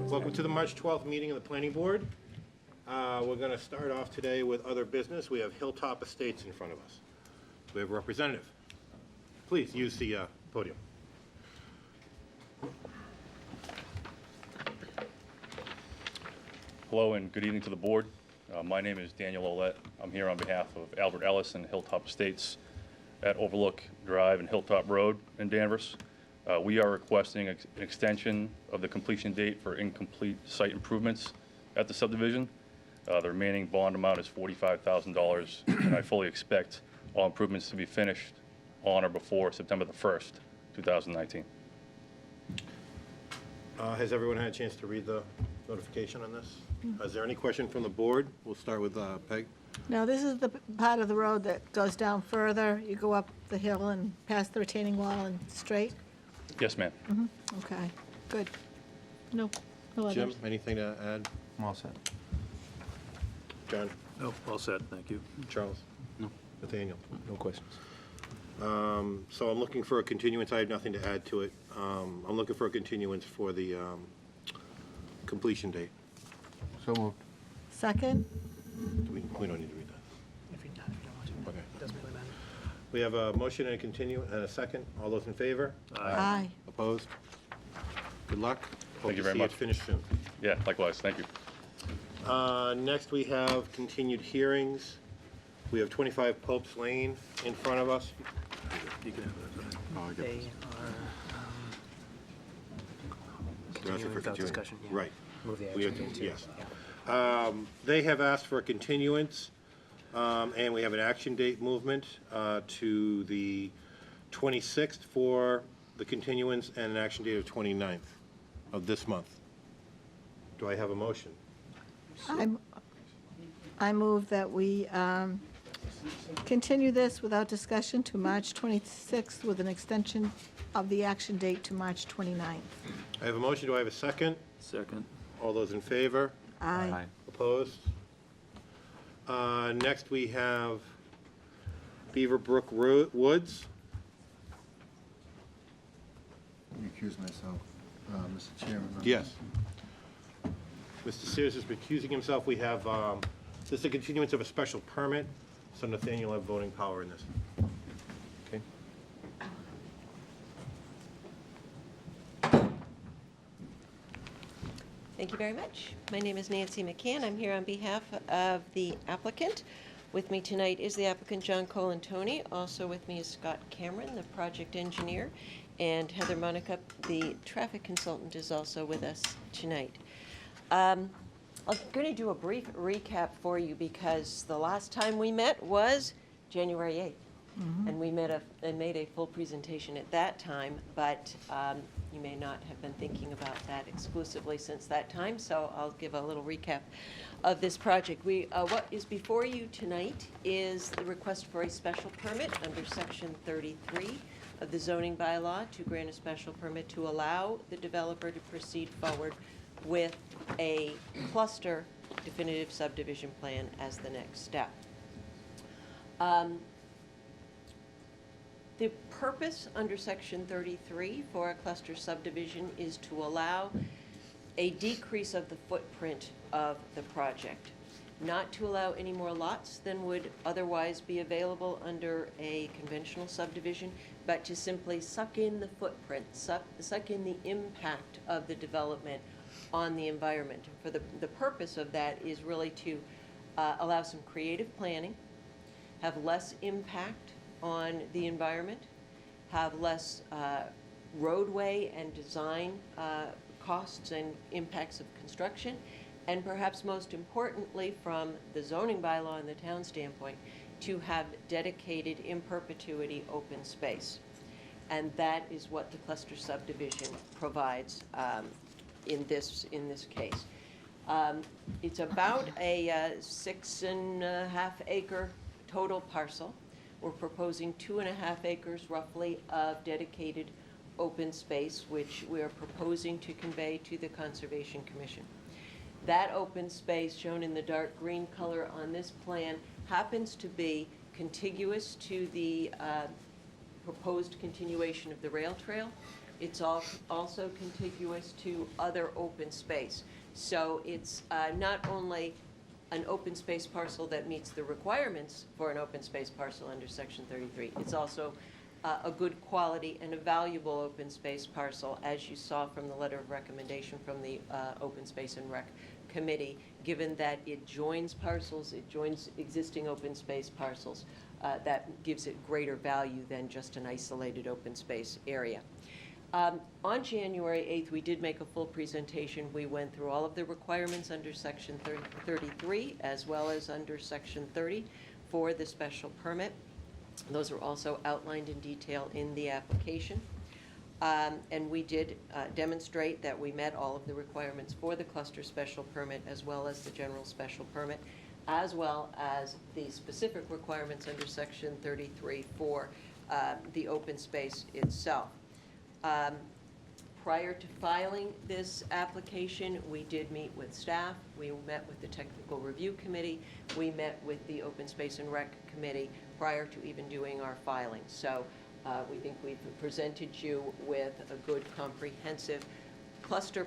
Welcome to the March 12th meeting of the Planning Board. We're going to start off today with other business. We have Hilltop Estates in front of us. We have a representative. Please use the podium. Hello and good evening to the board. My name is Daniel Ouellette. I'm here on behalf of Albert Ellis and Hilltop Estates at Overlook Drive and Hilltop Road in Danvers. We are requesting an extension of the completion date for incomplete site improvements at the subdivision. The remaining bond amount is $45,000, and I fully expect all improvements to be finished on or before September the 1st, 2019. Has everyone had a chance to read the notification on this? Is there any question from the board? We'll start with Peg. Now, this is the part of the road that goes down further. You go up the hill and past the retaining wall and straight? Yes, ma'am. Okay, good. No others. Jim, anything to add? I'm all set. John? No, all set, thank you. Charles? No. Nathaniel? No questions. So I'm looking for a continuance. I have nothing to add to it. I'm looking for a continuance for the completion date. So moved. Second? We don't need to read that. If you don't want to, Okay. it doesn't really matter. We have a motion and a and a second. All those in favor? Aye. Opposed? Good luck. Hope you to very see much. it finished soon. Yeah, likewise. Thank you. Next, we have continued hearings. We have 25 Pope's Lane in front of us. You can have that. They are We're asking continuing for without continuing. discussion. Yeah. Right. Move the We action have to- into. yes. Yeah. They have asked for a continuance, and we have an action date movement to the 26th for the continuance and an action date of 29th of this month. Do I have a motion? I move that we continue this without discussion to March 26th with an extension of the action date to March 29th. I have a motion. Do I have a second? Second. All those in favor? Aye. Opposed? Next, we have Beaver Brook Woods. Recuse myself, Mr. Chairman. Yes. Mr. Sears is recusing himself. We have, this is a continuance of a special permit, so Nathaniel will have voting power in this. Okay. Thank you very much. My name is Nancy McCann. I'm here on behalf of the applicant. With me tonight is the applicant, John Colantoni. Also with me is Scott Cameron, the project engineer, and Heather Monica, the traffic consultant, is also with us tonight. I'm going to do a brief recap for you because the last time we met was January 8th. And we made a full presentation at that time, but you may not have been thinking about that exclusively since that time, so I'll give a little recap of this project. What is before you tonight is the request for a special permit under Section 33 of the zoning bylaw to grant a special permit to allow the developer to proceed forward with a cluster definitive subdivision plan as the next step. The purpose under Section 33 for a cluster subdivision is to allow a decrease of the footprint of the project, not to allow any more lots than would otherwise be available under a conventional subdivision, but to simply suck in the footprint, suck in the impact of the development on the environment. For the purpose of that is really to allow some creative planning, have less impact on the environment, have less roadway and design costs and impacts of construction, and perhaps most importantly from the zoning bylaw and the town standpoint, to have dedicated in perpetuity open space. And that is what the cluster subdivision provides in this case. It's about a 6.5 acre total parcel. We're proposing 2.5 acres roughly of dedicated open space, which we are proposing to convey to the Conservation Commission. That open space, shown in the dark green color on this plan, happens to be contiguous to the proposed continuation of the rail trail. It's also contiguous to other open space. So it's not only an open space parcel that meets the requirements for an open space parcel under Section 33, it's also a good quality and a valuable open space parcel, as you saw from the letter of recommendation from the Open Space and Rec Committee, given that it joins parcels, it joins existing open space parcels, that gives it greater value than just an isolated open space area. On January 8th, we did make a full presentation. We went through all of the requirements under Section 33 as well as under Section 30 for the special permit. Those are also outlined in detail in the application. And we did demonstrate that we met all of the requirements for the cluster special permit as well as the general special permit, as well as the specific requirements under Section 33 for the open space itself. Prior to filing this application, we did meet with staff, we met with the Technical Review Committee, we met with the Open Space and Rec Committee prior to even doing our filing. So we think we've presented you with a good comprehensive cluster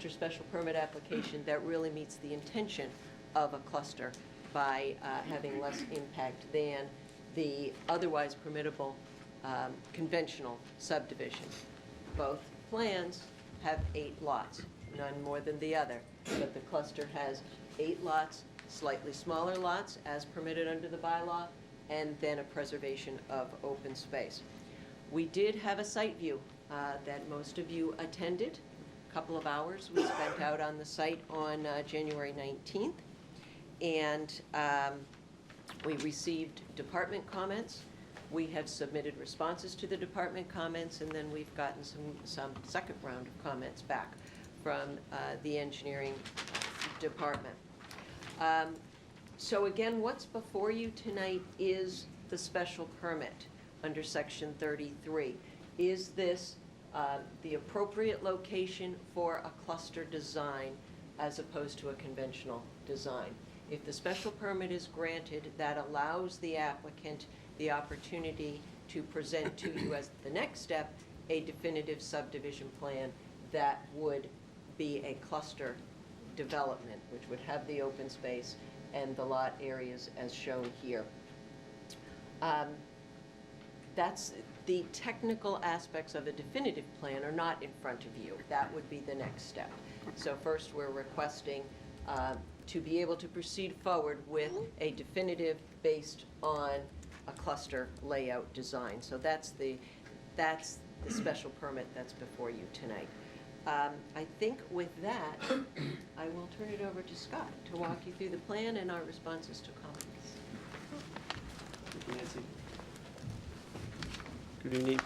special permit application that really meets the intention of a cluster by having less impact than the otherwise permittable conventional subdivision. Both plans have 8 lots, none more than the other, but the cluster has 8 lots, slightly smaller lots as permitted under the bylaw, and then a preservation of open space. We did have a site view that most of you attended. A couple of hours we spent out on the site on January 19th, and we received department comments. We have submitted responses to the department comments, and then we've gotten some second round of comments back from the engineering department. So again, what's before you tonight is the special permit under Section 33. Is this the appropriate location for a cluster design as opposed to a conventional design? If the special permit is granted, that allows the applicant the opportunity to present to you as the next step a definitive subdivision plan that would be a cluster development, which would have the open space and the lot areas as shown here. That's the technical aspects of a definitive plan are not in front of you. That would be the next step. So first we're requesting to be able to proceed forward with a definitive based on a cluster layout design. So that's the special permit that's before you tonight. I think with that, I will turn it over to Scott to walk you through the plan and our responses to comments. Thank you, Nancy. Good evening.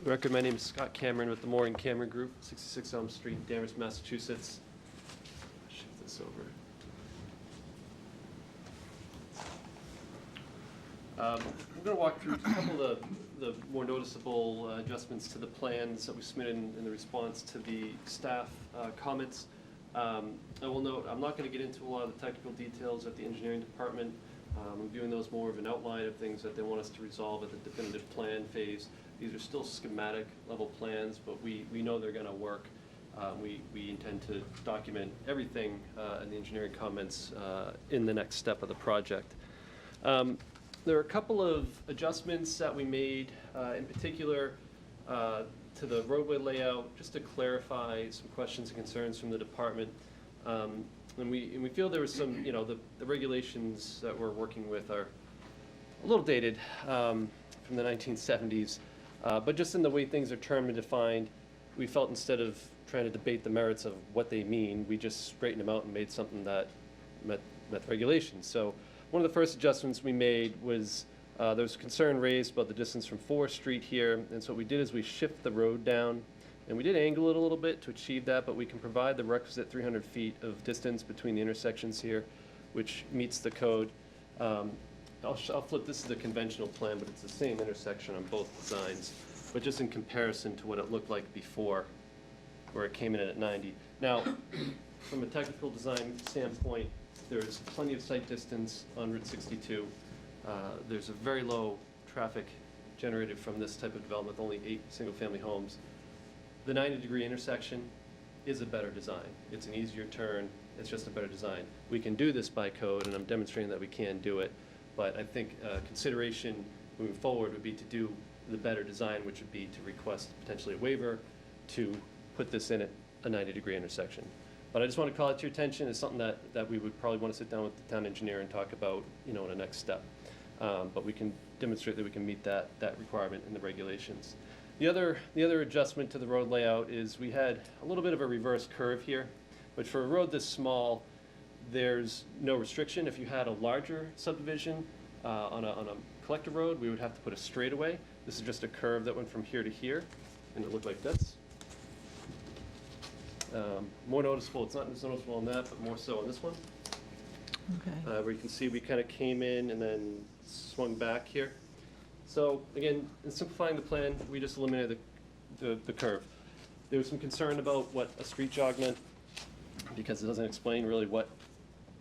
Record, my name is Scott Cameron with the Moore and Cameron Group, 66 Elm Street, Danvers, Massachusetts. Shift this over. I'm going to walk through a couple of the more noticeable adjustments to the plans that we submitted in the response to the staff comments. I will note, I'm not going to get into a lot of the technical details at the engineering department. I'm viewing those more of an outline of things that they want us to resolve at the definitive plan phase. These are still schematic level plans, but we know they're going to work. We intend to document everything in the engineering comments in the next step of the project. There are a couple of adjustments that we made, in particular to the roadway layout, just to clarify some questions and concerns from the department. And we feel there was some, the regulations that we're working with are a little dated from the 1970s. But just in the way things are termed and defined, we felt instead of trying to debate the merits of what they mean, we just straightened them out and made something that met the regulations. So one of the first adjustments we made was there was concern raised about the distance from 4th Street here, and so what we did is we shift the road down, and we did angle it a little bit to achieve that, but we can provide the requisite 300 feet of distance between the intersections here, which meets the code. I'll flip, this is a conventional plan, but it's the same intersection on both designs, but just in comparison to what it looked like before, where it came in at 90. Now, from a technical design standpoint, there's plenty of sight distance on Route 62. There's a very low traffic generated from this type of development with only 8 single-family homes. The 90-degree intersection is a better design. It's an easier turn, it's just a better design. We can do this by code, and I'm demonstrating that we can do it, but I think consideration moving forward would be to do the better design, which would be to request potentially a waiver to put this in at a 90-degree intersection. But I just want to call it to your attention. It's something that we would probably want to sit down with the town engineer and talk about, in a next step. But we can demonstrate that we can meet that requirement in the regulations. The other adjustment to the road layout is we had a little bit of a reverse curve here, but for a road this small, there's no restriction. If you had a larger subdivision on a collector road, we would have to put a straightaway. This is just a curve that went from here to here, and it looked like this. More noticeable, it's not as noticeable on that, but more so on this one, Okay. where you can see we kind of came in and then swung back here. So again, in simplifying the plan, we just eliminated the curve. There was some concern about what a street jog meant, because it doesn't explain really what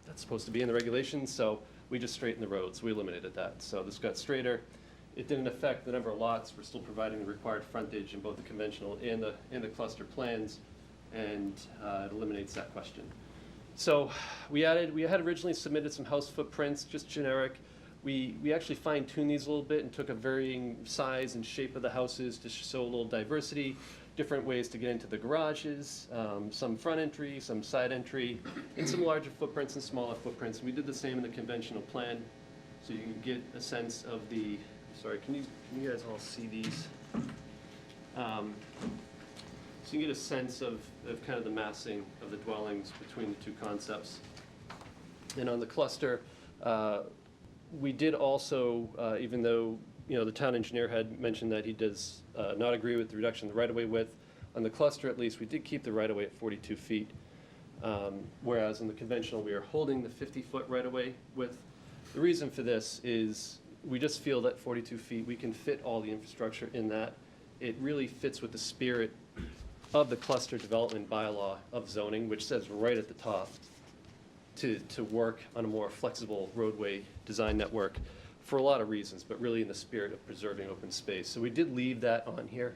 that's supposed to be in the regulations, so we just straightened the roads, we eliminated that. So this got straighter. It didn't affect the number of lots. We're still providing the required frontage in both the conventional and the cluster plans, and it eliminates that question. So we had originally submitted some house footprints, just generic. We actually fine-tuned these a little bit and took a varying size and shape of the houses to show a little diversity, different ways to get into the garages, some front entry, some side entry, and some larger footprints and smaller footprints. We did the same in the conventional plan, so you can get a sense of the, sorry, can you guys all see these? So you can get a sense of kind of the massing of the dwellings between the two concepts. And on the cluster, we did also, even though the town engineer had mentioned that he does not agree with the reduction of the right-of-way width, on the cluster at least, we did keep the right-of-way at 42 feet. Whereas in the conventional, we are holding the 50-foot right-of-way width. The reason for this is we just feel that 42 feet, we can fit all the infrastructure in that. It really fits with the spirit of the cluster development bylaw of zoning, which says right at the top to work on a more flexible roadway design network for a lot of reasons, but really in the spirit of preserving open space. So we did leave that on here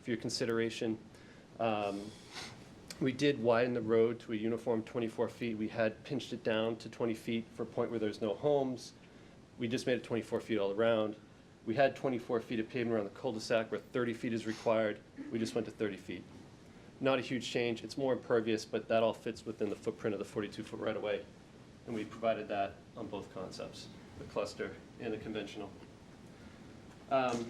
for your consideration. We did widen the road to a uniform 24 feet. We had pinched it down to 20 feet for a point where there's no homes. We just made it 24 feet all around. We had 24 feet of pavement around the cul-de-sac where 30 feet is required. We just went to 30 feet. Not a huge change. It's more impervious, but that all fits within the footprint of the 42-foot right-of-way. And we provided that on both concepts, the cluster and the conventional. On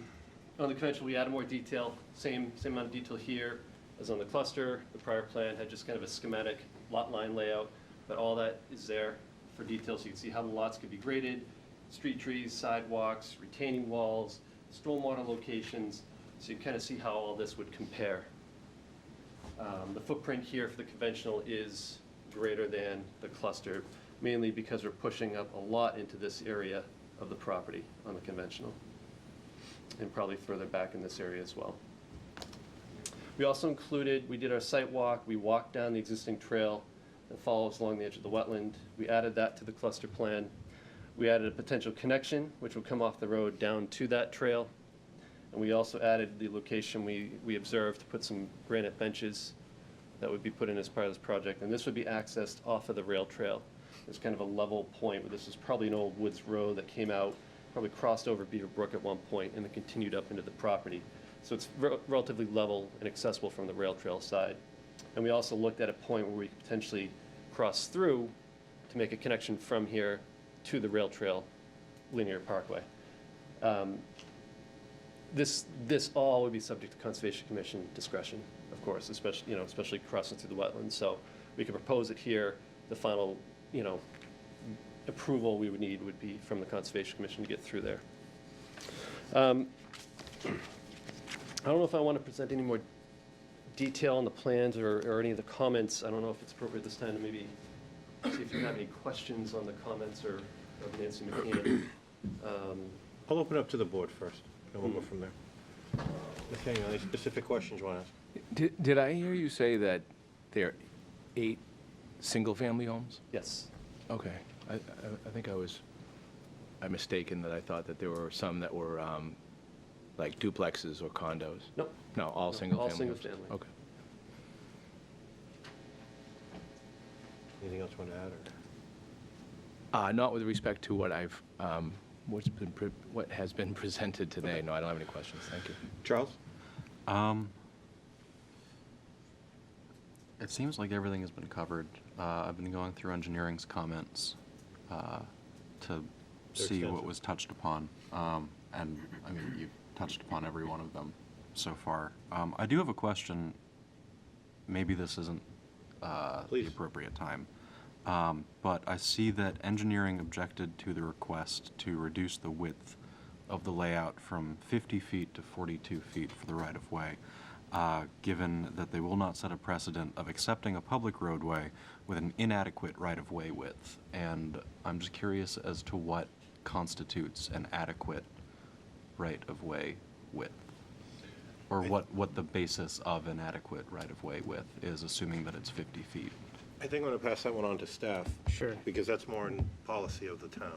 the conventional, we added more detail, same amount of detail here as on the cluster. The prior plan had just kind of a schematic lot line layout, but all that is there for detail so you can see how the lots could be graded, street trees, sidewalks, retaining walls, stormwater locations, so you kind of see how all this would compare. The footprint here for the conventional is greater than the cluster, mainly because we're pushing up a lot into this area of the property on the conventional, and probably further back in this area as well. We also included, we did our site walk, we walked down the existing trail that follows along the edge of the wetland. We added that to the cluster plan. We added a potential connection, which would come off the road down to that trail. And we also added the location we observed to put some granite benches that would be put in as part of this project. And this would be accessed off of the rail trail. There's kind of a level point where this is probably an old woods road that came out, probably crossed over Beaver Brook at one point and then continued up into the property. So it's relatively level and accessible from the rail trail side. And we also looked at a point where we could potentially cross through to make a connection from here to the rail trail linear parkway. This all would be subject to Conservation Commission discretion, of course, especially crossing through the wetlands. So we could propose it here. The final, approval we would need would be from the Conservation Commission to get through there. I don't know if I want to present any more detail on the plans or any of the comments. I don't know if it's appropriate this time to maybe see if you have any questions on the comments or of Nancy McKeon. I'll open up to the board first, and we'll go from there. Nathaniel, any specific questions you want to ask? Did I hear you say that there are 8 single-family homes? Yes. Okay. I think I mistaken that I thought that there were some that were like duplexes or condos? Nope. No, all No, single all family homes? single family. Okay. Anything else you want to add, or? Not with respect to what what has been presented today. No, I don't have any questions. Thank you. Charles? It seems like everything has been covered. I've been going through engineering's comments to see what extensive. was touched upon. And, I mean, you've touched upon every one of them so far. I do have a question. Maybe this isn't the Please. appropriate time. But I see that engineering objected to the request to reduce the width of the layout from 50 feet to 42 feet for the right-of-way, given that they will not set a precedent of accepting a public roadway with an inadequate right-of-way width. And I'm just curious as to what constitutes an adequate right-of-way width, or what the basis of an adequate right-of-way width is, assuming that it's 50 feet. I think I'm going to pass that one on to staff. Sure. Because that's more in policy of the town.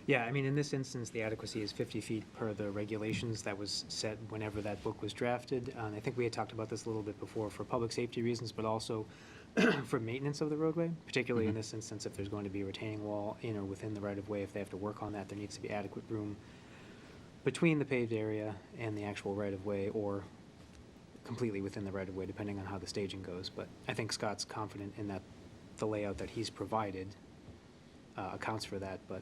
Yeah, I mean, in this instance, the adequacy is 50 feet per the regulations that was set whenever that book was drafted. I think we had talked about this a little bit before for public safety reasons, but also for maintenance of the roadway, particularly in this instance, if there's going to be a retaining wall in or within the right-of-way, if they have to work on that, there needs to be adequate room between the paved area and the actual right-of-way, or completely within the right-of-way, depending on how the staging goes. But I think Scott's confident in that the layout that he's provided accounts for that. But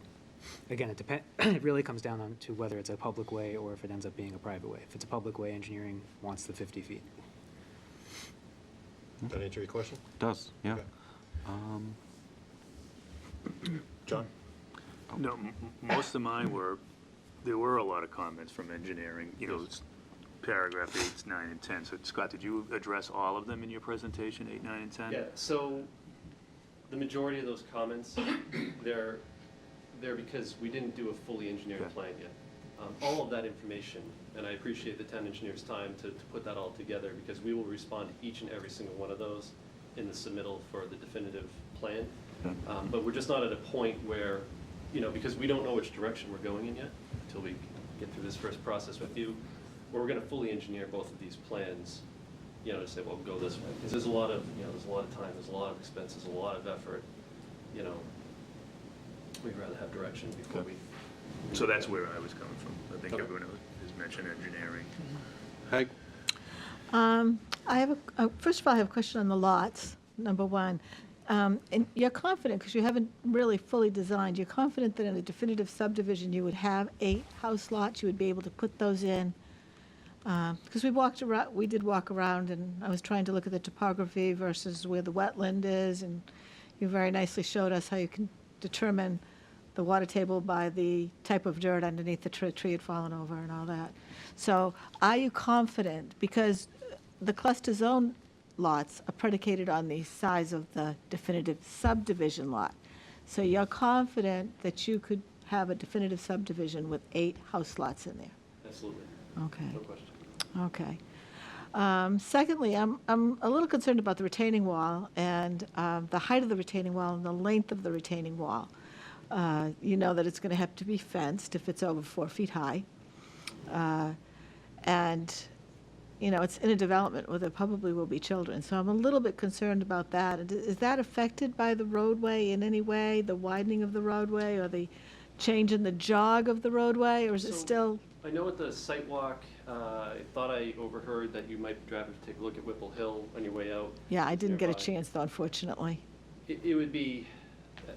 again, it really comes down to whether it's a public way or if it ends up being a private way. If it's a public way, engineering wants the 50 feet. Does that answer your question? Does, yeah. Okay. John? No, most of mine were, there were a lot of comments from engineering, you know, paragraph 8, 9, and 10. So Scott, did you address all of them in your presentation, 8, 9, and 10? Yeah, so the majority of those comments, they're because we didn't do a fully engineered Okay. plan yet. All of that information, and I appreciate the town engineer's time to put that all together, because we will respond to each and every single one of those in the submittal for the definitive plan. Okay. But we're just not at a point where, you know, because we don't know which direction we're going in yet until we get through this first process with you, where we're gonna fully engineer both of these plans, you know, to say, well, go this way. Because there's a lot of, you know, there's a lot of time, there's a lot of expenses, a lot of effort, you know. We'd rather have direction before Okay. we. So that's where I was coming from. I think Okay. everyone has mentioned engineering. Peg? I have first of all, I have a question on the lots, number one. And you're confident, because you haven't really fully designed, you're confident that in a definitive subdivision, you would have 8 house lots, you would be able to put those in? Because we did walk around, and I was trying to look at the topography versus where the wetland is, and you very nicely showed us how you can determine the water table by the type of dirt underneath the tree had fallen over and all that. So are you confident, because the cluster zone lots are predicated on the size of the definitive subdivision lot. So you're confident that you could have a definitive subdivision with 8 house lots in there? Absolutely, Okay, no question. okay. Secondly, I'm a little concerned about the retaining wall and the height of the retaining wall and the length of the retaining wall. You know that it's going to have to be fenced if it's over 4 feet high. And, you know, it's in a development where there probably will be children. So I'm a little bit concerned about that. And is that affected by the roadway in any way, the widening of the roadway or the change in the jog of the roadway, or is it So- still? I know at the site walk, I thought I overheard that you might be driving to take a look at Whipple Hill on your way out. Yeah, I didn't get a nearby. chance though, unfortunately. It would be,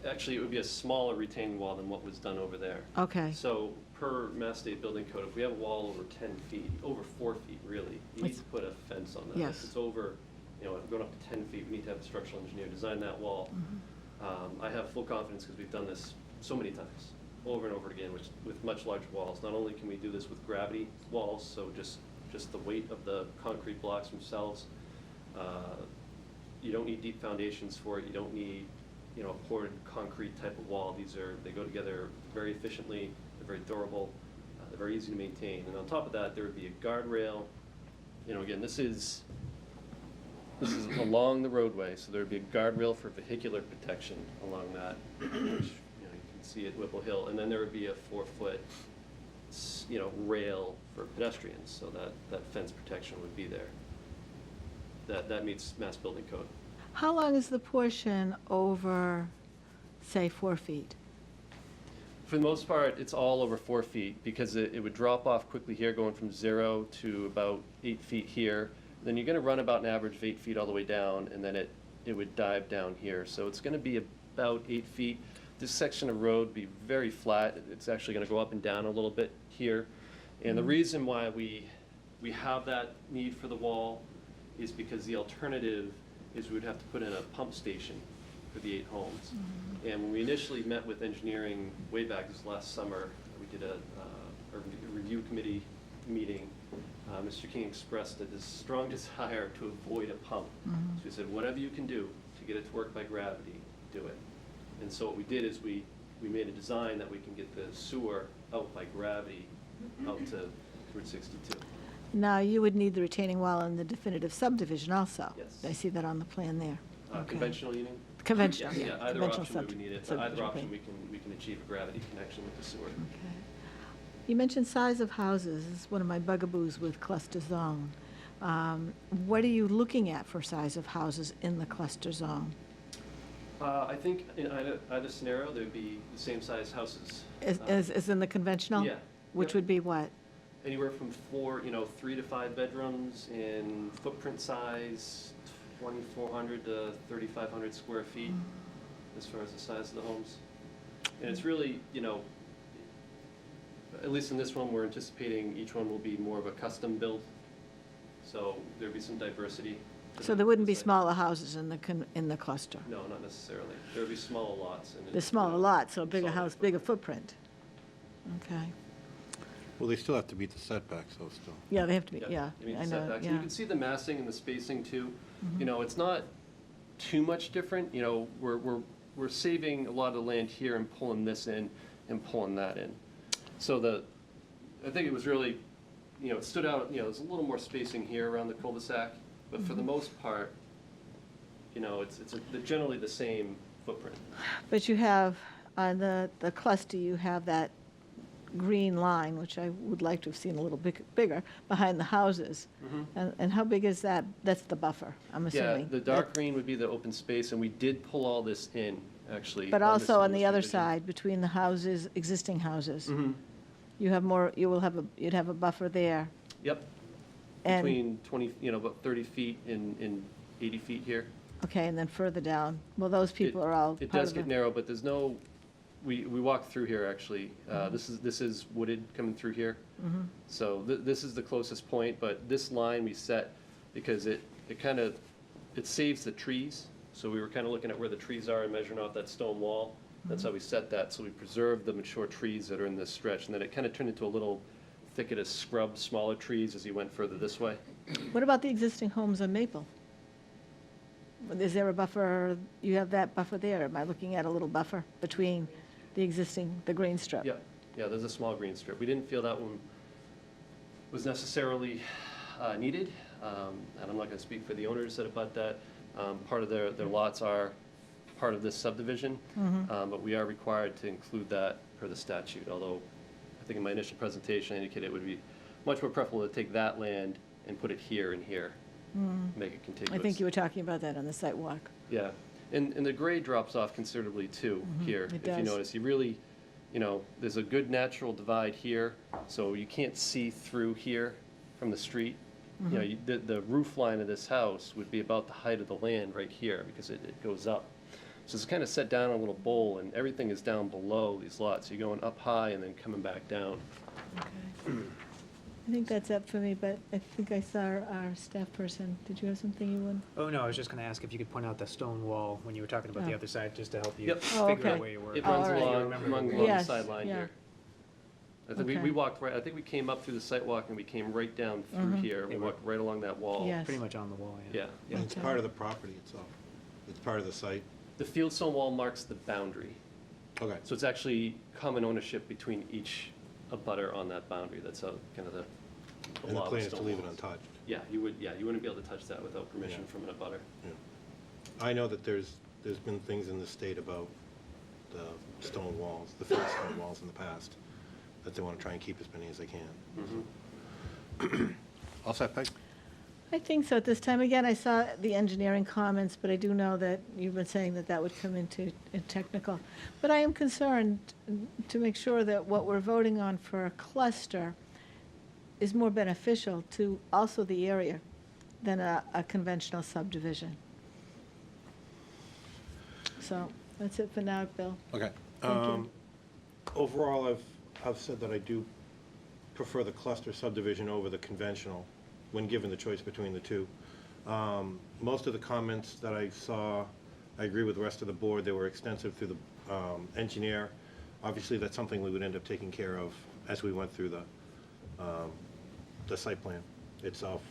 actually, it would be a smaller retaining wall than what was done over there. Okay, So per Mass State Building Code, if we have a wall over 10 feet, over 4 feet really, we need It's- to put a fence on that. Yes. If it's over, you know, going up to 10 feet, we need to have a structural engineer design that wall. Mm-hmm. I have full confidence because we've done this so many times, over and over again, with much larger walls. Not only can we do this with gravity walls, so just the weight of the concrete blocks themselves. You don't need deep foundations for it. You don't need, you know, a poured concrete type of wall. They go together very efficiently. They're very durable. They're very easy to maintain. And on top of that, there would be a guardrail. You know, again, this is along the roadway, so there would be a guardrail for vehicular protection along that, which, you know, you can see at Whipple Hill. And then there would be a 4-foot rail for pedestrians, so that fence protection would be there. That meets Mass Building Code. How long is the portion over, say, 4 feet? For the most part, it's all over 4 feet, because it would drop off quickly here, going from 0 to about 8 feet here. Then you're gonna run about an average of 8 feet all the way down, and then it would dive down here. So it's gonna be about 8 feet. This section of road would be very flat. It's actually gonna go up and down a little bit here. And the reason why we have that need for the wall is because the alternative is we would have to put in a pump station for the 8 homes. And when we initially met with engineering way back this last summer, we did a review committee meeting. Mr. King expressed a strong desire to avoid a pump. So he said, whatever you can do to get it to work by gravity, do it. And so what we did is we made a design that we can get the sewer out by gravity out to Route 62. Now, you would need the retaining wall in the definitive subdivision also. Yes. I see that on the plan there. Okay. Conventional, you mean? Conventional, Yeah, yeah. either conventional option we would need it, but either subdivision option plan. we can achieve a gravity connection with the sewer. Okay. You mentioned size of houses. This is one of my bugaboos with cluster zone. What are you looking at for size of houses in the cluster zone? I think in either scenario, there'd be the same size houses. As in the conventional? Yeah. Which Yep. would be what? Anywhere from 3 to 5 bedrooms in footprint size, 2,400 to 3,500 square feet as far as the size of the homes. And it's really, at least in this one, we're anticipating each one will be more of a custom build. So there'd be some diversity. to So the- there wouldn't the be site. smaller houses in the cluster? No, not necessarily. There'd be smaller lots. And The smaller lots, so a bigger smaller house, bigger footprint. Okay. Well, they still have to meet the setbacks, though, still. Yeah, they have to be, yeah, I mean, I know, setbacks. And you yeah. can see the massing and the spacing too. It's not too much different. We're saving a lot of the land here and pulling this in and pulling that in. So I think it was really, it stood out, there's a little more spacing here around the cul-de-sac, but for the most part, they're generally the same footprint. But you have, on the cluster, you have that green line, which I would like to have seen a little bigger, behind the houses. And how big is that? That's the buffer, I'm Yeah, assuming. the dark green would be the open space, and we did pull all this in, actually. But on this also on the other revision. side, between the houses, existing houses, Mhm. you have more, you'd have a buffer there. Yep, And, between 20, about 30 feet and 80 feet here. okay, and then further down, well, those people are all It part does of get the, narrow, but there's no, we walked through here, actually. This is wooded coming through here. So this is the closest point, but this line we set because it saves the trees. So we were kind of looking at where the trees are and measuring off that stone wall. That's how we set that, so we preserve the mature trees that are in this stretch. And then it kind of turned into a little thicket of scrub, smaller trees as you went further this way. what about the existing homes on Maple? Is there a buffer, you have that buffer there? Am I looking at a little buffer between the existing, the green strip? Yeah, there's a small green strip. We didn't feel that one was necessarily needed, and I'm not going to speak for the owners that abut that. Part of their lots are part of this subdivision, but we are required to include that per the statute, although I think in my initial presentation I indicated it would be much more preferable to take that land and put it here and here, make it contiguous. I think you were talking about that on the site walk. Yeah, and the grade drops off considerably too here. it If you does. notice, you really, there's a good natural divide here, so you can't see through here from the street. The roof line of this house would be about the height of the land right here because it goes up. So it's kind of set down in a little bowl, and everything is down below these lots. You're going up high and then coming back down. Okay. I think that's it for me, but I think I saw our staff person. Did you have something you wanted? Oh, no, I was just going to ask if you could point out the stone wall when you were talking about the Oh. other side, just to help you Yep. Oh, figure out okay. where you were. It Oh, runs all right. along, Remember along the the Yes, sideline yeah. here. I think Okay. we walked right, I think we came up through the sidewalk and we came right down through here. We Yeah. walked right along that wall. Yes. Pretty much on the wall, Yeah. And it's Okay. part of the property itself. It's part of the site. The fieldstone wall marks the boundary. Okay. So it's actually common ownership between each abutter on that boundary. That's how kind of the And the law of plan is to stone leave it walls. untouched. Yeah, you wouldn't be able to touch that without permission Yeah. from an abutter. I know that there's been things in the state about the stone walls, the fixed stone walls in the past. that they want to try and keep as many as they can. All set, Peg? I think so at this time. Again, I saw the engineering comments, but I do know that you've been saying that that would come into technical. But I am concerned to make sure that what we're voting on for a cluster is more beneficial to also the area than a conventional subdivision. So that's it for now, Bill. Okay. Thank you. Overall, I've said that I do prefer the cluster subdivision over the conventional when given the choice between the two. Most of the comments that I saw, I agree with the rest of the board. They were extensive through the engineer. Obviously, that's something we would end up taking care of as we went through the site plan itself.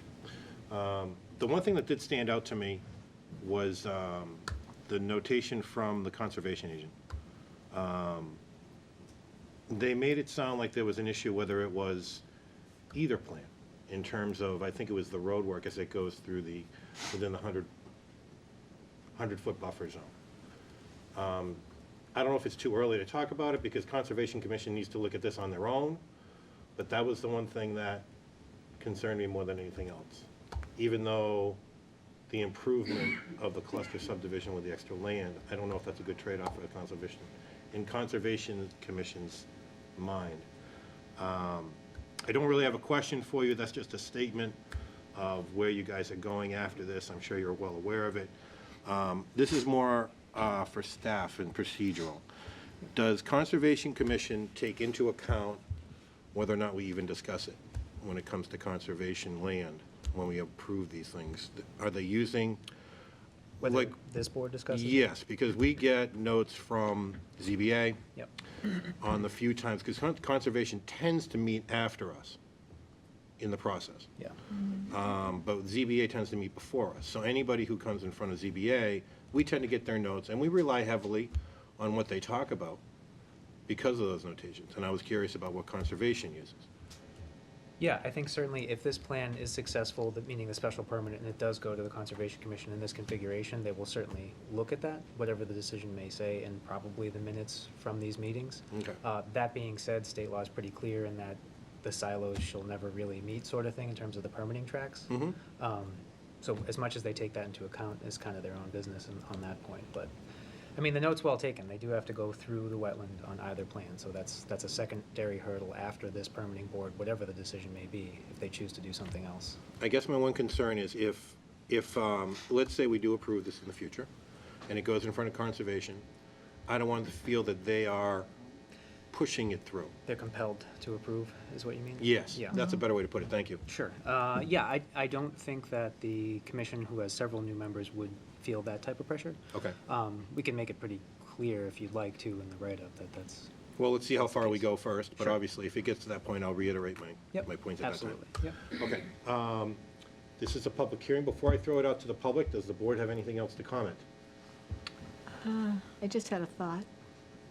The one thing that did stand out to me was the notation from the conservation agent. They made it sound like there was an issue whether it was either plan in terms of, I think it was the road work as it goes through within the 100-foot buffer zone. I don't know if it's too early to talk about it because Conservation Commission needs to look at this on their own, but that was the one thing that concerned me more than anything else. Even though the improvement of the cluster subdivision with the extra land, I don't know if that's a good trade-off for the conservation, in Conservation Commission's mind. I don't really have a question for you. That's just a statement of where you guys are going after this. I'm sure you're well aware of it. This is more for staff and procedural. Does Conservation Commission take into account whether or not we even discuss it when it comes to conservation land, when we approve these things? Are they using, Whether like, this board discusses? yes, because we get notes from ZBA Yep. on the few times, because conservation tends to meet after us in the process. Yeah. But ZBA tends to meet before us. So anybody who comes in front of ZBA, we tend to get their notes, and we rely heavily on what they talk about because of those notations. And I was curious about what conservation uses. Yeah, I think certainly if this plan is successful, meaning the special permit, and it does go to the Conservation Commission in this configuration, they will certainly look at that, whatever the decision may say, and probably the minutes from these meetings. Okay. That being said, state law is pretty clear in that the silos shall never really meet sort of thing in terms of the permitting tracks. So as much as they take that into account, it's kind of their own business on that point. But, I mean, the note's well taken. They do have to go through the wetland on either plan, so that's a secondary hurdle after this permitting board, whatever the decision may be, if they choose to do something else. I guess my one concern is if let's say we do approve this in the future, and it goes in front of conservation, I don't want to feel that they are pushing it through. They're compelled to approve, is what you mean? Yes, Yeah. that's a better way to put it. Thank you. Sure. Yeah, I don't think that the commission, who has several new members, would feel that type of pressure. Okay. We can make it pretty clear, if you'd like to, in the write-up, that's. Well, let's see how far we go first, but Sure. obviously, if it gets to that point, I'll reiterate my points at that time. Absolutely, yep. Okay. This is a public hearing. Before I throw it out to the public, does the board have anything else to comment? I just had a thought.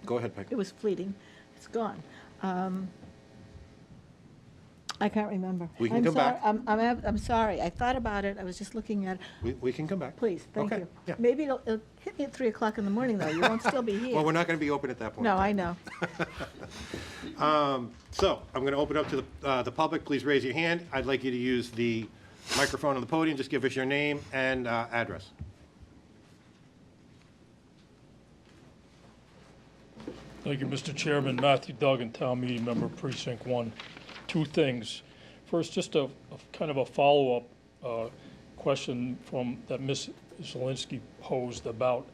Go ahead, Peg. It was fleeting. It's gone. I can't remember. We can I'm come back. I'm sorry. I thought about it. I was just looking at, We can come back. please, thank Okay, you. yeah. Maybe it'll hit me at 3 o'clock in the morning, though. You won't still be here. Well, we're not going to be open at that point. No, I know. So I'm going to open up to the public. Please raise your hand. I'd like you to use the microphone on the podium. Just give us your name and address. Thank you, Mr. Chairman. Matthew Duggan, Town Meeting Member, Precinct 1. Two things. First, just a kind of a follow-up question that Ms. Zelinski posed about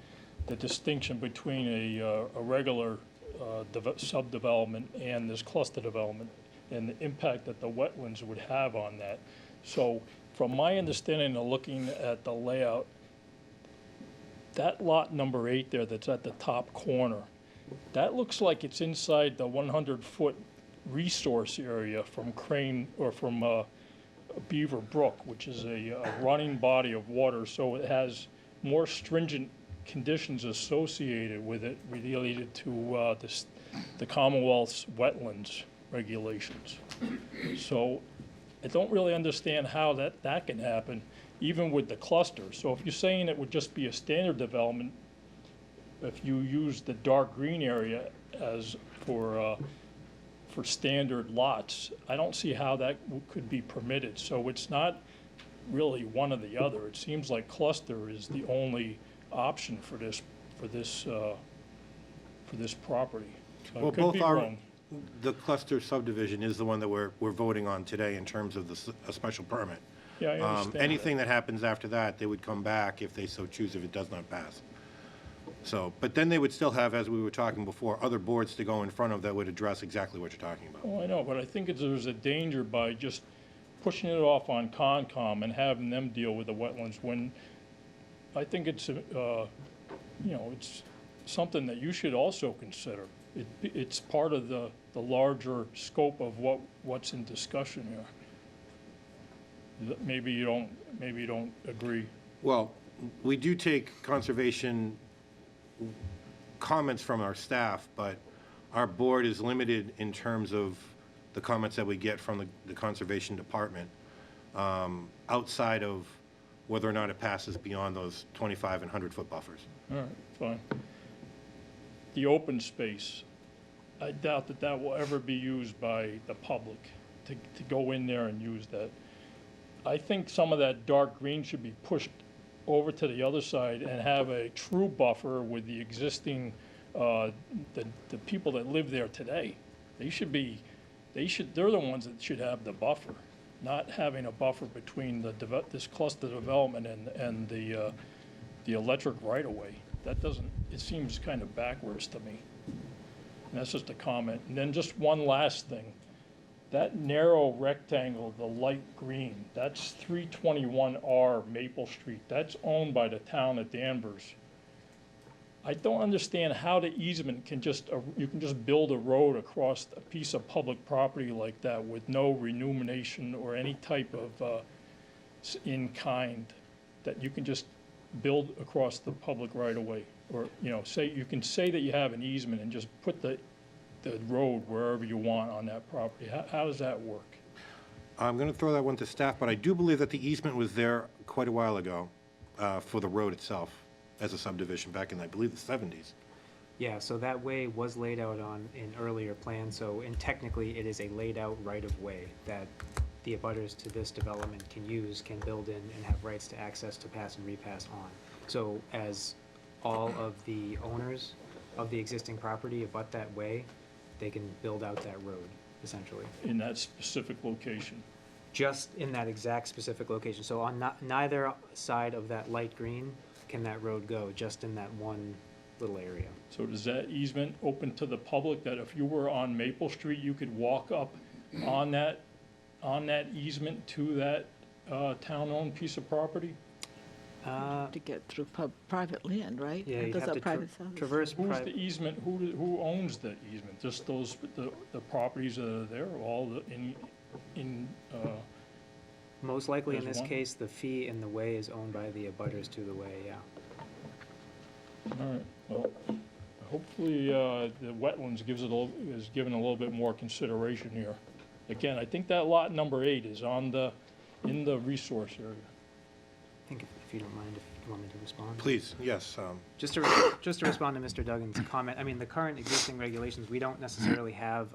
the distinction between a regular subdevelopment and this cluster development and the impact that the wetlands would have on that. So from my understanding of looking at the layout, that lot number 8 there that's at the top corner, that looks like it's inside the 100-foot resource area from Crane, or from Beaver Brook, which is a running body of water, so it has more stringent conditions associated with it related to the Commonwealth's wetlands regulations. So I don't really understand how that can happen, even with the cluster. So if you're saying it would just be a standard development, if you use the dark green area as for for standard lots, I don't see how that could be permitted. So it's not really one or the other. It seems like cluster is the only option for this property. So I Well, could both be are, wrong. the cluster subdivision is the one that we're voting on today in terms of a special permit. Yeah, I understand that. Anything that happens after that, they would come back if they so choose, if it does not pass. So, but then they would still have, as we were talking before, other boards to go in front of that would address exactly what you're talking about. Oh, I know, but I think there's a danger by just pushing it off on Concom and having them deal with the wetlands when I think it's, it's something that you should also consider. It's part of the larger scope of what's in discussion here. Maybe you don't agree. Well, we do take conservation comments from our staff, but our board is limited in terms of the comments that we get from the Conservation Department, outside of whether or not it passes beyond those 25 and 100-foot buffers. All right, fine. The open space, I doubt that will ever be used by the public to go in there and use that. I think some of that dark green should be pushed over to the other side and have a true buffer with the existing, the people that live there today. They're the ones that should have the buffer, not having a buffer between this cluster development and the electric right-of-way. That doesn't, it seems kind of backwards to me. And that's just a comment. And then just one last thing. That narrow rectangle, the light green, that's 321R Maple Street. That's owned by the town of Danvers. I don't understand how the easement can you can just build a road across a piece of public property like that with no remuneration or any type of in-kind, that you can just build across the public right-of-way. Or, you can say that you have an easement and just put the road wherever you want on that property. How does that work? I'm going to throw that one to staff, but I do believe that the easement was there quite a while ago for the road itself as a subdivision back in, I believe, the 70s. Yeah, so that way was laid out on an earlier plan, and technically it is a laid out right-of-way that the abutters to this development can build in and have rights to access to pass and repass on. So as all of the owners of the existing property abut that way, they can build out that road, essentially. In that specific location? Just in that exact specific location. So on neither side of that light green can that road go, just in that one little area. So does that easement open to the public, that if you were on Maple Street, you could walk up on that easement to that town-owned piece of property? To get through private land, right? Yeah, And you'd those have are to private houses. traverse Who's private. the easement, who owns the easement? Just the properties that are there, all Most likely in There's this one. case, the fee in the way is owned by the abutters to the way, yeah. all right, well, hopefully, the wetlands is given a little bit more consideration here. Again, I think that lot number 8 is in the resource area. I think if you don't mind, if you want me to respond. Please, yes. Just to respond to Mr. Duggan's comment, I mean, the current existing regulations, we don't necessarily have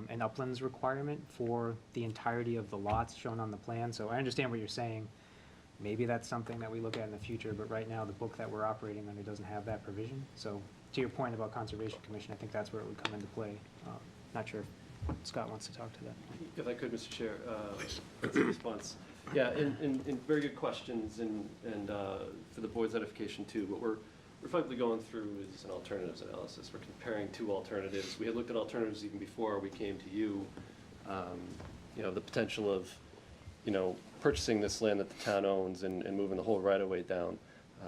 an uplands requirement for the entirety of the lots shown on the plan, so I understand what you're saying. Maybe that's something that we look at in the future, but right now, the book that we're operating under doesn't have that provision. So to your point about Conservation Commission, I think that's where it would come into play. Not sure if Scott wants to talk to that. If I could, Mr. Chair, response. Yeah, and very good questions, and for the board's edification too. What we're effectively going through is an alternatives analysis. We're comparing two alternatives. We had looked at alternatives even before we came to you. The potential of, purchasing this land that the town owns and moving the whole right-of-way down.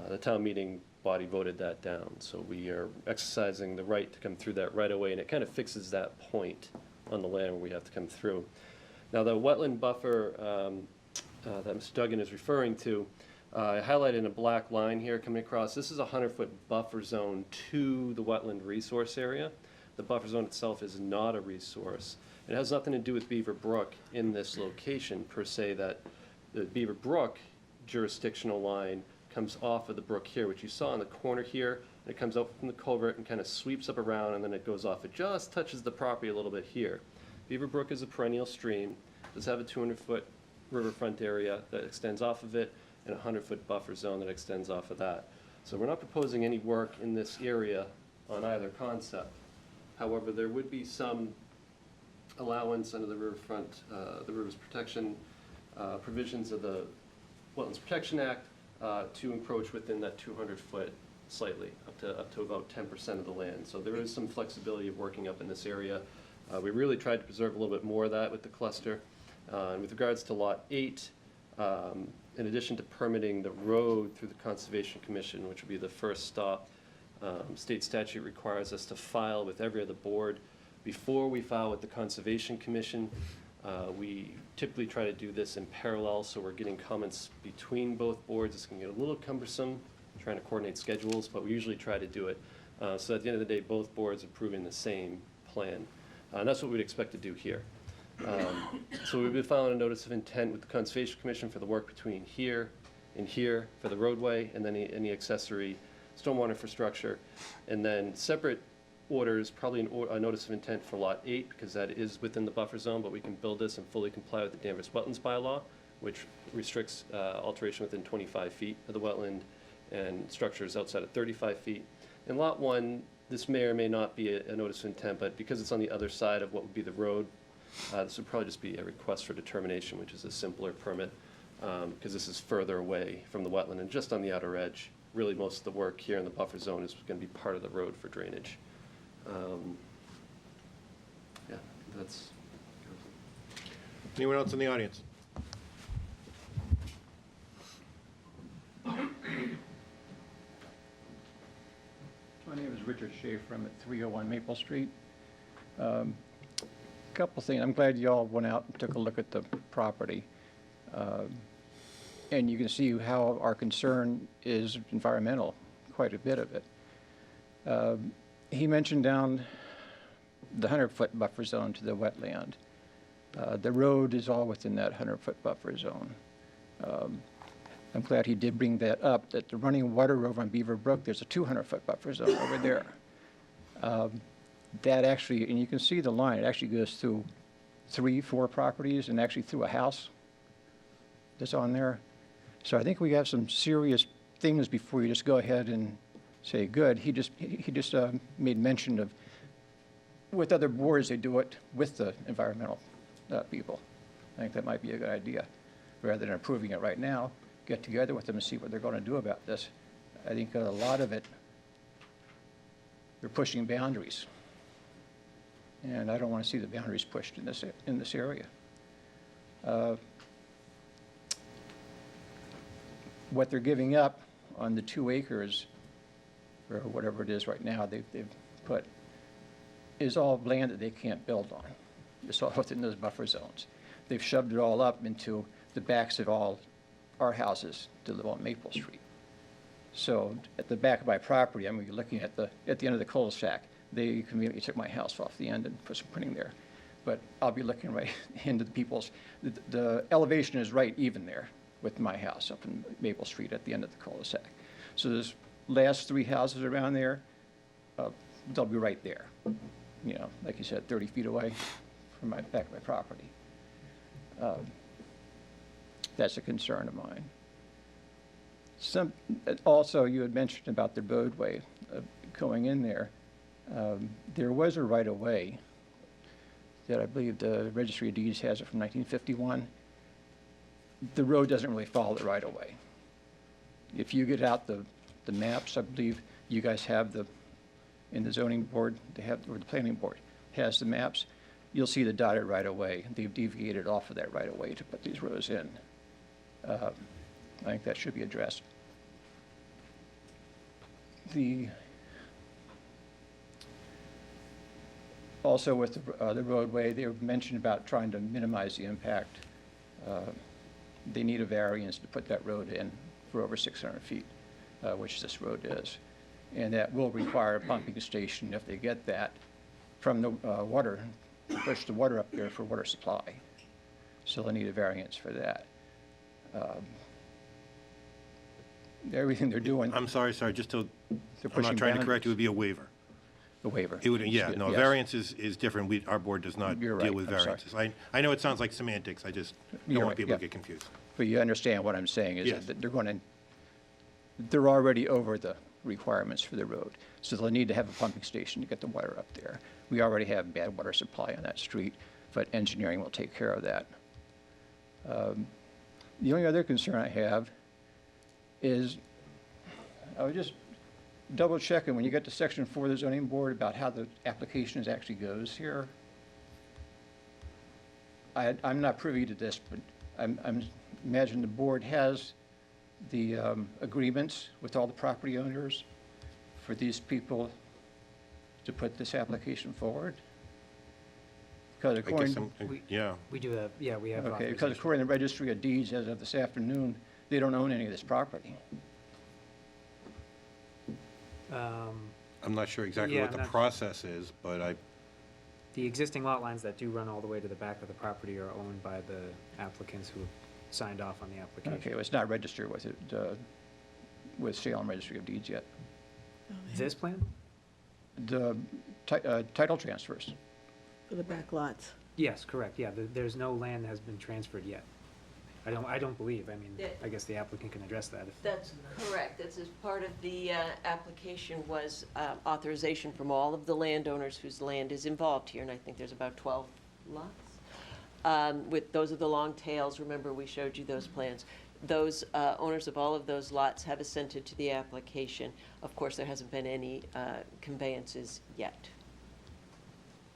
The town meeting body voted that down, so we are exercising the right to come through that right-of-way, and it kind of fixes that point on the land where we have to come through. Now, the wetland buffer that Mr. Duggan is referring to, I highlighted in a black line here coming across. This is a 100-foot buffer zone to the wetland resource area. The buffer zone itself is not a resource. It has nothing to do with Beaver Brook in this location, per se, that the Beaver Brook jurisdictional line comes off of the brook here, which you saw in the corner here, and it comes out from the culvert and kind of sweeps up around, and then it goes off. It just touches the property a little bit here. Beaver Brook is a perennial stream, does have a 200-foot riverfront area that extends off of it, and a 100-foot buffer zone that extends off of that. So we're not proposing any work in this area on either concept. However, there would be some allowance under the riverfront, the Rivers Protection provisions of the Wetlands Protection Act to encroach within that 200-foot slightly, up to about 10% of the land. So there is some flexibility of working up in this area. We really tried to preserve a little bit more of that with the cluster. And with regards to Lot 8, in addition to permitting the road through the Conservation Commission, which would be the first stop, state statute requires us to file with every other board. Before we file with the Conservation Commission, we typically try to do this in parallel, so we're getting comments between both boards. It's going to get a little cumbersome trying to coordinate schedules, but we usually try to do it. So at the end of the day, both boards approving the same plan. And that's what we'd expect to do here. So we've been filing a notice of intent with the Conservation Commission for the work between here and here for the roadway, and then any accessory stormwater infrastructure. And then separate orders, probably a notice of intent for Lot 8, because that is within the buffer zone, but we can build this and fully comply with the Danvers Wetlands bylaw, which restricts alteration within 25 feet of the wetland and structures outside of 35 feet. In Lot 1, this may or may not be a notice of intent, but because it's on the other side of what would be the road, this would probably just be a request for determination, which is a simpler permit, because this is further away from the wetland and just on the outer edge. Really, most of the work here in the buffer zone is going to be part of the road for drainage. Yeah, that's. Anyone else in the audience? My name is Richard Schaefer. I'm at 301 Maple Street. Couple things. I'm glad you all went out and took a look at the property. And you can see how our concern is environmental, quite a bit of it. He mentioned down the 100-foot buffer zone to the wetland. The road is all within that 100-foot buffer zone. I'm glad he did bring that up, that the running water over on Beaver Brook, there's a 200-foot buffer zone over there. That actually, and you can see the line, it actually goes through 3-4 properties and actually through a house that's on there. So I think we have some serious things before you just go ahead and say, good. He just made mention of, with other boards, they do it with the environmental people. I think that might be a good idea. Rather than approving it right now, get together with them and see what they're going to do about this. I think a lot of it, they're pushing boundaries. And I don't want to see the boundaries pushed in this area. What they're giving up on the 2 acres, or whatever it is right now, they've put, is all land that they can't build on. It's all within those buffer zones. They've shoved it all up into the backs of all our houses to live on Maple Street. So at the back of my property, I'm looking at the end of the cul-de-sac. They conveniently took my house off the end and put some printing there. But I'll be looking right into the people's, the elevation is right even there with my house up in Maple Street at the end of the cul-de-sac. So those last 3 houses around there, they'll be right there. You know, like you said, 30 feet away from my back of my property. That's a concern of mine. Also, you had mentioned about the roadway going in there. There was a right-of-way that I believe the Registry of Deeds has it from 1951. The road doesn't really follow the right-of-way. If you get out the maps, I believe you guys have in the zoning board, or the planning board has the maps, you'll see the dotted right-of-way. They've deviated off of that right-of-way to put these roads in. I think that should be addressed. Also with the roadway, they mentioned about trying to minimize the impact. They need a variance to put that road in for over 600 feet, which this road is. And that will require a pumping station if they get that from the water, to push the water up there for water supply. So they need a variance for that. Everything they're doing. I'm sorry, just to, They're I'm not pushing trying to correct boundaries. you, it would be a waiver. The waiver. It would, yeah, no, Yes. variance is different. Our board does not You're deal right. with I'm sorry. variances. I know it sounds like semantics, I just don't You're want right, people to yeah. get confused. But you understand what I'm saying, is Yes. that they're already over the requirements for the road. So they'll need to have a pumping station to get the water up there. We already have bad water supply on that street, but engineering will take care of that. The only other concern I have is, I was just double checking, when you get to section 4 of the zoning board about how the application actually goes here. I'm not privy to this, but I'm imagine the board has the agreements with all the property owners for these people to put this application forward? Because I guess according, yeah. We do have, yeah, we have okay, because authorization. according to the registry of deeds as of this afternoon, they don't own any of this property. I'm not sure exactly Yeah, what the I'm not- process is, but The existing lot lines that do run all the way to the back of the property are owned by the applicants who signed off on the application. Okay, well, it's not registered with it, with Salem Registry of Deeds yet. This plan? The title transfers. For the back lots. Yes, correct, yeah, there's no land that has been transferred yet. I don't believe, I mean, I guess the applicant can address that if. That's correct. That's as part of the application was authorization from all of the landowners whose land is involved here, and I think there's about 12 lots. Those are the long tails, remember we showed you those plans. Those owners of all of those lots have assented to the application. Of course, there hasn't been any conveyances yet.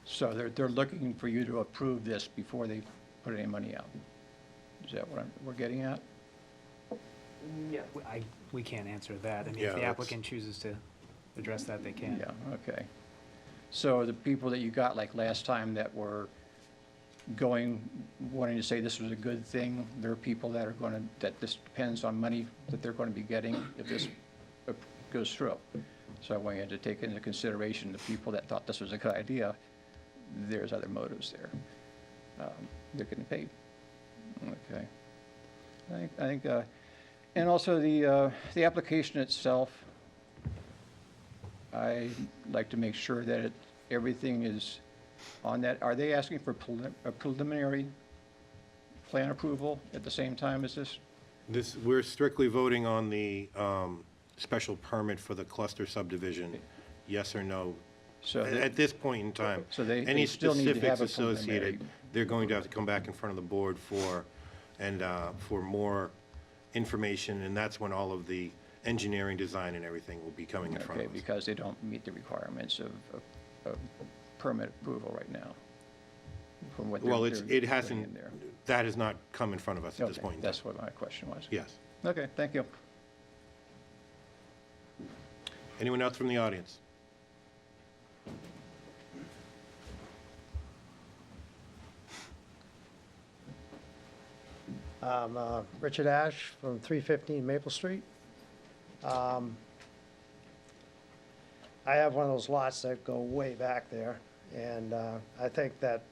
So they're looking for you to approve this before they put any money out. Is that what we're getting at? No. We can't answer that, I mean, Yeah, if the that's- applicant chooses to address that, they can. Yeah, okay. So the people that you got like last time that were wanting to say this was a good thing, there are people that are gonna, that this depends on money that they're gonna be getting if this goes through. So I want you to take into consideration the people that thought this was a good idea, there's other motives there. They're getting paid. Okay. I think, and also the application itself, I like to make sure that everything is on that. Are they asking for a preliminary plan approval at the same time as this? we're strictly voting on the special permit for the cluster subdivision, yes or no. So At this point in time. So they Any still need to specifics have a associated, preliminary. they're going to have to come back in front of the board for more information, and that's when all of the engineering, design, and everything will be coming in front Okay, of us. because they don't meet the requirements of permit approval right now. From what Well, they're it putting in hasn't, there. that has not come in front of us at this Okay, point in time. that's what my question was. Yes. Okay, thank you. Anyone else from the audience? Richard Ash from 315 Maple Street. I have one of those lots that go way back there, and I think that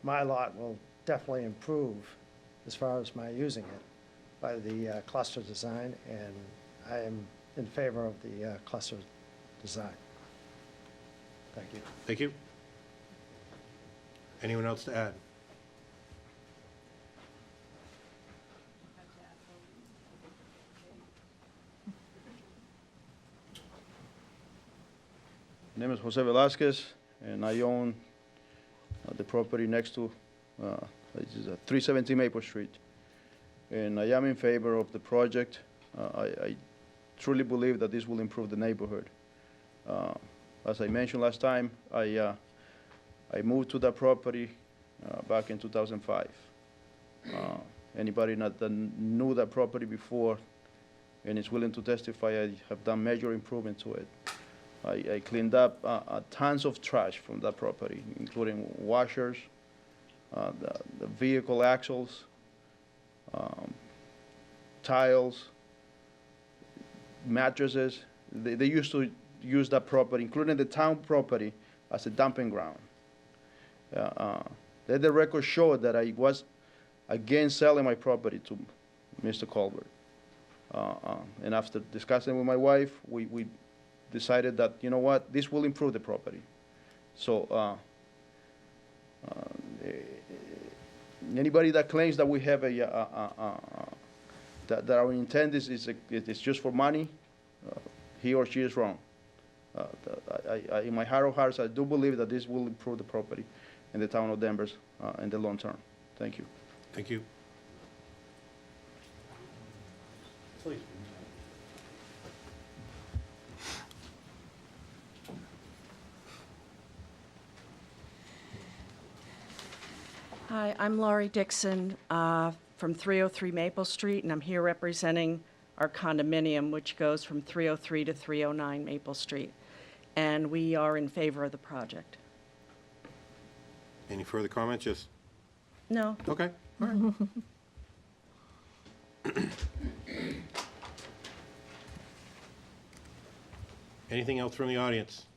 my lot will definitely improve as far as my using it by the cluster design, and I am in favor of the cluster design. Thank you. Thank you. Anyone else to add? My name is Jose Velasquez, and I own the property next to, this is 317 Maple Street. And I am in favor of the project. I truly believe that this will improve the neighborhood. As I mentioned last time, I moved to that property back in 2005. Anybody that knew that property before and is willing to testify, I have done major improvement to it. I cleaned up tons of trash from that property, including washers, the vehicle axles, tiles, mattresses. They used to use that property, including the town property, as a dumping ground. Let the record show that I was against selling my property to Mr. Colbert. And after discussing with my wife, we decided that, you know what, this will improve the property. So anybody that claims that we have that our intent is just for money, he or she is wrong. In my heart of hearts, I do believe that this will improve the property in the town of Danvers in the long term. Thank you. Thank you. Please. Hi, I'm Laurie Dixon from 303 Maple Street, and I'm here representing our condominium, which goes from 303 to 309 Maple Street. And we are in favor of the project. Any further comments? Just, No? okay, all right. Anything else from the audience?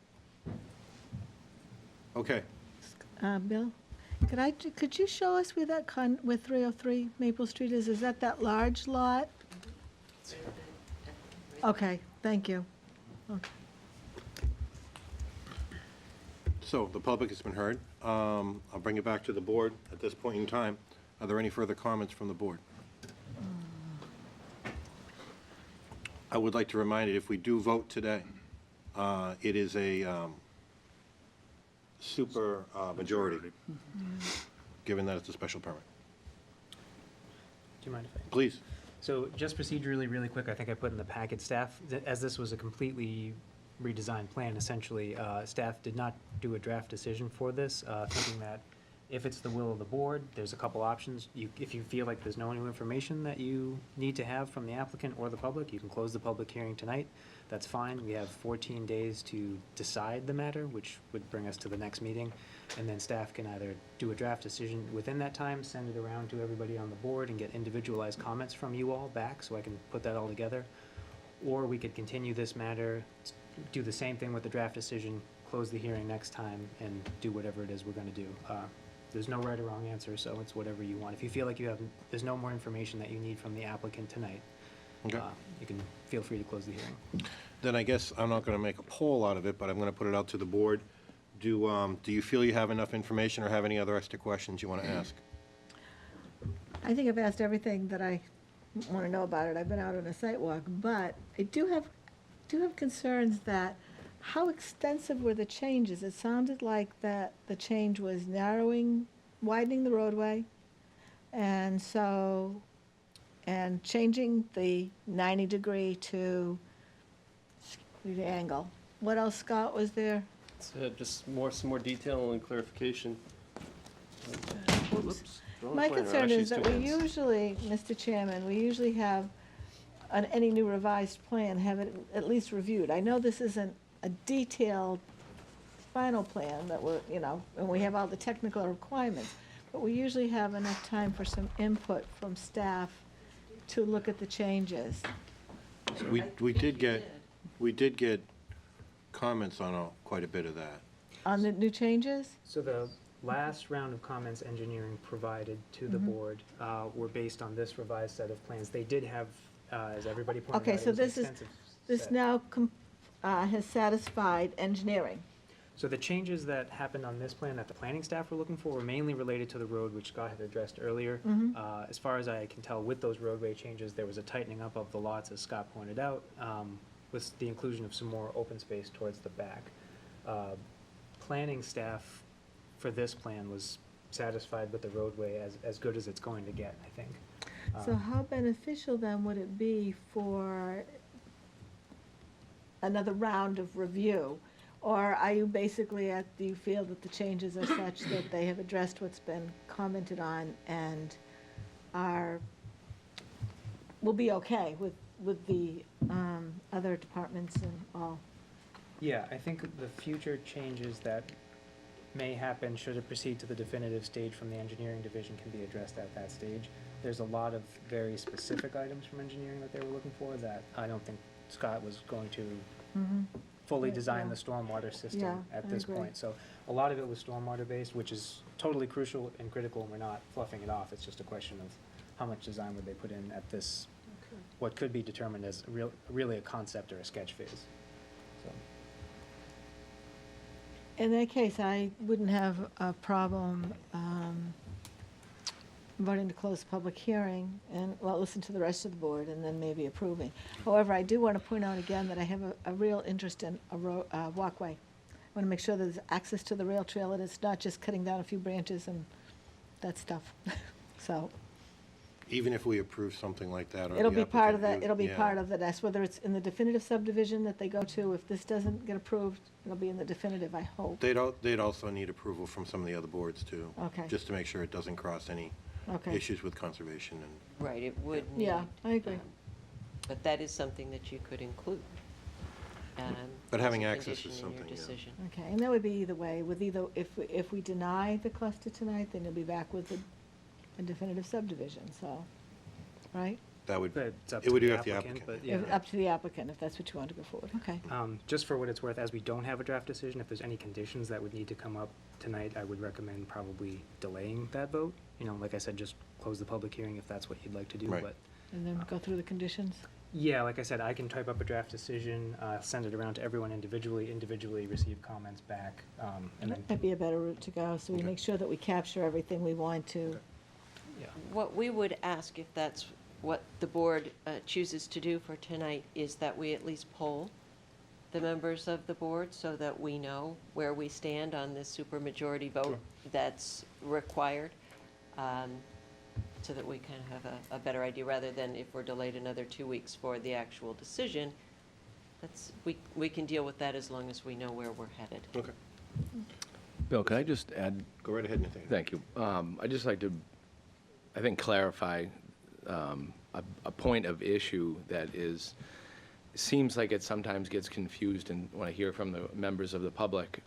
Okay. Bill, could you show us where that where 303 Maple Street is? Is that large lot? Okay, thank you. Okay. So the public has been heard. I'll bring it back to the board at this point in time. Are there any further comments from the board? I would like to remind you, if we do vote today, it is a super majority, given that it's a special permit. Do you mind if I? Please. So just procedurally, really quick, I think I put in the packet staff, as this was a completely redesigned plan, essentially, staff did not do a draft decision for this, thinking that if it's the will of the board, there's a couple options. If you feel like there's no new information that you need to have from the applicant or the public, you can close the public hearing tonight. That's fine. We have 14 days to decide the matter, which would bring us to the next meeting. And then staff can either do a draft decision within that time, send it around to everybody on the board, and get individualized comments from you all back, so I can put that all together. Or we could continue this matter, do the same thing with the draft decision, close the hearing next time, and do whatever it is we're gonna do. There's no right or wrong answer, so it's whatever you want. If you feel like there's no more information that you need from the applicant tonight, Okay. you can feel free to close the hearing. Then I guess I'm not going to make a poll out of it, but I'm going to put it out to the board. Do you feel you have enough information or have any other extra questions you want to ask? I think I've asked everything that I want to know about it. I've been out on a site walk, but I do have concerns that how extensive were the changes? It sounded like that the change was widening the roadway, and changing the 90-degree to the angle. What else, Scott, was there? Just some more detail and clarification. My concern is that we usually, Mr. Chairman, we usually have, on any new revised plan, have it at least reviewed. I know this isn't a detailed final plan that we're, and we have all the technical requirements, but we usually have enough time for some input from staff to look at the changes. We did get comments on quite a bit of that. On the new changes? So the last round of comments engineering provided to the board were based on this revised set of plans. They did have, as everybody pointed out, Okay, it so was an this extensive set. now has satisfied engineering. So the changes that happened on this plan that the planning staff were looking for were mainly related to the road, which Scott had addressed earlier. As far as I can tell, with those roadway changes, there was a tightening up of the lots, as Scott pointed out, with the inclusion of some more open space towards the back. Planning staff for this plan was satisfied with the roadway as good as it's going to get, I think. So how beneficial then would it be for another round of review? Or are you basically do you feel that the changes are such that they have addressed what's been commented on and will be okay with the other departments and all? Yeah, I think the future changes that may happen should it proceed to the definitive stage from the engineering division can be addressed at that stage. There's a lot of very specific items from engineering that they were looking for that I don't think Scott was going to fully design the stormwater system at this point. So a lot of it was stormwater based, which is totally crucial and critical, and we're not fluffing it off. It's just a question of how much design would they put in at this, what could be determined as really a concept or a sketch phase. So. In that case, I wouldn't have a problem voting to close the public hearing and, well, listen to the rest of the board and then maybe approving. However, I do want to point out again that I have a real interest in a walkway. I want to make sure that there's access to the rail trail and it's not just cutting down a few branches and that stuff. So Even if we approve something like that, or it'll the be part of applicant that, it'll be yeah. part of the, that's whether it's in the definitive subdivision that they go to. If this doesn't get approved, it'll be in the definitive, I hope. They'd also need approval from some of the other boards, too. Okay. Just to make sure it doesn't cross any Okay. issues with conservation and. Right, it would need. Yeah, I agree. But that is something that you could include. But having as a access is condition in your something, yeah. decision. Okay, and that would be either way, with either, if we deny the cluster tonight, then you'll be back with a definitive subdivision, so, right? That would, But it's up it to would the be up to the applicant, applicant. but yeah. Up to the applicant, if that's what you want to go forward, okay. Just for what it's worth, as we don't have a draft decision, if there's any conditions that would need to come up tonight, I would recommend probably delaying that vote. You know, like I said, just close the public hearing if that's what you'd like to do, Right. but. And then go through the conditions? Yeah, like I said, I can type up a draft decision, send it around to everyone individually receive comments back, and then, That'd be a better route to go, so we Okay. make sure that we capture everything we want to. yeah. What we would ask, if that's what the board chooses to do for tonight, is that we at least poll the members of the board so that we know where we stand on this supermajority vote that's required, so that we kind of have a better idea, rather than if we're delayed another 2 weeks for the actual decision. We can deal with that as long as we know where we're headed. Okay, Bill, can I just add? go right ahead, Nathaniel. Thank you. I'd just like to, I think, clarify a point of issue that seems like it sometimes gets confused, and when I hear from the members of the public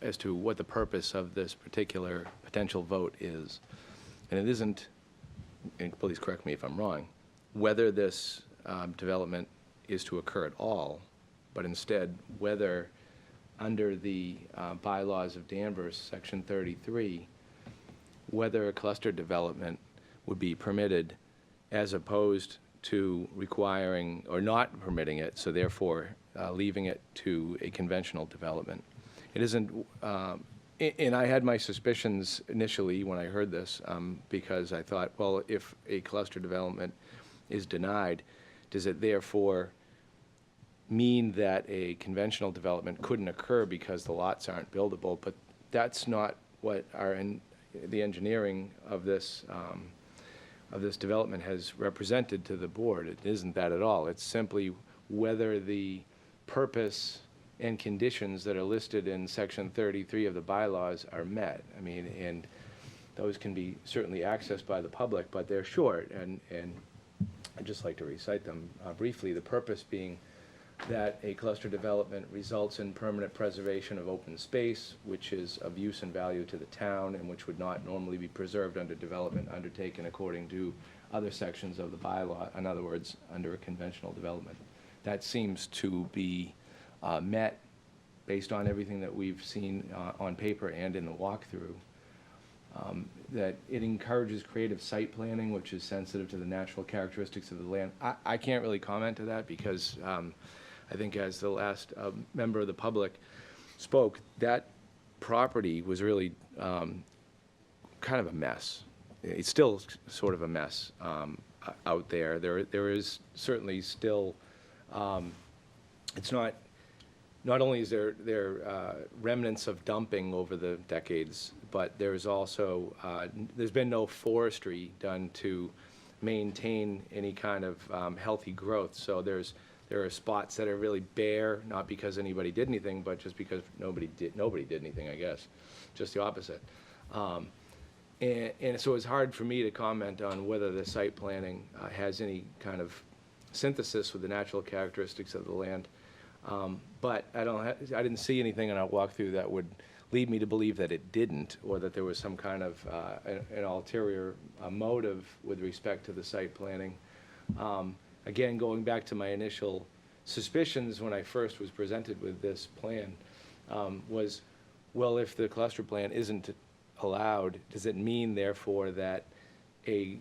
as to what the purpose of this particular potential vote is. And it isn't, and please correct me if I'm wrong, whether this development is to occur at all, but instead whether under the bylaws of Danvers, Section 33, whether a cluster development would be permitted as opposed to requiring or not permitting it, so therefore leaving it to a conventional development. It isn't, and I had my suspicions initially when I heard this, because I thought, well, if a cluster development is denied, does it therefore mean that a conventional development couldn't occur because the lots aren't buildable? But that's not what the engineering of this development has represented to the board. It isn't that at all. It's simply whether the purpose and conditions that are listed in Section 33 of the bylaws are met. I mean, and those can be certainly accessed by the public, but they're short, and I'd just like to recite them briefly. The purpose being that a cluster development results in permanent preservation of open space, which is of use and value to the town and which would not normally be preserved under development undertaken according to other sections of the bylaw, in other words, under a conventional development. That seems to be met based on everything that we've seen on paper and in the walkthrough. That it encourages creative site planning, which is sensitive to the natural characteristics of the land. I can't really comment to that because I think as the last member of the public spoke, that property was really kind of a mess. It's still sort of a mess out there. There is certainly still, it's not only is there remnants of dumping over the decades, but there's also, there's been no forestry done to maintain any kind of healthy growth. So there are spots that are really bare, not because anybody did anything, but just because nobody did anything, I guess, just the opposite. And so it's hard for me to comment on whether the site planning has any kind of synthesis with the natural characteristics of the land. But I didn't see anything in our walkthrough that would lead me to believe that it didn't, or that there was some kind of an ulterior motive with respect to the site planning. Again, going back to my initial suspicions when I first was presented with this plan, was, well, if the cluster plan isn't allowed, does it mean therefore that a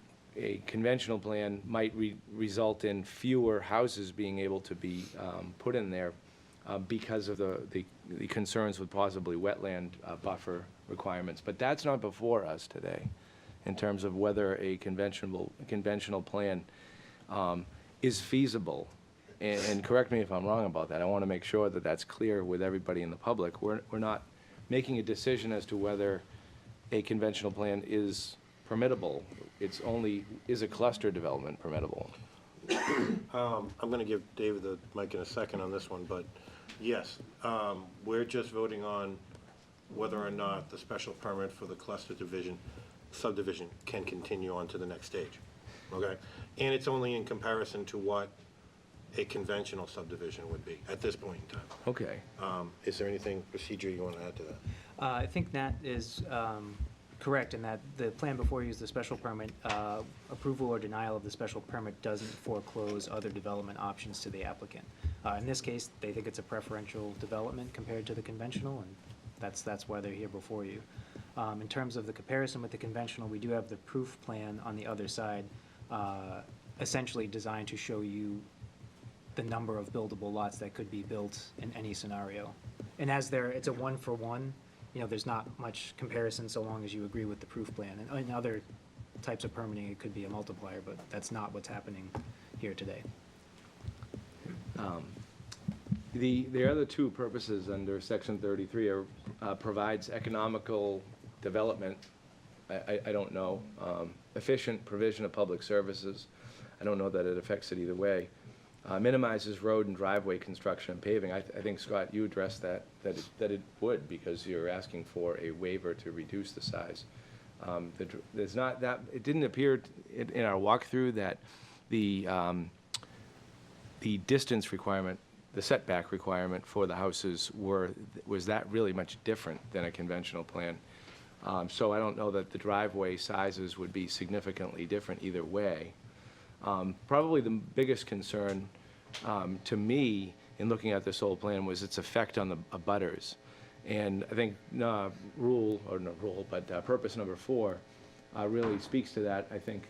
conventional plan might result in fewer houses being able to be put in there? because of the concerns with possibly wetland buffer requirements. But that's not before us today in terms of whether a conventional plan is feasible. And correct me if I'm wrong about that. I want to make sure that that's clear with everybody in the public. We're not making a decision as to whether a conventional plan is permittable. It's only, is a cluster development permittable? I'm going to give David the mic in a second on this one, but yes, we're just voting on whether or not the special permit for the cluster subdivision can continue on to the next stage, okay? And it's only in comparison to what a conventional subdivision would be at this point in time. Okay. Is there anything procedure you want to add to that? I think that is correct in that the plan before you is the special permit. Approval or denial of the special permit doesn't foreclose other development options to the applicant. In this case, they think it's a preferential development compared to the conventional, and that's why they're here before you. In terms of the comparison with the conventional, we do have the proof plan on the other side, essentially designed to show you the number of buildable lots that could be built in any scenario. And as it's a one-for-one, there's not much comparison so long as you agree with the proof plan. And in other types of permitting, it could be a multiplier, but that's not what's happening here today. The other two purposes under Section 33 are provides economical development. I don't know. Efficient provision of public services. I don't know that it affects it either way. Minimizes road and driveway construction and paving. I think, Scott, you addressed that it would, because you're asking for a waiver to reduce the size. There's not that, it didn't appear in our walkthrough that the distance requirement, the setback requirement for the houses was that really much different than a conventional plan. So I don't know that the driveway sizes would be significantly different either way. Probably the biggest concern to me in looking at this whole plan was its effect on the abutters. And I think purpose number 4 really speaks to that, I think,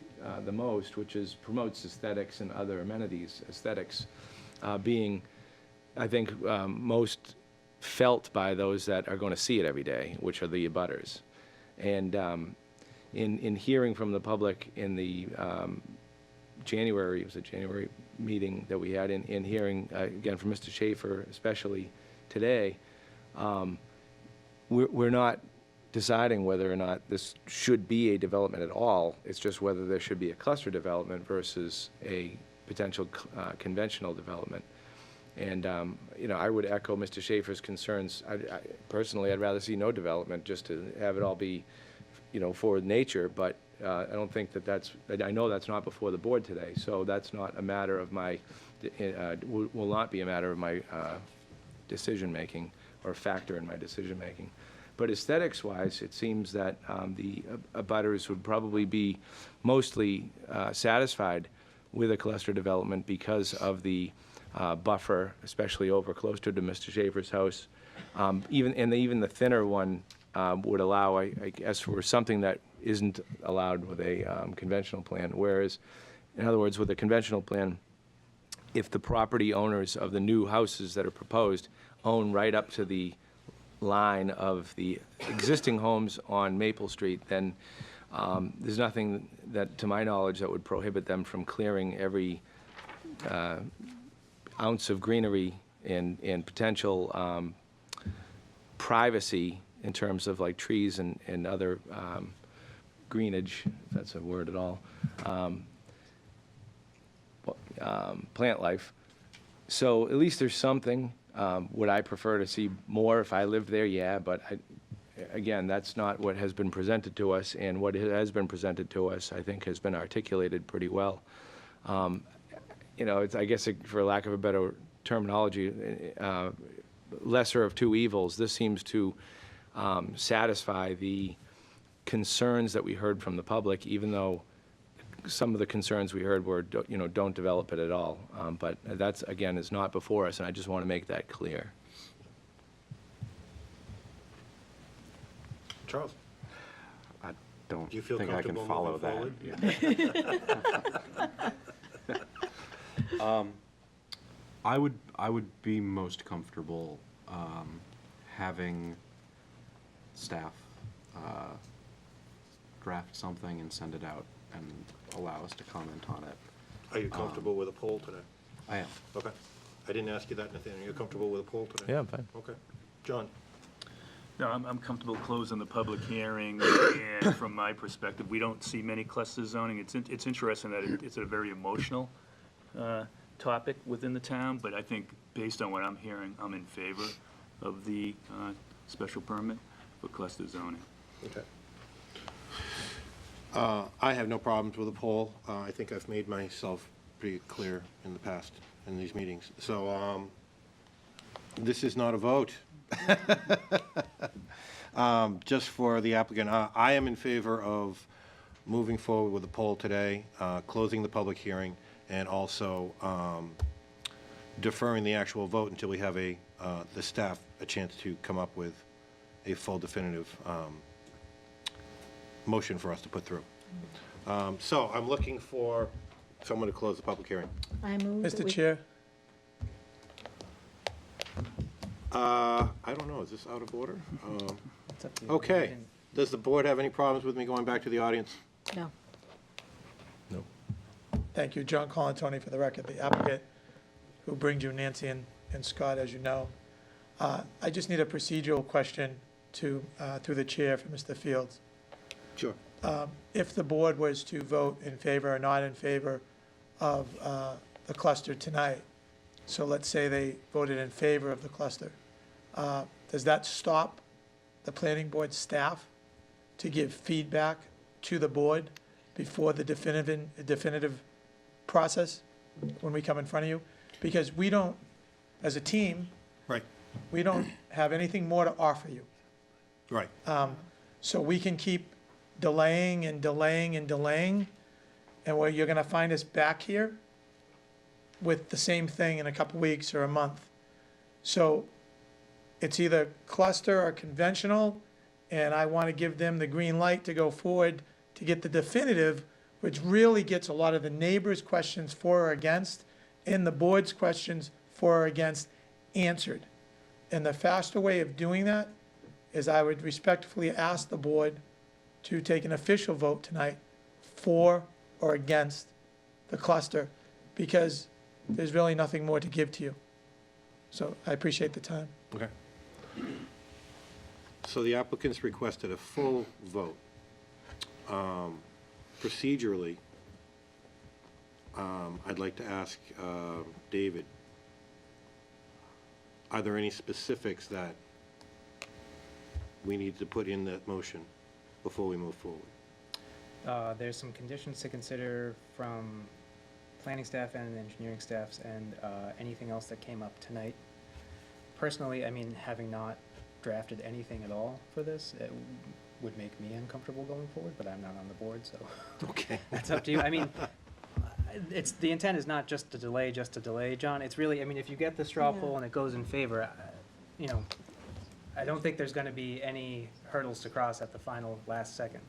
the most, which is promotes aesthetics and other amenities, aesthetics being, I think, most felt by those that are going to see it every day, which are the abutters. And in hearing from the public in the January meeting that we had, in hearing, again, from Mr. Schaefer, especially today, we're not deciding whether or not this should be a development at all. It's just whether there should be a cluster development versus a potential conventional development. And, I would echo Mr. Schaefer's concerns. Personally, I'd rather see no development, just to have it all be, for nature, but I don't think I know that's not before the board today, so that's not a matter of will not be a matter of my decision-making or factor in my decision-making. But aesthetics-wise, it seems that the abutters would probably be mostly satisfied with a cluster development because of the buffer, especially over closer to Mr. Schaefer's house. Even the thinner one would allow, I guess, for something that isn't allowed with a conventional plan. Whereas, in other words, with a conventional plan, if the property owners of the new houses that are proposed own right up to the line of the existing homes on Maple Street, then there's nothing that, to my knowledge, that would prohibit them from clearing every ounce of greenery and potential privacy in terms of like trees and other greenage, if that's a word at all, plant life. So at least there's something. Would I prefer to see more if I lived there? Yeah, but again, that's not what has been presented to us, and what has been presented to us, I think, has been articulated pretty well. It's, I guess, for lack of a better terminology, lesser of two evils. This seems to satisfy the concerns that we heard from the public, even though some of the concerns we heard were, don't develop it at all. But that's, again, is not before us, and I just want to make that clear. Charles? I don't Do you feel think I can comfortable follow moving that. I would be most comfortable having staff draft something and send it out and allow us to comment on it. Are you comfortable with a poll today? I am. Okay. I didn't ask you that, Nathaniel. You're comfortable with a poll today? Yeah, I'm fine. Okay. John? No, I'm comfortable closing the public hearing, and from my perspective, we don't see many cluster zoning. It's interesting that it's a very emotional topic within the town, but I think, based on what I'm hearing, I'm in favor of the special permit for cluster zoning. Okay. I have no problems with a poll. I think I've made myself pretty clear in the past in these meetings. So this is not a vote. Just for the applicant, I am in favor of moving forward with a poll today, closing the public hearing, and also deferring the actual vote until we have the staff a chance to come up with a full definitive motion for us to put through. So I'm looking for someone to close the public hearing. I move that Mr. we- Chair, I don't know, is this out of order? It's up to you. Okay. Does the board have any problems with me going back to the audience? No. thank you, John Colantoni for the record, the applicant who brings you Nancy and Scott, as you know. I just need a procedural question through the chair for Mr. Fields. Sure. If the board was to vote in favor or not in favor of the cluster tonight, so let's say they voted in favor of the cluster, does that stop the planning board staff to give feedback to the board before the definitive process when we come in front of you? Because we don't, as a team, Right, we don't have anything more to offer you. right. So we can keep delaying and delaying and delaying, and where you're gonna find us back here with the same thing in a couple weeks or a month. So it's either cluster or conventional, and I wanna give them the green light to go forward to get the definitive, which really gets a lot of the neighbors' questions for or against, and the board's questions for or against answered. And the faster way of doing that is I would respectfully ask the board to take an official vote tonight for or against the cluster, because there's really nothing more to give to you. So I appreciate the time. Okay. So the applicants requested a full vote. Procedurally, I'd like to ask David, are there any specifics that we need to put in that motion before we move forward? There's some conditions to consider from planning staff and engineering staffs, and anything else that came up tonight. Personally, I mean, having not drafted anything at all for this, it would make me uncomfortable going forward, but I'm not on the board, so Okay. that's up to you. I mean, the intent is not just to delay, John. It's really, I mean, if you get the straw poll and it goes in favor, I don't think there's gonna be any hurdles to cross at the final last second.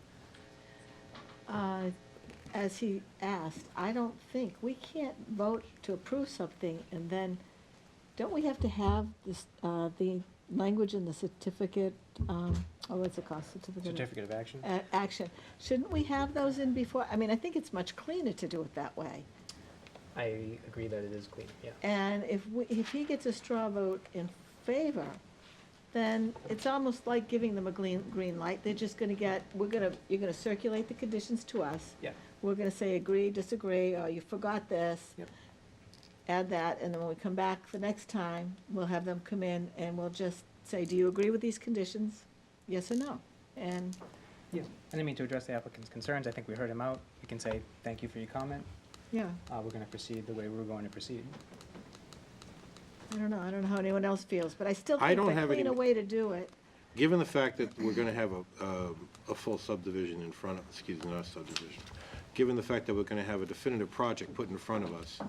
As he asked, I don't think, we can't vote to approve something, and then, don't we have to have this, the language in the certificate, what's it called, Certificate of action? Action. Shouldn't we have those in before? I mean, I think it's much cleaner to do it that way. I agree that it is clean, yeah. And if he gets a straw vote in favor, then it's almost like giving them a green light. They're just gonna get, you're gonna circulate the conditions to us. Yeah. We're gonna say agree, disagree, or you forgot this. Yep. Add that, and then when we come back the next time, we'll have them come in and we'll just say, do you agree with these conditions? Yes or no? And Yeah, and I mean, to address the applicant's concerns, I think we heard him out. We can say, thank you for your comment. yeah, We're gonna proceed the way we're going to proceed. I don't know how anyone else feels, but I still I think don't the have any- cleaner way to do it. Given the fact that we're gonna have a full subdivision in front of, excuse me, not subdivision, given the fact that we're gonna have a definitive project put in front of us,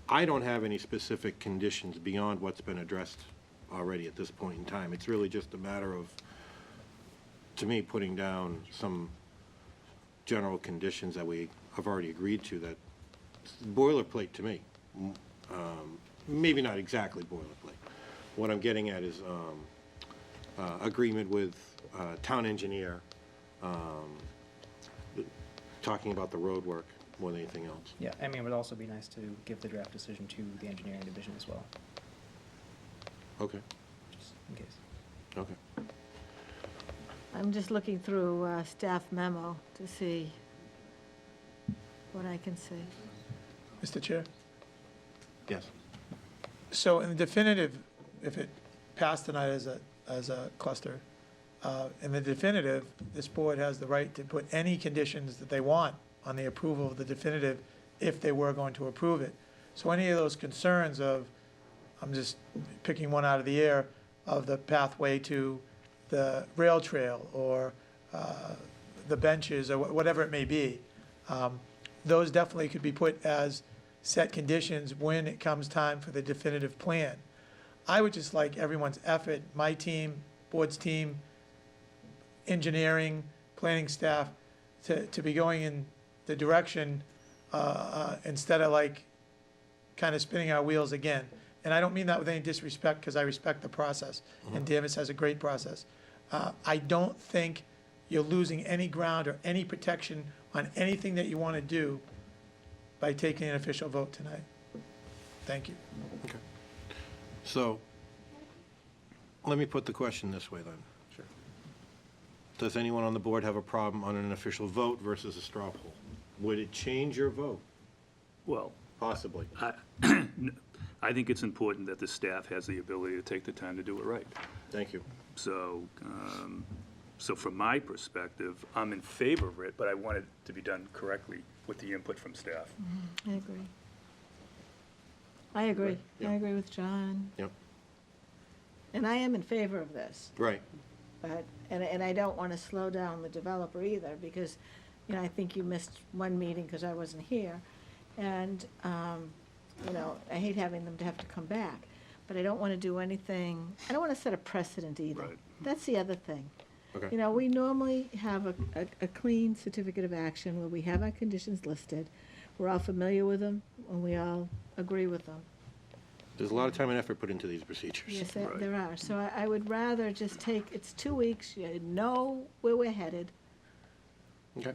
I don't have any specific conditions beyond what's been addressed already at this point in time. It's really just a matter of, to me, putting down some general conditions that we have already agreed to, that boilerplate to me. maybe not exactly boilerplate. What I'm getting at is agreement with town engineer, talking about the road work more than anything else. Yeah, I mean, it would also be nice to give the draft decision to the engineering division as well, Okay, just in case. okay. I'm just looking through staff memo to see what I can see. Mr. Chair? Yes. So in the definitive, if it passed tonight as a cluster, in the definitive, this board has the right to put any conditions that they want on the approval of the definitive if they were going to approve it. So any of those concerns of, I'm just picking one out of the air, of the pathway to the rail trail or the benches or whatever it may be, those definitely could be put as set conditions when it comes time for the definitive plan. I would just like everyone's effort, my team, board's team, engineering, planning staff, to be going in the direction instead of like kind of spinning our wheels again. And I don't mean that with any disrespect, because I respect the process, and Danvers has a great process. I don't think you're losing any ground or any protection on anything that you want to do by taking an official vote tonight. Thank you. Okay. So, let me put the question this way then. Sure. Does anyone on the board have a problem on an official vote versus a straw poll? Would it change your vote? Well, Possibly. I think it's important that the staff has the ability to take the time to do it right. Thank you. So, so from my perspective, I'm in favor of it, but I want it to be done correctly with the input from staff. I agree. I agree. Yeah. I agree with John. Yep. And I am in favor of this. Right. But, and I don't want to slow down the developer either, because, you know, I think you missed one meeting because I wasn't here. And, you know, I hate having them to have to come back. But I don't want to do anything, I don't want to set a precedent either. Right. That's the other thing. Okay. You know, we normally have a clean certificate of action where we have our conditions listed. We're all familiar with them, and we all agree with them. There's a lot of time and effort put into these procedures. Yes, Right. there are. So I would rather just take, it's 2 weeks, you know where we're headed. Okay.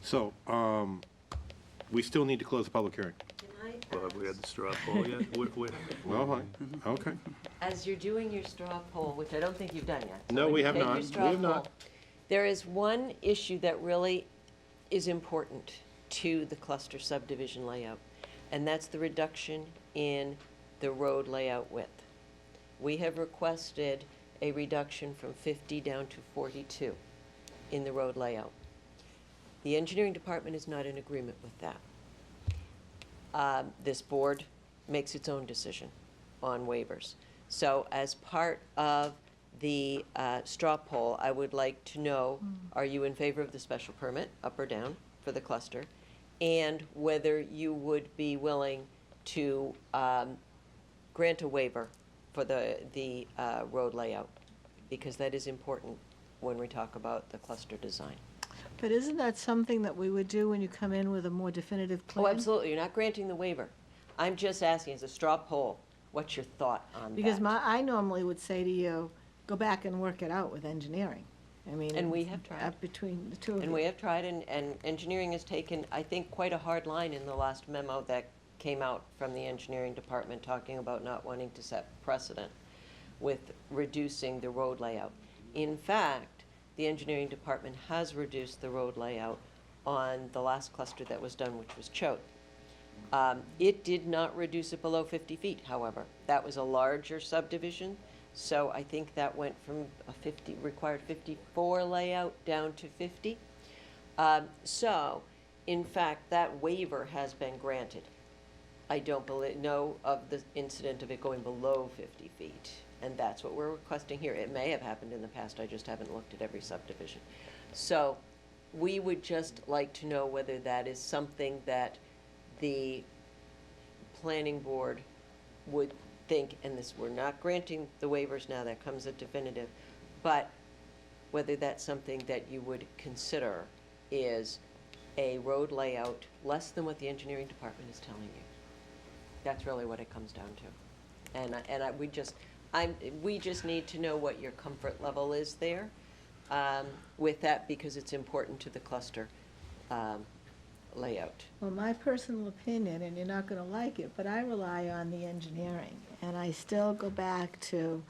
So, we still need to close the public hearing. Well, have we had the straw poll yet? Well, fine. Okay. As you're doing your straw poll, which I don't think you've done yet. No, when we you have take not. your We straw have not. poll, there is one issue that really is important to the cluster subdivision layout, and that's the reduction in the road layout width. We have requested a reduction from 50 down to 42 in the road layout. The engineering department is not in agreement with that. This board makes its own decision on waivers. So as part of the straw poll, I would like to know, are you in favor of the special permit, up or down, for the cluster? And whether you would be willing to grant a waiver for the road layout, because that is important when we talk about the cluster design. But isn't that something that we would do when you come in with a more definitive plan? Oh, absolutely, you're not granting the waiver. I'm just asking, as a straw poll, what's your thought on that? Because I normally would say to you, go back and work it out with engineering. I mean. And we have tried. Between the two of you. And we have tried, and engineering has taken, I think, quite a hard line in the last memo that came out from the engineering department, talking about not wanting to set precedent with reducing the road layout. In fact, the engineering department has reduced the road layout on the last cluster that was done, which was Choate. It did not reduce it below 50 feet, however. That was a larger subdivision, so I think that went from a required 54 layout down to 50. So, in fact, that waiver has been granted. I don't know of the incident of it going below 50 feet. And that's what we're requesting here. It may have happened in the past, I just haven't looked at every subdivision. So we would just like to know whether that is something that the planning board would think, and this, we're not granting the waivers now, that comes a definitive, but whether that's something that you would consider is a road layout less than what the engineering department is telling you. That's really what it comes down to. We just need to know what your comfort level is there with that, because it's important to the cluster layout. Well, my personal opinion, and you're not going to like it, but I rely on the engineering. And I still go back to,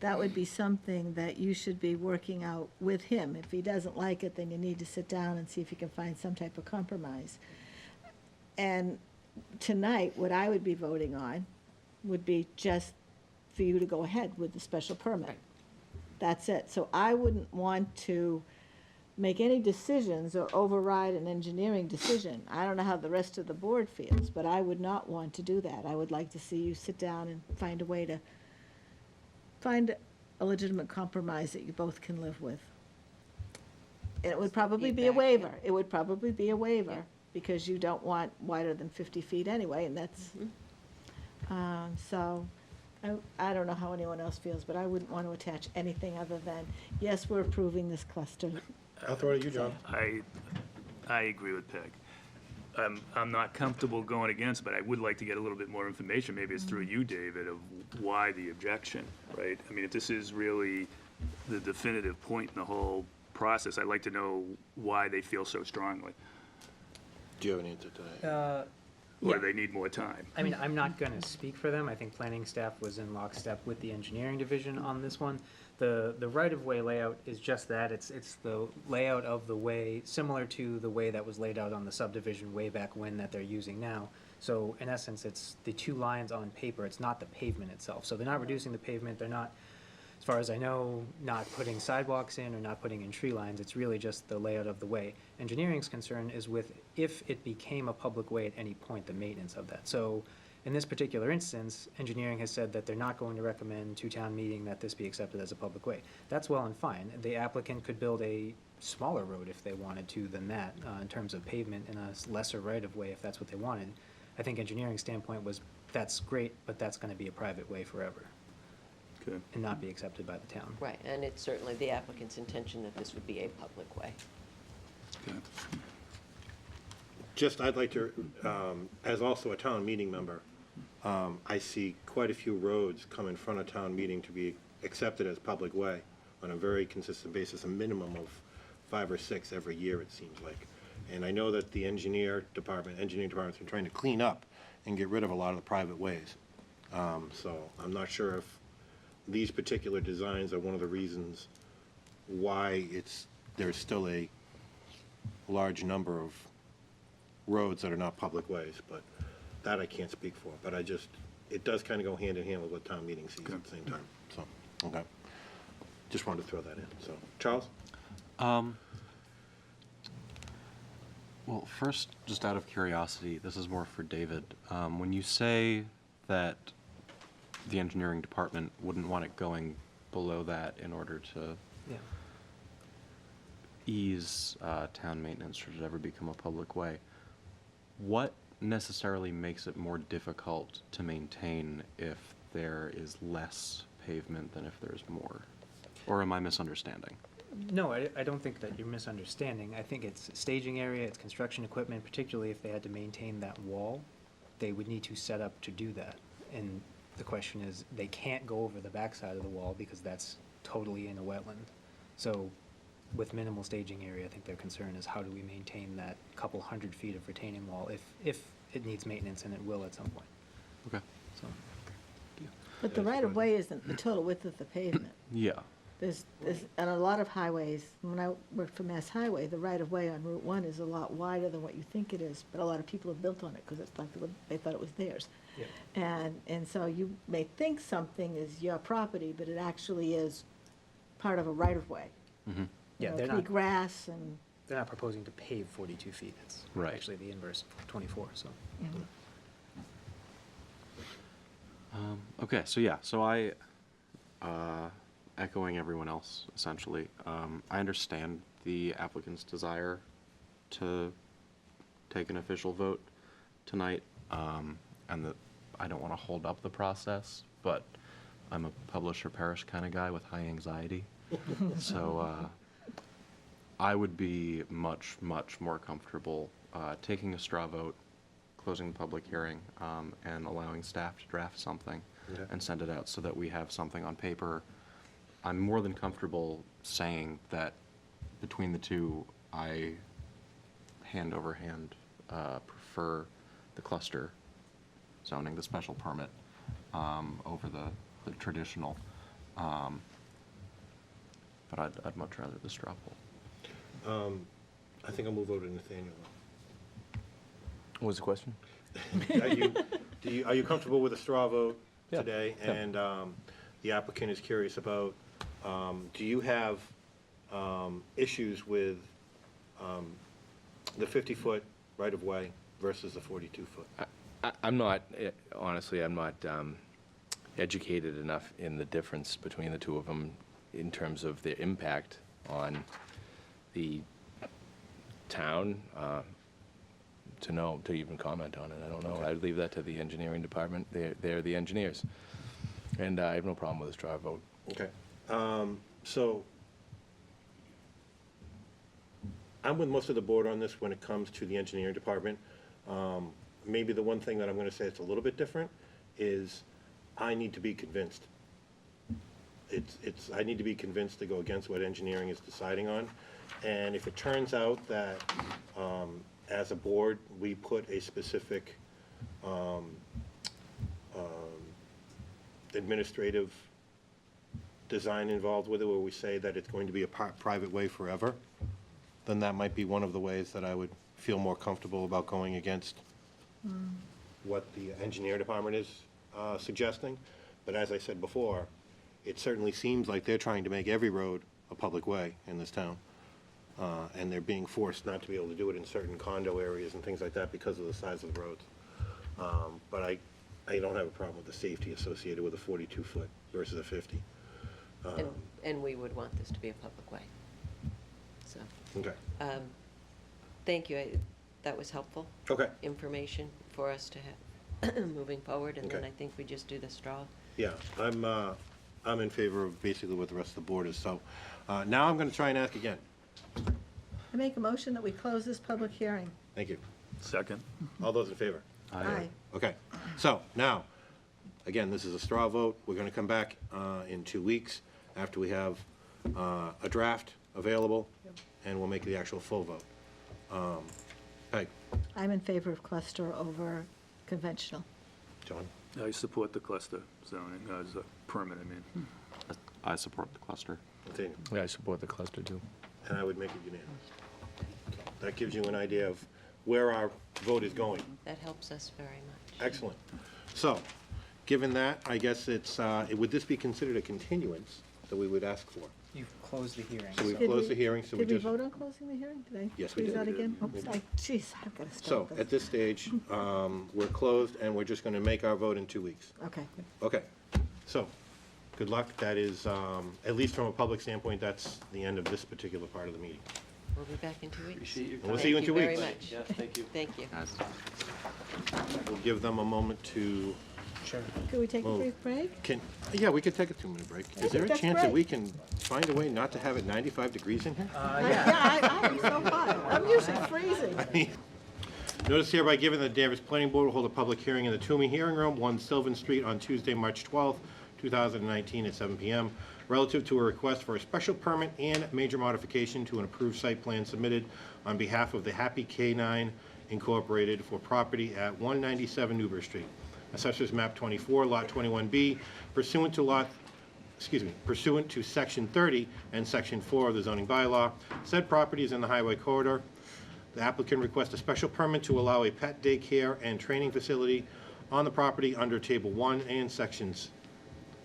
that would be something that you should be working out with him. If he doesn't like it, then you need to sit down and see if you can find some type of compromise. And tonight, what I would be voting on would be just for you to go ahead with the special permit. That's it. So I wouldn't want to make any decisions or override an engineering decision. I don't know how the rest of the board feels, but I would not want to do that. I would like to see you sit down and find a way to find a legitimate compromise that you both can live with. And it would probably be a waiver. It would probably be a waiver, because you don't want wider than 50 feet anyway, and that's, so, I don't know how anyone else feels, but I wouldn't want to attach anything other than, yes, we're approving this cluster. I'll throw it at you, John. I agree with Peg. I'm not comfortable going against, but I would like to get a little bit more information, maybe it's through you, David, of why the objection, right? I mean, if this is really the definitive point in the whole process, I'd like to know why they feel so strongly. Do you have an answer to that? Or do they need more time? I mean, I'm not going to speak for them. I think planning staff was in lockstep with the engineering division on this one. The right-of-way layout is just that. It's the layout of the way, similar to the way that was laid out on the subdivision way back when that they're using now. So in essence, it's the two lines on paper. It's not the pavement itself. So they're not reducing the pavement. They're not, as far as I know, not putting sidewalks in or not putting in tree lines. It's really just the layout of the way. Engineering's concern is with if it became a public way at any point, the maintenance of that. So in this particular instance, engineering has said that they're not going to recommend to town meeting that this be accepted as a public way. That's well and fine. The applicant could build a smaller road if they wanted to than that, in terms of pavement and a lesser right-of-way if that's what they wanted. I think engineering's standpoint was, that's great, but that's going to be a private way forever. Okay. And not be accepted by the town. Right, and it's certainly the applicant's intention that this would be a public way. Okay. Just, I'd like to, as also a town meeting member, I see quite a few roads come in front of town meeting to be accepted as public way on a very consistent basis, a minimum of 5 or 6 every year, it seems like. And I know that the engineering department's been trying to clean up and get rid of a lot of the private ways. So I'm not sure if these particular designs are one of the reasons why there's still a large number of roads that are not public ways, but that I can't speak for. But it does kind of go hand in hand with what town meeting sees at the same time, so, okay. Just wanted to throw that in, so. Charles? Well, first, just out of curiosity, this is more for David. When you say that the engineering department wouldn't want it going below that in order to Yeah. ease town maintenance should it ever become a public way, what necessarily makes it more difficult to maintain if there is less pavement than if there's more? Or am I misunderstanding? No, I don't think that you're misunderstanding. I think it's staging area, it's construction equipment, particularly if they had to maintain that wall, they would need to set up to do that. And the question is, they can't go over the backside of the wall because that's totally in a wetland. So with minimal staging area, I think their concern is how do we maintain that couple 100 feet of retaining wall if it needs maintenance, and it will at some point. Okay. So, But the right-of-way isn't the total width of the pavement. Yeah. There's, on a lot of highways, when I worked for Mass Highway, the right-of-way on Route 1 is a lot wider than what you think it is, but a lot of people have built on it because it's like they thought it was theirs. yeah. And so you may think something is your property, but it actually is part of a right-of-way. Mm-hmm. Yeah, It they're could be not, grass and, they're not proposing to pave 42 feet. It's Right. actually the inverse of 24, so. Okay, so yeah, so I, echoing everyone else, essentially, I understand the applicant's desire to take an official vote tonight, and that I don't want to hold up the process, but I'm a publisher parish kind of guy with high anxiety. So I would be much, much more comfortable taking a straw vote, closing the public hearing and allowing staff to draft something Okay. and send it out so that we have something on paper. I'm more than comfortable saying that between the two, I hand over hand prefer the cluster zoning, the special permit, over the traditional. But I'd much rather the straw poll. I think I'll move over to Nathaniel. What was the question? Are you comfortable with a straw vote Yeah, today? yeah. And the applicant is curious about, do you have issues with the 50-foot right-of-way versus the 42-foot? I'm not, honestly, I'm not educated enough in the difference between the two of them in terms of their impact on the town to even comment on it. I don't know. I'd leave that to the engineering department. They're the engineers. And I have no problem with a straw vote. Okay. So I'm with most of the board on this when it comes to the engineering department. Maybe the one thing that I'm going to say that's a little bit different is I need to be convinced. I need to be convinced to go against what engineering is deciding on. And if it turns out that, as a board, we put a specific administrative design involved with it, where we say that it's going to be a private way forever, then that might be one of the ways that I would feel more comfortable about going against what the engineer department is suggesting. But as I said before, it certainly seems like they're trying to make every road a public way in this town. And they're being forced not to be able to do it in certain condo areas and things like that because of the size of the roads. But I don't have a problem with the safety associated with a 42-foot versus a 50. And we would want this to be a public way. So, Okay. thank you. That was helpful Okay. information for us to have moving forward, and then Okay. I think we just do the straw. Yeah, I'm in favor of basically what the rest of the board is. So now I'm going to try and ask again. I make a motion that we close this public hearing. Thank you. Second. All those in favor? Aye. Okay, so now, again, this is a straw vote. We're going to come back in 2 weeks after we have a draft available, and we'll make the actual full vote. Peg? I'm in favor of cluster over conventional. John? I support the cluster zoning as a permit, I mean. I support the cluster. Nathaniel? Yeah, I support the cluster too. And I would make it unanimous. That gives you an idea of where our vote is going. That helps us very much. Excellent. So, given that, I guess it's, would this be considered a continuance that we would ask for? You've closed the hearing. So we've Did closed we- the hearing, so we Did we just... vote on closing the hearing? Did I Yes, we freeze did. that again? We Oops, did. jeez, I've got to So, stop this. at this stage, we're closed, and we're just going to make our vote in 2 weeks. Okay. Okay. So, good luck. That is, at least from a public standpoint, that's the end of this particular part of the meeting. We'll be back in 2 weeks. Appreciate your And we'll time. see you in 2 Thank weeks. you very much. Yeah, thank you. Thank you. Guys. We'll give them a moment to Sure. Could we take a Move. brief break? Yeah, we could take a 2-minute break. Is there a that's chance that great. we can find a way not to have it 95 degrees in here? I'm so hot. I'm usually freezing. Notice hereby given that the Danvers Planning Board will hold a public hearing in the Toomey Hearing Room, 1 Sylvan Street, on Tuesday, March 12th, 2019, at 7 p.m., relative to a request for a special permit and major modification to an approved site plan submitted on behalf of the Happy K9 Incorporated for property at 197 Newbury Street, Assessors Map 24, Lot 21B, pursuant to Section 30 and Section 4 of the zoning bylaw. Said property is in the highway corridor. The applicant requests a special permit to allow a pet daycare and training facility on the property under Table 1 and Sections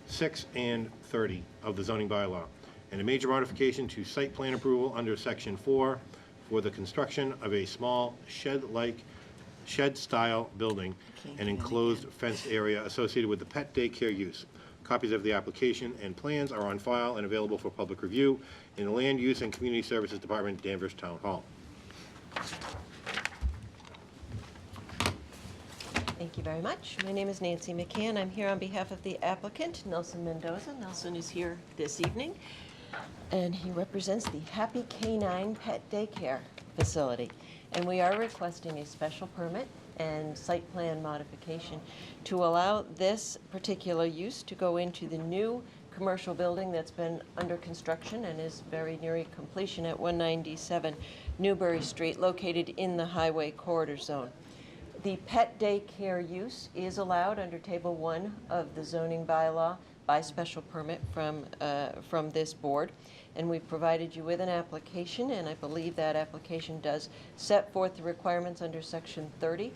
6 and 30 of the zoning bylaw, and a major modification to site plan approval under Section 4 for the construction of a small shed-style building and enclosed fenced area associated with the pet daycare use. Copies of the application and plans are on file and available for public review in the Land Use and Community Services Department, Danvers Town Hall. Thank you very much. My name is Nancy McCann. I'm here on behalf of the applicant, Nelson Mendoza. Nelson is here this evening, and he represents the Happy K9 Pet Daycare Facility. And we are requesting a special permit and site plan modification to allow this particular use to go into the new commercial building that's been under construction and is very near completion at 197 Newbury Street, located in the highway corridor zone. The pet daycare use is allowed under Table 1 of the zoning bylaw by special permit from this board. And we've provided you with an application, and I believe that application does set forth the requirements under Section 30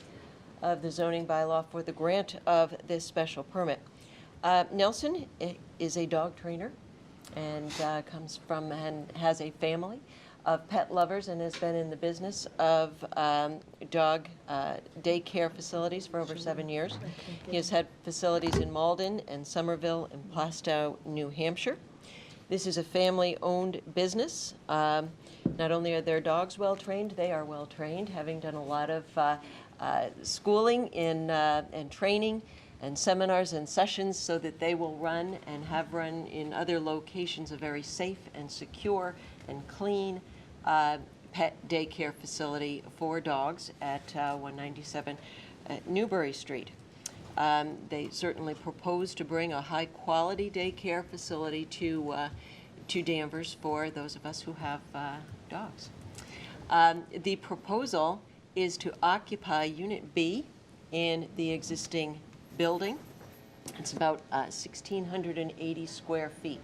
of the zoning bylaw for the grant of this special permit. Nelson is a dog trainer and comes from and has a family of pet lovers and has been in the business of dog daycare facilities for over 7 years. He has had facilities in Malden and Somerville and Plastow, New Hampshire. This is a family-owned business. Not only are their dogs well-trained, they are well-trained, having done a lot of schooling and training and seminars and sessions so that they will run and have run in other locations a very safe and secure and clean pet daycare facility for dogs at 197 Newbury Street. They certainly propose to bring a high-quality daycare facility to Danvers for those of us who have dogs. The proposal is to occupy Unit B in the existing building. It's about 1,680 square feet.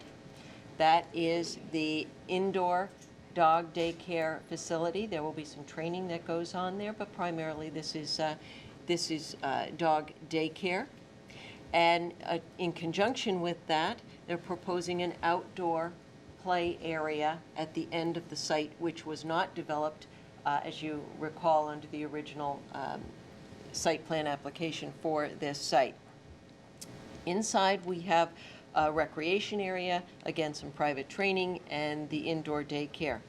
That is the indoor dog daycare facility. There will be some training that goes on there, but primarily this is dog daycare. And in conjunction with that, they're proposing an outdoor play area at the end of the site, which was not developed, as you recall, under the original site plan application for this site. Inside, we have a recreation area, again, some private training, and the indoor daycare.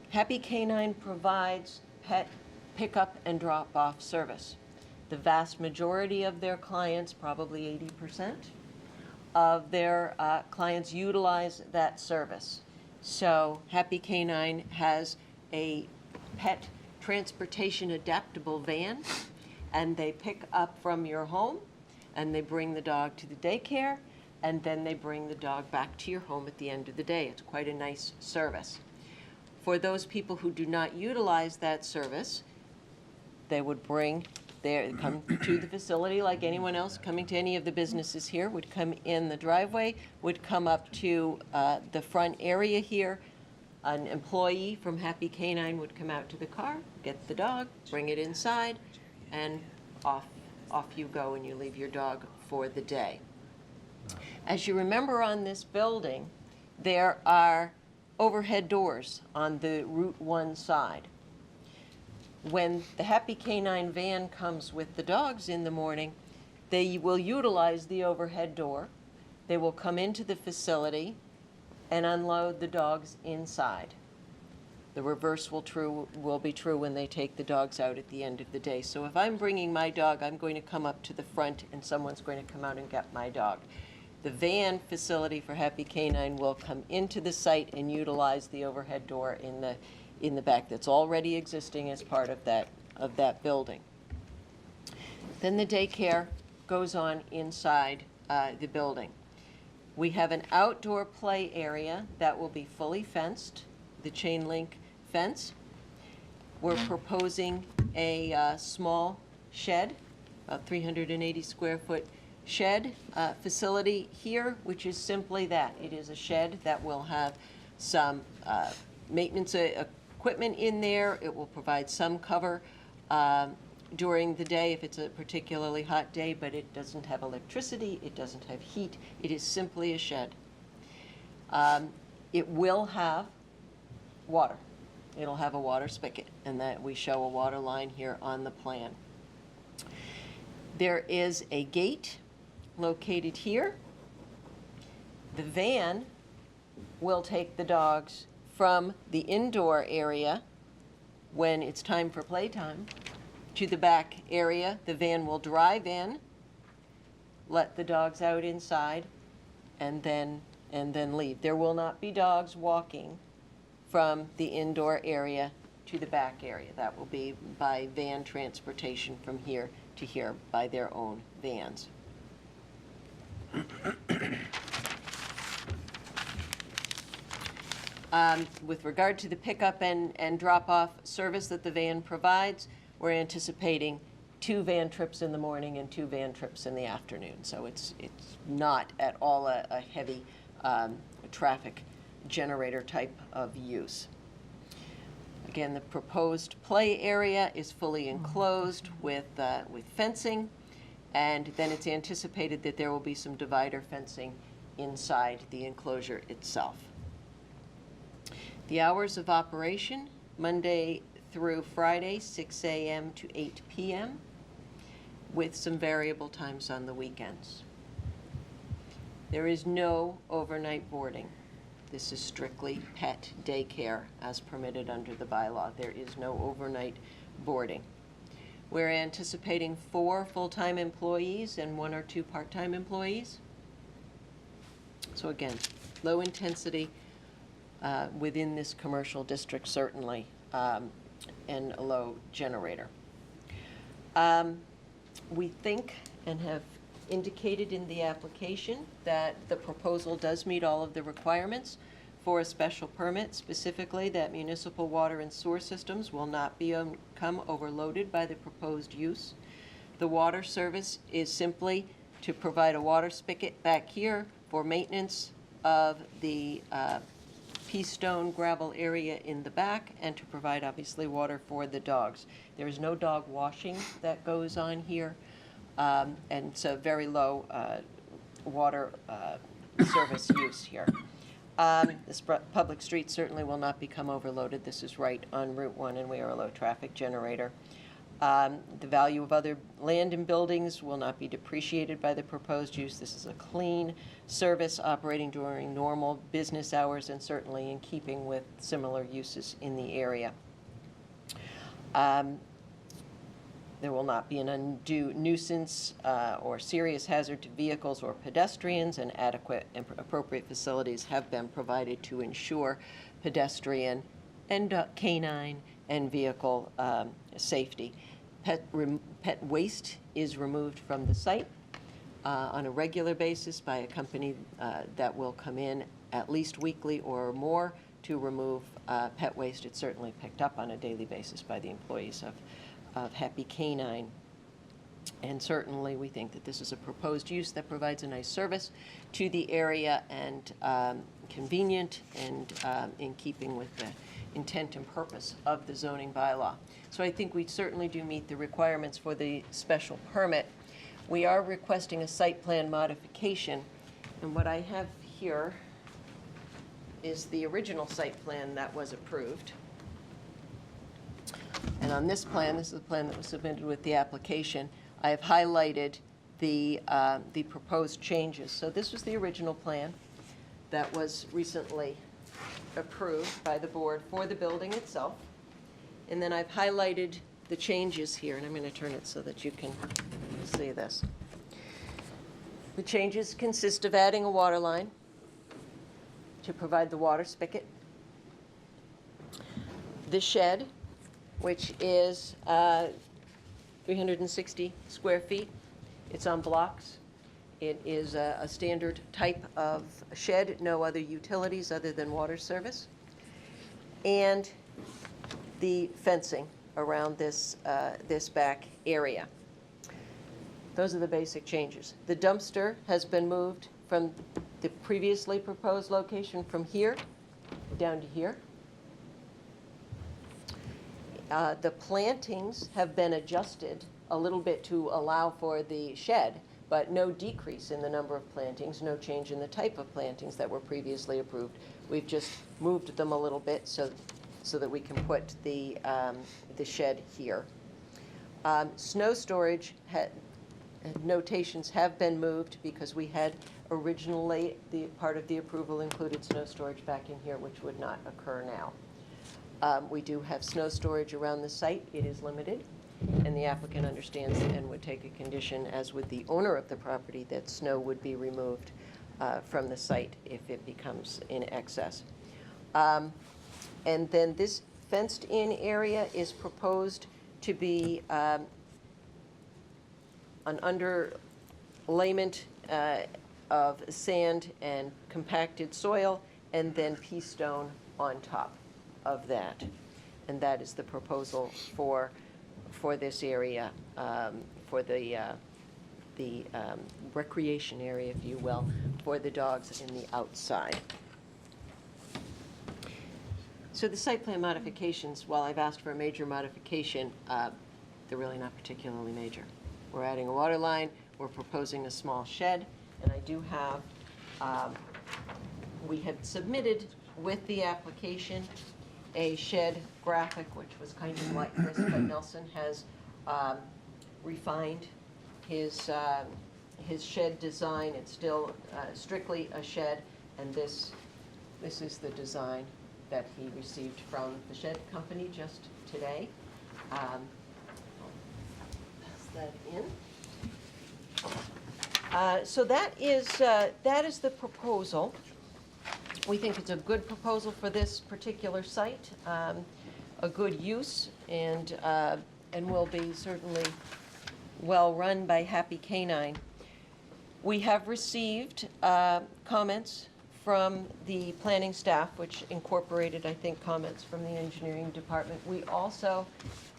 Happy Canine provides pet pickup and drop-off service. The vast majority of their clients, probably 80% of their clients, utilize that service. So Happy Canine has a pet transportation adaptable van, and they pick up from your home, and they bring the dog to the daycare, and then they bring the dog back to your home at the end of the day. It's quite a nice service. For those people who do not utilize that service, they would come to the facility like anyone else coming to any of the businesses here, would come in the driveway, would come up to the front area here. An employee from Happy Canine would come out to the car, get the dog, bring it inside, and off you go, and you leave your dog for the day. As you remember, on this building, there are overhead doors on the Route 1 side. When the Happy Canine van comes with the dogs in the morning, they will utilize the overhead door. They will come into the facility and unload the dogs inside. The reverse will be true when they take the dogs out at the end of the day. So if I'm bringing my dog, I'm going to come up to the front and someone's going to come out and get my dog. The van facility for Happy Canine will come into the site and utilize the overhead door in the back that's already existing as part of that building. Then the daycare goes on inside the building. We have an outdoor play area that will be fully fenced, the chain link fence. We're proposing a small shed, a 380 square foot shed facility here, which is simply that. It is a shed that will have some maintenance equipment in there. It will provide some cover during the day if it's a particularly hot day, but it doesn't have electricity, it doesn't have heat, it is simply a shed. It will have water. It'll have a water spigot, and that we show a water line here on the plan. There is a gate located here. The van will take the dogs from the indoor area when it's time for playtime to the back area. The van will drive in, let the dogs out inside, and then leave. There will not be dogs walking from the indoor area to the back area. That will be by van transportation from here to here by their own vans. With regard to the pickup and drop-off service that the van provides, we're anticipating 2 van trips in the morning and 2 van trips in the afternoon. So it's not at all a heavy traffic generator type of use. Again, the proposed play area is fully enclosed with fencing, and then it's anticipated that there will be some divider fencing inside the enclosure itself. The hours of operation, Monday through Friday, 6 a.m. to 8 p.m., with some variable times on the weekends. There is no overnight boarding. This is strictly pet daycare as permitted under the bylaw. There is no overnight boarding. We're anticipating 4 full-time employees and 1 or 2 part-time employees. So again, low intensity within this commercial district certainly, and a low generator. We think and have indicated in the application that the proposal does meet all of the requirements for a special permit, specifically that municipal water and sewer systems will not become overloaded by the proposed use. The water service is simply to provide a water spigot back here for maintenance of the pea stone gravel area in the back, and to provide obviously water for the dogs. There is no dog washing that goes on here, and so very low water service use here. This public street certainly will not become overloaded. This is right on Route 1, and we are a low traffic generator. The value of other land and buildings will not be depreciated by the proposed use. This is a clean service operating during normal business hours and certainly in keeping with similar uses in the area. There will not be an undue nuisance or serious hazard to vehicles or pedestrians, and adequate and appropriate facilities have been provided to ensure pedestrian and canine and vehicle safety. Pet waste is removed from the site on a regular basis by a company that will come in at least weekly or more to remove pet waste. It's certainly picked up on a daily basis by the employees of Happy Canine. And certainly we think that this is a proposed use that provides a nice service to the area and convenient and in keeping with the intent and purpose of the zoning bylaw. So I think we certainly do meet the requirements for the special permit. We are requesting a site plan modification, and what I have here is the original site plan that was approved. And on this plan, this is the plan that was submitted with the application, I have highlighted the proposed changes. So this was the original plan that was recently approved by the board for the building itself. And then I've highlighted the changes here, and I'm going to turn it so that you can see this. The changes consist of adding a water line to provide the water spigot. The shed, which is 360 square feet. It's on blocks. It is a standard type of shed, no other utilities other than water service. And the fencing around this, this back area. Those are the basic changes. The dumpster has been moved from the previously proposed location from here down to here. The plantings have been adjusted a little bit to allow for the shed, but no decrease in the number of plantings, no change in the type of plantings that were previously approved. We've just moved them a little bit so that we can put the shed here. Snow storage notations have been moved because we had originally, the part of the approval included snow storage back in here, which would not occur now. We do have snow storage around the site. It is limited, and the applicant understands and would take a condition, as with the owner of the property, that snow would be removed from the site if it becomes in excess. And then this fenced-in area is proposed to be an underlayment of sand and compacted soil, and then pea stone on top of that. And that is the proposal for this area, for the recreation area, if you will, for the dogs in the outside. So the site plan modifications, while I've asked for a major modification, they're really not particularly major. We're adding a water line, we're proposing a small shed, and I do have, we had submitted with the application a shed graphic, which was kind of like this, but Nelson has refined his shed design. It's still strictly a shed, and this is the design that he received from the shed company just today. I'll pass that in. So that is the proposal. We think it's a good proposal for this particular site, a good use, and will be certainly well run by Happy Canine. We have received comments from the planning staff, which incorporated, I think, comments from the engineering department. We also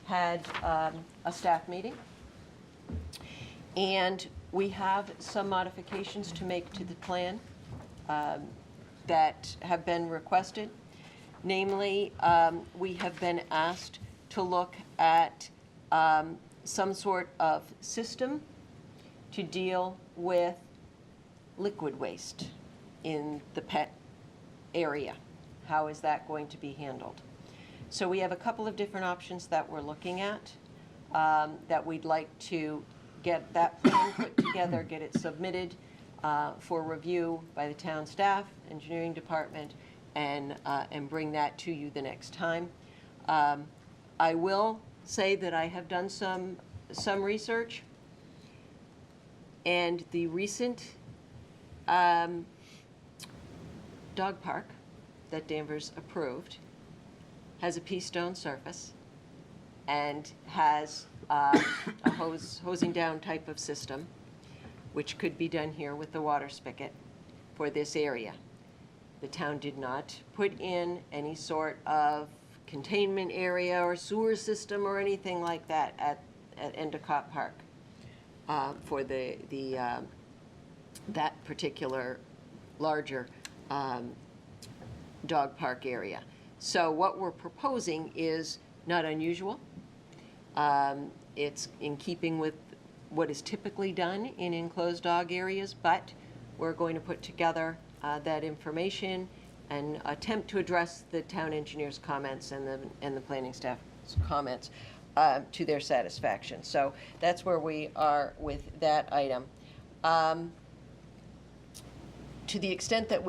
had a staff meeting, and we have some modifications to make to the plan that have been requested. Namely, we have been asked to look at some sort of system to deal with liquid waste in the pet area. How is that going to be handled? So we have a couple of different options that we're looking at, that we'd like to get that plan put together, get it submitted for review by the town staff, engineering department, and bring that to you the next time. I will say that I have done some research, and the recent dog park that Danvers approved has a pea stone surface and has a hosing down type of system, which could be done here with the water spigot for this area. The town did not put in any sort of containment area or sewer system or anything like that at Endicott Park for that particular larger dog park area. So what we're proposing is not unusual. It's in keeping with what is typically done in enclosed dog areas, but we're going to put together that information and attempt to address the town engineer's comments and the planning staff's comments to their satisfaction. So that's where we are with that item. To the extent that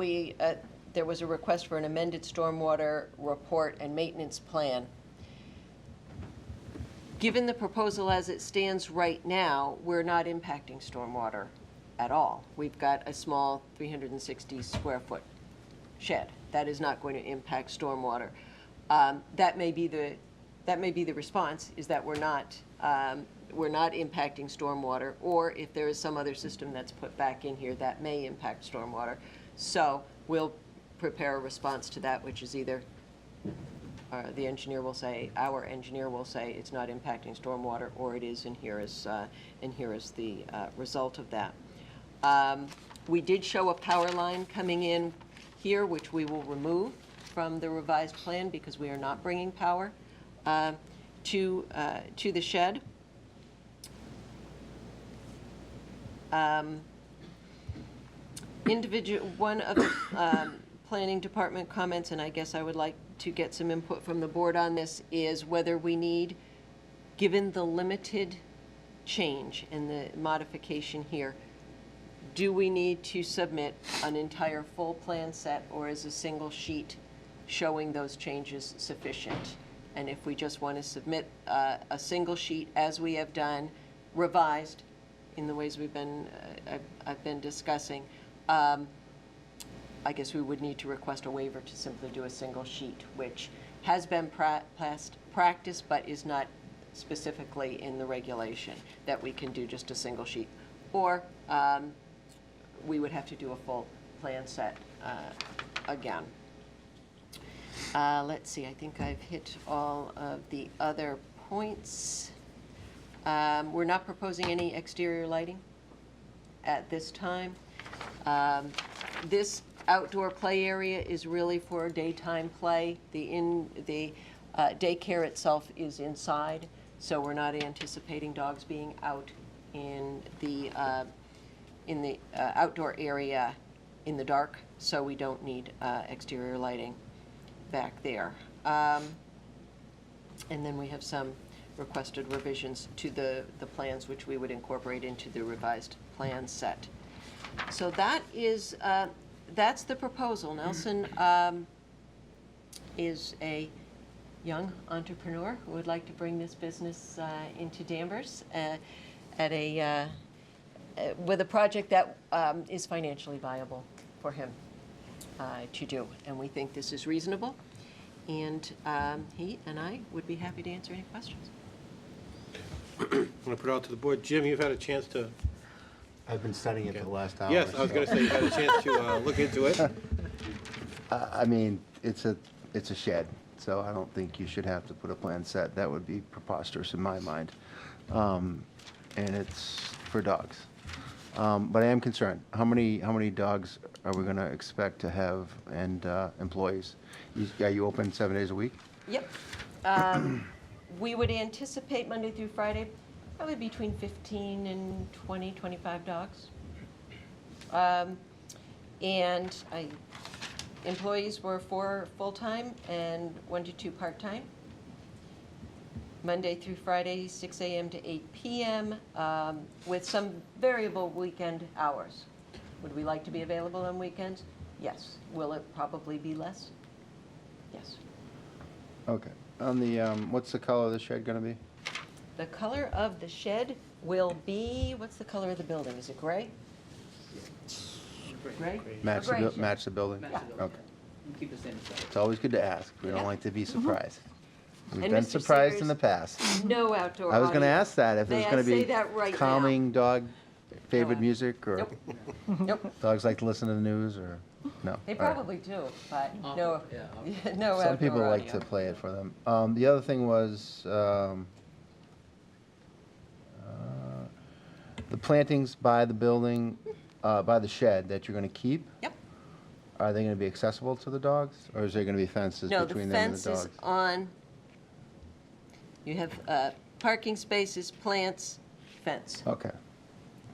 there was a request for an amended stormwater report and maintenance plan, given the proposal as it stands right now, we're not impacting stormwater at all. We've got a small 360 square foot shed. That is not going to impact stormwater. That may be the response, is that we're not impacting stormwater, or if there is some other system that's put back in here that may impact stormwater. So we'll prepare a response to that, which is either the engineer will say, our engineer will say it's not impacting stormwater, or it is, and here is the result of that. We did show a power line coming in here, which we will remove from the revised plan because we are not bringing power to the shed. One of the planning department comments, and I guess I would like to get some input from the board on this, is whether we need, given the limited change in the modification here, do we need to submit an entire full plan set, or is a single sheet showing those changes sufficient? And if we just want to submit a single sheet, as we have done, revised in the ways I've been discussing, I guess we would need to request a waiver to simply do a single sheet, which has been practiced, but is not specifically in the regulation, that we can do just a single sheet. Or we would have to do a full plan set again. Let's see, I think I've hit all of the other points. We're not proposing any exterior lighting at this time. This outdoor play area is really for daytime play. The daycare itself is inside, so we're not anticipating dogs being out in the outdoor area in the dark, so we don't need exterior lighting back there. And then we have some requested revisions to the plans, which we would incorporate into the revised plan set. So that is, that's the proposal. Nelson is a young entrepreneur who would like to bring this business into Danvers at a with a project that is financially viable for him to do. And we think this is reasonable. And he and I would be happy to answer any questions. I'm going to put it out to the board. Jim, you've had a chance to... I've been studying it for the last hour. Yes, I was going to say, you've had a chance to look into it. I mean, it's a shed, so I don't think you should have to put a plan set. That would be preposterous in my mind. And it's for dogs. But I am concerned. How many dogs are we going to expect to have and employees? Are you open 7 days a week? Yep. We would anticipate Monday through Friday, probably between 15 and 20, 25 dogs. And employees were 4 full-time and 1 to 2 part-time. Monday through Friday, 6 a.m. to 8 p.m., with some variable weekend hours. Would we like to be available on weekends? Yes. Will it probably be less? Yes. Okay. On the, what's the color of the shed going to be? The color of the shed will be, what's the color of the building? Is it gray? Gray? Match A gray the, shed. match the building? Yeah. Okay. Keep the same size. It's always good to ask. We don't Yeah. like to be surprised. We've And been Mr. surprised in Sayers, the past. No outdoor I was going to audio. ask that, if there's May I going to say be that right now? calming dog favorite No. music, or Nope. Nope. dogs like to listen to the news, or, no? They All right. probably do, but no, no outdoor Some people like audio. to play it for them. The other thing was, the plantings by the building, by the shed that you're going to keep? Yep. Are they going to be accessible to the dogs, or is there going to be fences No, the between them and fence the dogs? is on, you have parking spaces, plants, fence. Okay.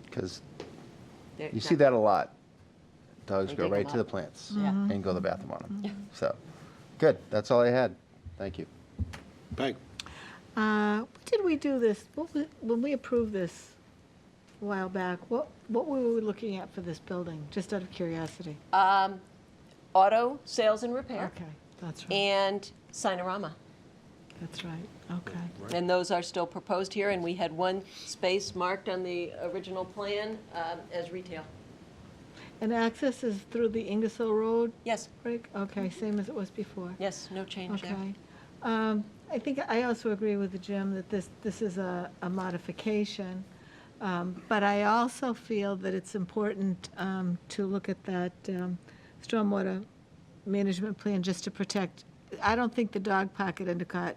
Because They're you see not- that a lot. Dogs They go dig right them to the up. plants Yeah. and go to the bathroom on them. So, good, that's all I had. Thank you. Peg. What did we do this, when we approved this a while back, what were we looking at for this building, just out of curiosity? Auto sales and repair, Okay, that's right, and Sinorama. that's right, okay. And those are still proposed here, and we had one space marked on the original plan as retail. And access is through the Ingersoll Road, Yes, Rick? Okay, same as it was before. yes, no change there. Okay. I think I also agree with Jim that this is a modification. But I also feel that it's important to look at that stormwater management plan just to protect. I don't think the dog park at Endicott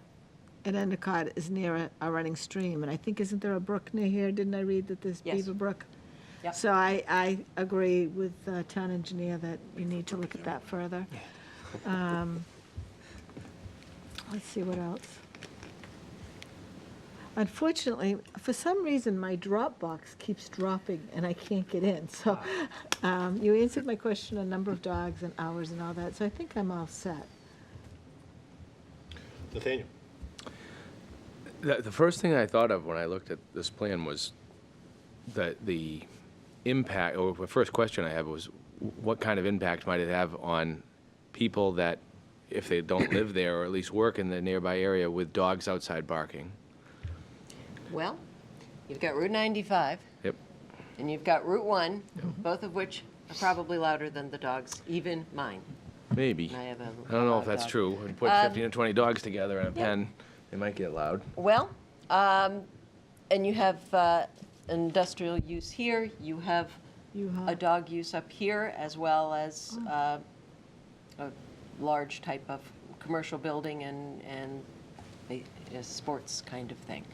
is near a running stream. And I think, isn't there a brook near here? Didn't I read that there's Yes. Beaver Brook? Yep. So I agree with the town engineer that you need to look at that further. Let's see what else. Unfortunately, for some reason, my Dropbox keeps dropping and I can't get in. So you answered my question on number of dogs and hours and all that, so I think I'm all set. Nathaniel. The first thing I thought of when I looked at this plan was that the impact, or the first question I had was, what kind of impact might it have on people that, if they don't live there, or at least work in the nearby area with dogs outside barking? Well, you've got Route 95. Yep. And you've got Route 1, both of which are probably louder than the dogs, even mine. Maybe. I have a I don't know loud if that's dog. true. When you put 15 or 20 dogs together in a pen, they might get loud. Well, and you have industrial use here, you have a dog use up here, as well as a large type of commercial building and a sports kind of thing.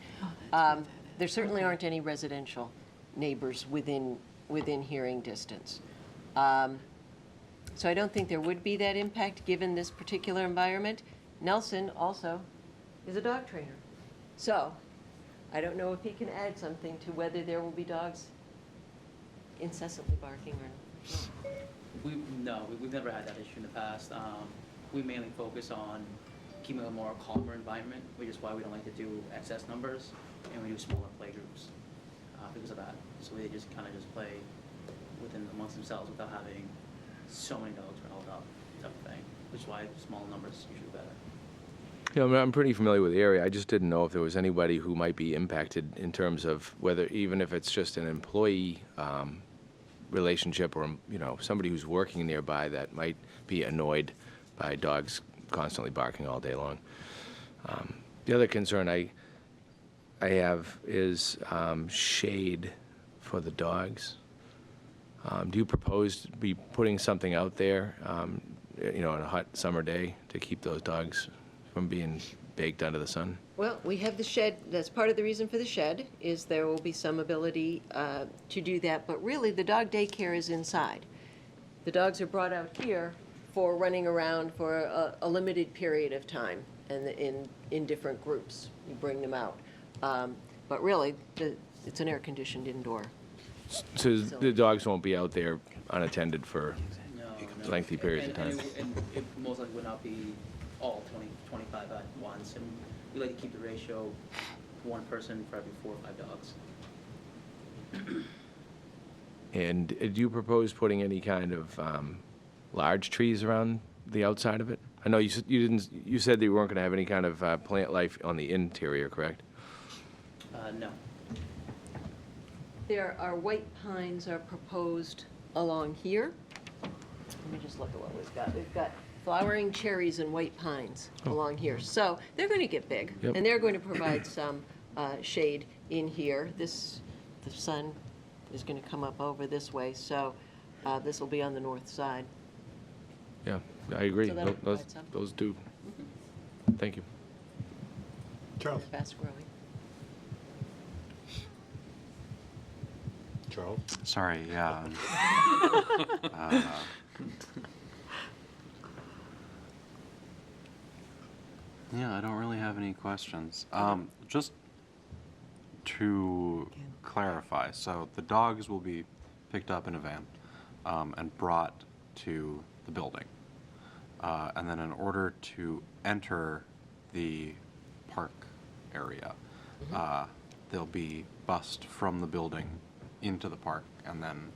There certainly aren't any residential neighbors within hearing distance. So I don't think there would be that impact, given this particular environment. Nelson also is a dog trainer. So I don't know if he can add something to whether there will be dogs incessantly barking or not. We've never had that issue in the past. We mainly focus on keeping a more calmer environment, which is why we don't like to do excess numbers, and we do smaller play groups because of that. So they just kind of just play amongst themselves without having so many dogs riled up, type of thing, which is why small numbers is usually better. Yeah, I mean, I'm pretty familiar with the area. I just didn't know if there was anybody who might be impacted in terms of whether, even if it's just an employee relationship or, somebody who's working nearby that might be annoyed by dogs constantly barking all day long. The other concern I have is shade for the dogs. Do you propose to be putting something out there, on a hot summer day to keep those dogs from being baked under the sun? Well, we have the shed. That's part of the reason for the shed, is there will be some ability to do that. But really, the dog daycare is inside. The dogs are brought out here for running around for a limited period of time and in different groups. You bring them out. But really, it's an air-conditioned indoor. So the dogs won't be out there unattended for lengthy periods of time? And it most likely would not be all 20, 25 at once. And we like to keep the ratio one person for every 4 or 5 dogs. And do you propose putting any kind of large trees around the outside of it? I know you said that you weren't going to have any kind of plant life on the interior, correct? No. There are white pines are proposed along here. Let me just look at what we've got. We've got flowering cherries and white pines along here. So they're going to get big, Yep. and they're going to provide some shade in here. The sun is going to come up over this way, so this will be on the north side. Yeah, I agree. So that'll provide some. Those do. Thank you. Charles? They're fast growing. Charles? Sorry, yeah. Yeah, I don't really have any questions. Just to clarify, so the dogs will be picked up in a van and brought to the building. And then in order to enter the park area, they'll be bussed from the building into the park, and then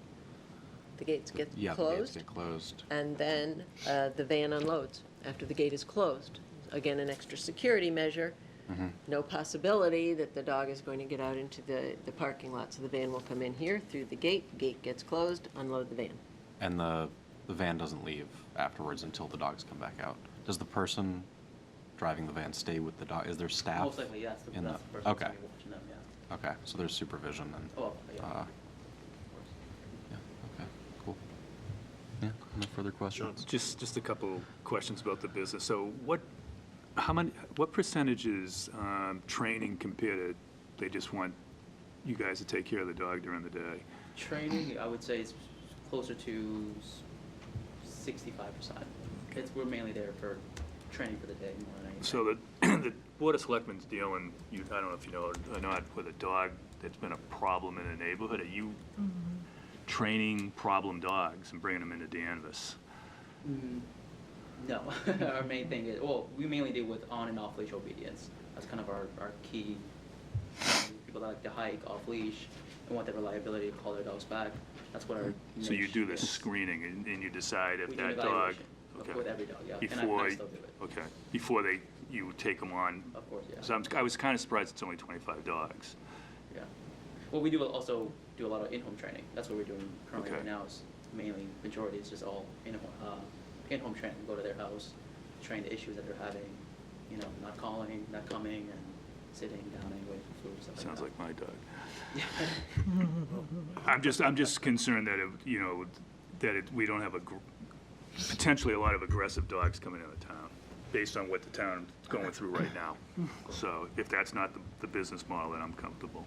The gates get the gates closed, get closed. and then the van unloads after the gate is closed. Again, an extra security measure. No possibility that the dog is going to get out into the parking lot. So the van will come in here through the gate gets closed, unload the van. And the van doesn't leave afterwards until the dogs come back out. Does the person driving the van stay with the dog? Is there staff? Most likely, that's the in person the- who's okay. going to be watching them, yeah. Okay, so there's supervision and. Oh, yeah. Yeah, okay, cool. Yeah, no further questions? Just a couple questions about the business. So what percentage is training compared to, they just want you guys to take care of the dog during the day? Training, I would say, is closer to 65%. We're mainly there for training for the day more than anything. So the Board of Selectmen's dealing, I don't know if you know or not, with a dog that's been a problem in the neighborhood. Are you training problem dogs and bringing them into Danvers? No, our main thing is, well, we mainly deal with on and off leash obedience. That's kind of our key. People that like to hike off leash and want the reliability to call their dogs back. That's what our So you niche do this is. screening and you decide if We do an that dog. evaluation Okay. with every dog, yeah. And Before, I still do it. okay, before you take them on. Of course, yeah. So I was kind of surprised it's only 25 dogs. Yeah. Well, we do also do a lot of in-home training. That's what we're doing currently Okay. right now. Is mainly majority is just all in-home in-home training, go to their house, train the issues that they're having, you know, not calling, not coming, and sitting down and waiting for food, stuff like that. Sounds like my dog. I'm just concerned that, you know, we don't have potentially a lot of aggressive dogs coming into town, based on what the town is going through right now. So if that's not the business model, then I'm comfortable.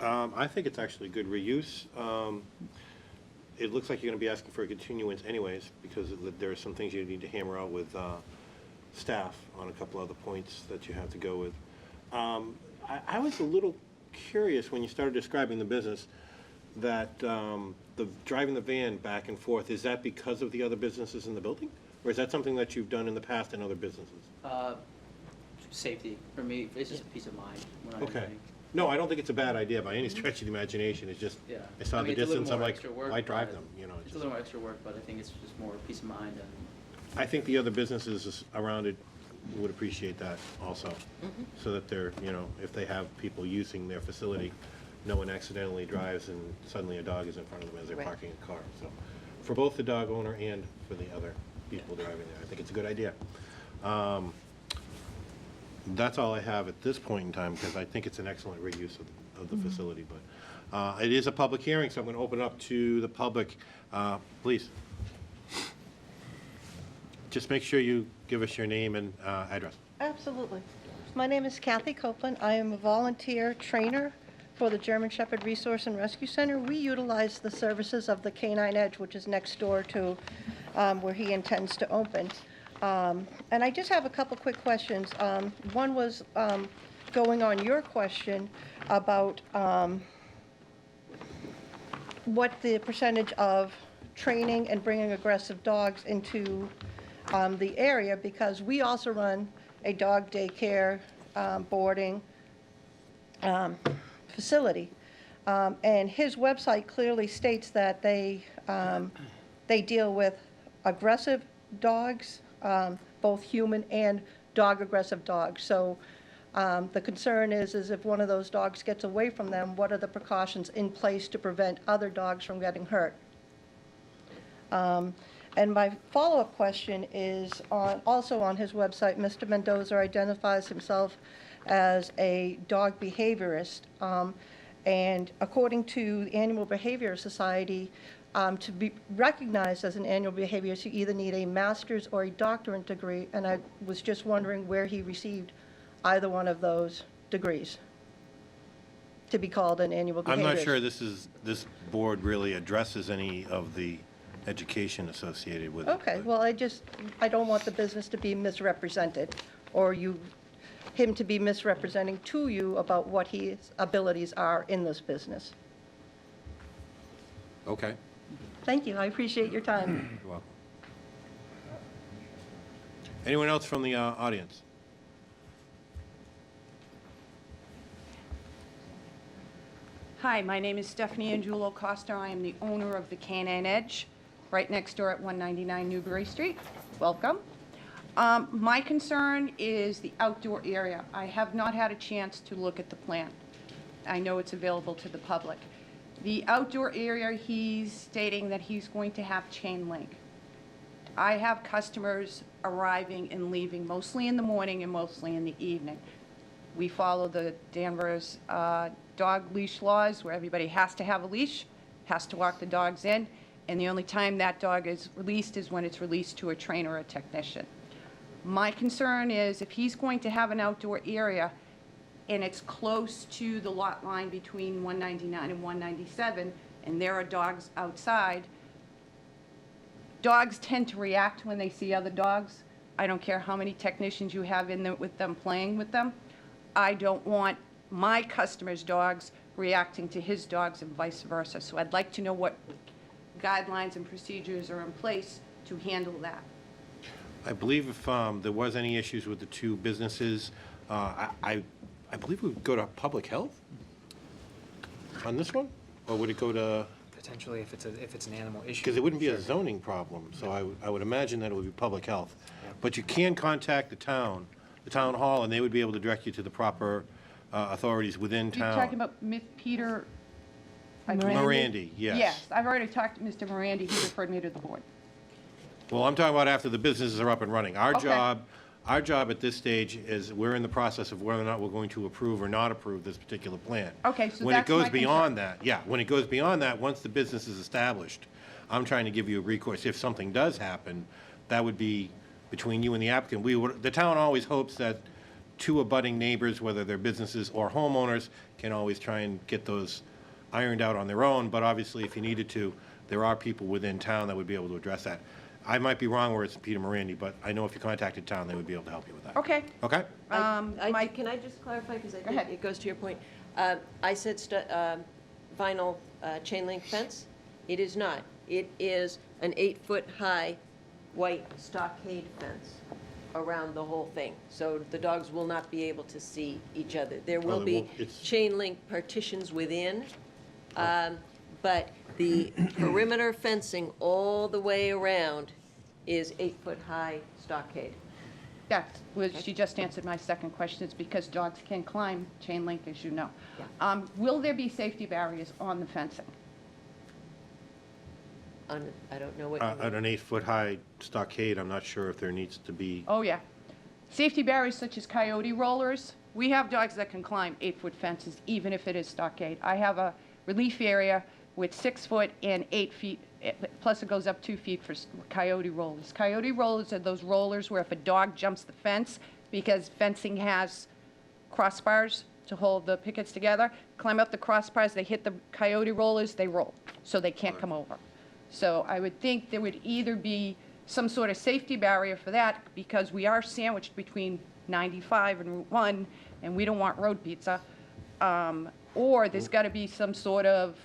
I think it's actually good reuse. It looks like you're going to be asking for a continuance anyways, because there are some things you need to hammer out with staff on a couple other points that you have to go with. I was a little curious when you started describing the business that the driving the van back and forth, is that because of the other businesses in the building? Or is that something that you've done in the past in other businesses? Safety, for me, it's just a peace of mind when I'm Okay. driving. No, I don't think it's a bad idea by any stretch of the imagination. It's just, Yeah. I saw I mean, the it's a little distance, I'm more like, extra work, why drive but them, you know? It's a little more extra work, but I think it's just more peace of mind and. I think the other businesses around it would appreciate that also, so that they're, you know, if they have people using their facility, no one accidentally drives and suddenly a dog is in front of them as they're Right. parking a car. So, for both the dog owner and for the other people driving there, I think it's a good idea. That's all I have at this point in time, because I think it's an excellent reuse of the facility, but it is a public hearing, so I'm going to open up to the public. Please. Just make sure you give us your name and address. Absolutely. My name is Kathy Copeland. I am a volunteer trainer for the German Shepherd Resource and Rescue Center. We utilize the services of the Canine Edge, which is next door to where he intends to open. And I just have a couple quick questions. One was going on your question about what the percentage of training and bringing aggressive dogs into the area, because we also run a dog daycare, boarding facility. And his website clearly states that they deal with aggressive dogs, both human and dog-aggressive dogs. So the concern is if one of those dogs gets away from them, what are the precautions in place to prevent other dogs from getting hurt? And my follow-up question is also on his website. Mr. Mendoza identifies himself as a dog behaviorist. And according to the Animal Behavior Society, to be recognized as an animal behaviorist, you either need a master's or a doctorate degree. And I was just wondering where he received either one of those degrees to be called an animal behaviorist. I'm not sure this board really addresses any of the education associated with it. Okay, well, I don't want the business to be misrepresented, or him to be misrepresenting to you about what his abilities are in this business. Okay. Thank you, I appreciate your time. You're welcome. Anyone else from the audience? Hi, my name is Stephanie Angiulo Costa. I am the owner of the Canine Edge, right next door at 199 Newbury Street. Welcome. My concern is the outdoor area. I have not had a chance to look at the plan. I know it's available to the public. The outdoor area, he's stating that he's going to have chain link. I have customers arriving and leaving mostly in the morning and mostly in the evening. We follow the Danvers dog leash laws, where everybody has to have a leash, has to walk the dogs in, and the only time that dog is released is when it's released to a trainer or a technician. My concern is if he's going to have an outdoor area and it's close to the lot line between 199 and 197, and there are dogs outside, dogs tend to react when they see other dogs. I don't care how many technicians you have in there with them, playing with them. I don't want my customers' dogs reacting to his dogs and vice versa. So I'd like to know what guidelines and procedures are in place to handle that. I believe if there was any issues with the two businesses, I believe we would go to public health on this one? Or would it go to? Potentially, if it's an animal issue. Because it wouldn't be a zoning problem, so I would imagine that it would be public health. But you can contact the town hall, and they would be able to direct you to the proper authorities within You're town. talking about Peter I believe. Morandi, yes. Yes, I've already talked to Mr. Morandi, he referred me to the board. Well, I'm talking about after the businesses are up and running. Okay. Our job at this stage is we're in the process of whether or not we're going to approve or not approve this particular plan. Okay, so When it that's goes my beyond that, yeah, when it goes beyond that, once the business is established, I'm trying to give you a recourse. If something does happen, that would be between you and the applicant. The town always hopes that two abutting neighbors, whether they're businesses or homeowners, can always try and get those ironed out on their own, but obviously, if you needed to, there are people within town that would be able to address that. I might be wrong where it's Peter Morandi, but I know if you contacted town, they would be able to help you with that. Okay. Okay? Can I just clarify, because I think it goes to your point? I said vinyl chain link fence. It is not. It is an 8-foot-high white stockade fence around the whole thing. So the dogs will not be able to see each other. There will be chain link partitions within, but the perimeter fencing all the way around is 8-foot-high stockade. That's, she just answered my second question. It's because dogs can climb chain link, as you know. Will there be safety barriers on the fencing? I don't know what you mean. At an 8-foot-high stockade, I'm not sure if there needs to be. Oh, yeah. Safety barriers such as coyote rollers. We have dogs that can climb 8-foot fences, even if it is stockade. I have a relief area with 6 foot and 8 feet, plus it goes up 2 feet for coyote rollers. Coyote rollers are those rollers where if a dog jumps the fence, because fencing has crossbars to hold the pickets together, climb up the crossbars, they hit the coyote rollers, they roll, so they can't come over. So I would think there would either be some sort of safety barrier for that, because we are sandwiched between 95 and Route 1, and we don't want road pizza, or there's got to be some sort of,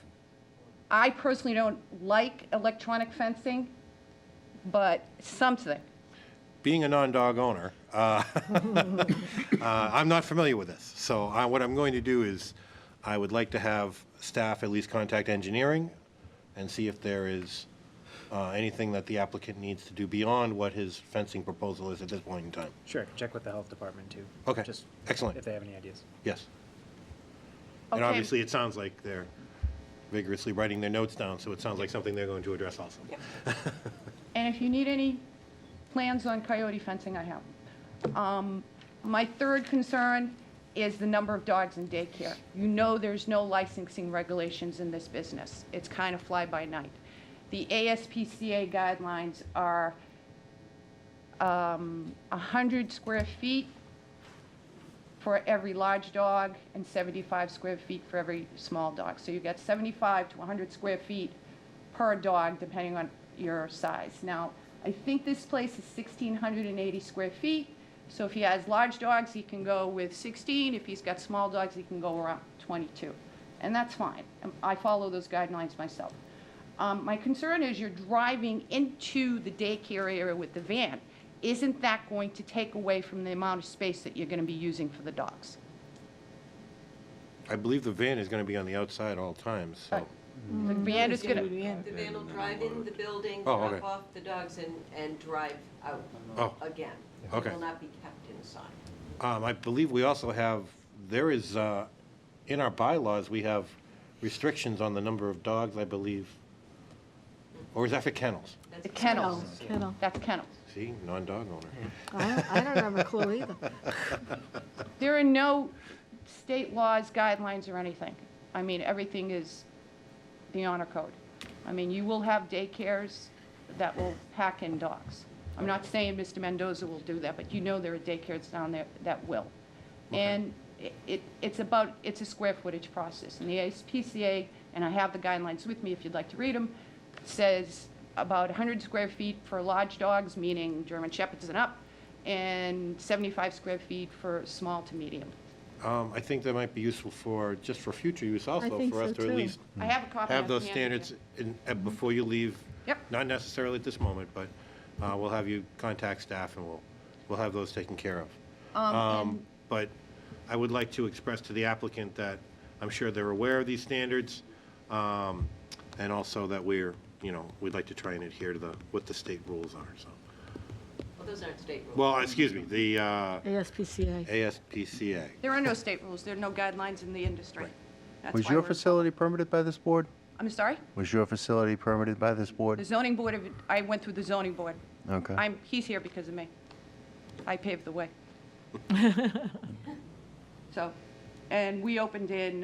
I personally don't like electronic fencing, but something. Being a non-dog owner, I'm not familiar with this. So what I'm going to do is, I would like to have staff at least contact engineering and see if there is anything that the applicant needs to do beyond what his fencing proposal is at this point in time. Sure, check with the health department too. Okay, Just excellent. if they have any ideas. Yes. And Okay. obviously, it sounds like they're vigorously writing their notes down, so it sounds like something they're going to address also. And if you need any plans on coyote fencing, I have them. My third concern is the number of dogs in daycare. You know there's no licensing regulations in this business. It's kind of fly-by-night. The ASPCA guidelines are 100 square feet for every large dog and 75 square feet for every small dog. So you get 75 to 100 square feet per dog, depending on your size. Now, I think this place is 1,680 square feet. So if he has large dogs, he can go with 16. If he's got small dogs, he can go around 22. And that's fine. I follow those guidelines myself. My concern is you're driving into the daycare area with the van. Isn't that going to take away from the amount of space that you're going to be using for the dogs? I believe the van is going to be on the outside all times, so. The van is going to, The van will drive in the building, Oh, drop okay. off the dogs, and drive out Oh, again. okay. It will not be kept inside. I believe we also have, there is, in our bylaws, we have restrictions on the number of dogs, I believe. Or is that for kennels? the kennels. Kennel. That's kennels. See, non-dog owner. I don't have a clue either. There are no state laws, guidelines, or anything. I mean, everything is the honor code. I mean, you will have daycares that will pack in dogs. I'm not saying Mr. Mendoza will do that, but you know there are daycares down there that will. And it's a square footage process. And the ASPCA, and I have the guidelines with me if you'd like to read them, says about 100 square feet for large dogs, meaning German Shepherds and up, and 75 square feet for small to medium. I think that might be useful just for future use also, think for us so, to too. at least I have a copy. have on those hand. standards before you leave. Yep. Not necessarily at this moment, but we'll have you contact staff and we'll have those taken care of. But I would like to express to the applicant that I'm sure they're aware of these standards, and also that we'd like to try and adhere to what the state rules are, so. Well, those aren't state rules. Well, excuse me, the ASPCA. ASPCA. There are no state rules. There are no guidelines in the industry. That's Was why your we're- facility permitted by this board? I'm sorry? Was your facility permitted by this The board? zoning board, I went through the zoning board. Okay. He's here because of me. I paved the way. So, and we opened in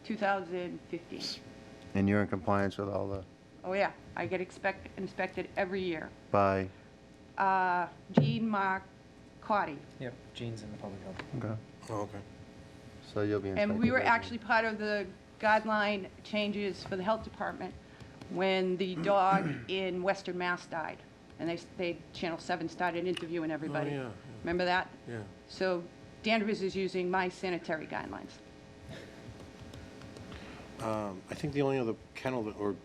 2015. And you're in compliance with all the, Oh, yeah, I get inspected every year. by, Gene Marcotti. Yep, Gene's in the public health. okay. Oh, okay. So you'll be inspected. And we were by- actually part of the guideline changes for the health department when the dog in Western Mass died. And Channel 7 started interviewing everybody. yeah, yeah. Remember that? Yeah. So Danvers is using my sanitary guidelines. I think the only other kennel or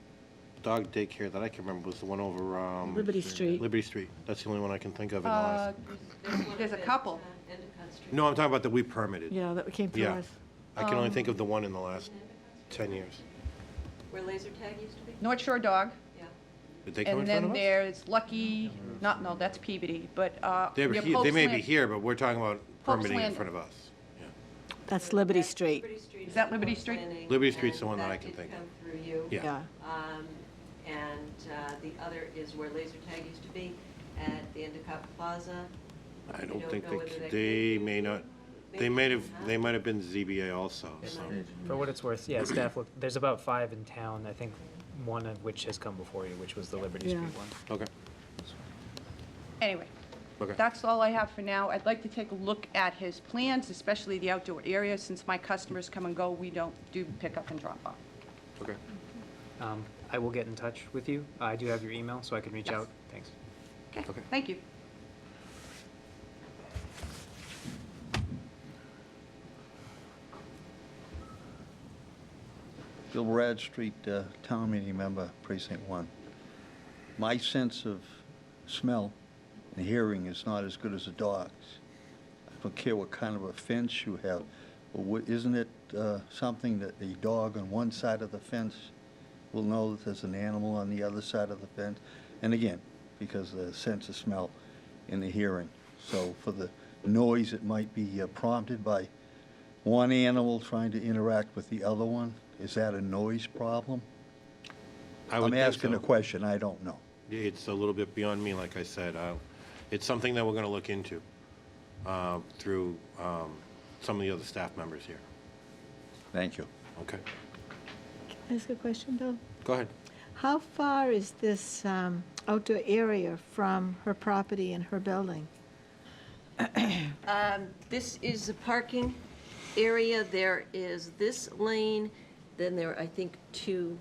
dog daycare that I can remember was the one over, Liberty Street. Liberty Street. That's the only one I can think of in the last. There's a couple. No, I'm talking about that we permitted. Yeah, that came through Yeah. us. I can only think of the one in the last 10 years. Where laser tag used to be? North Shore Dog. Yeah. Did they come in And front then of us? there's Lucky, no, that's Peabody, but They near they Pope's may be Land- here, but we're talking about Pope's permitting in Landing. front of us. That's Liberty Street. Is that Liberty Street? Liberty Street's the one that I can think of. That did come through you. Yeah. Yeah. And the other is where laser tag used to be at the Endicott Plaza. I You don't think know whether they may not, they might have been ZBA also, so. For what it's worth, yeah, staff look, there's about 5 in town, I think one of which has come before you, which was the Liberty Yeah. Street one. Okay. Anyway, Okay. that's all I have for now. I'd like to take a look at his plans, especially the outdoor area. Since my customers come and go, we don't do pick up and drop off. Okay. I will get in touch with you. I do have your email, so I can reach Yes. out. Thanks. Okay. Thank you. Bill Bradstreet, Town Meeting Member, Precinct 1. My sense of smell and hearing is not as good as a dog's. I don't care what kind of a fence you have, but isn't it something that a dog on one side of the fence will know that there's an animal on the other side of the fence? And again, because of the sense of smell and the hearing. So for the noise, it might be prompted by one animal trying to interact with the other one. Is that a noise problem? I would I'm think asking so. a question, I don't know. It's a little bit beyond me, like I said. It's something that we're going to look into through some of the other staff members here. Thank you. Okay. Can I ask a question, Bill? Go ahead. How far is this outdoor area from her property and her building? This is the parking area. There is this lane, then there are, I think, 2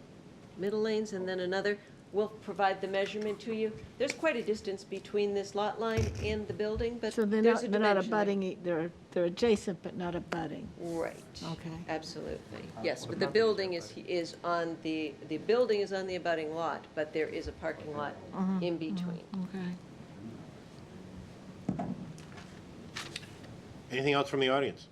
middle lanes, and then another. We'll provide the measurement to you. There's quite a distance between this lot line and the building, but So they're there's not, a they're not dimension there. abutting, they're adjacent but not abutting. Right. Okay. Absolutely. Yes, but the building is on the building is on the abutting lot, but there is a parking lot in between. Okay. Anything else from the audience?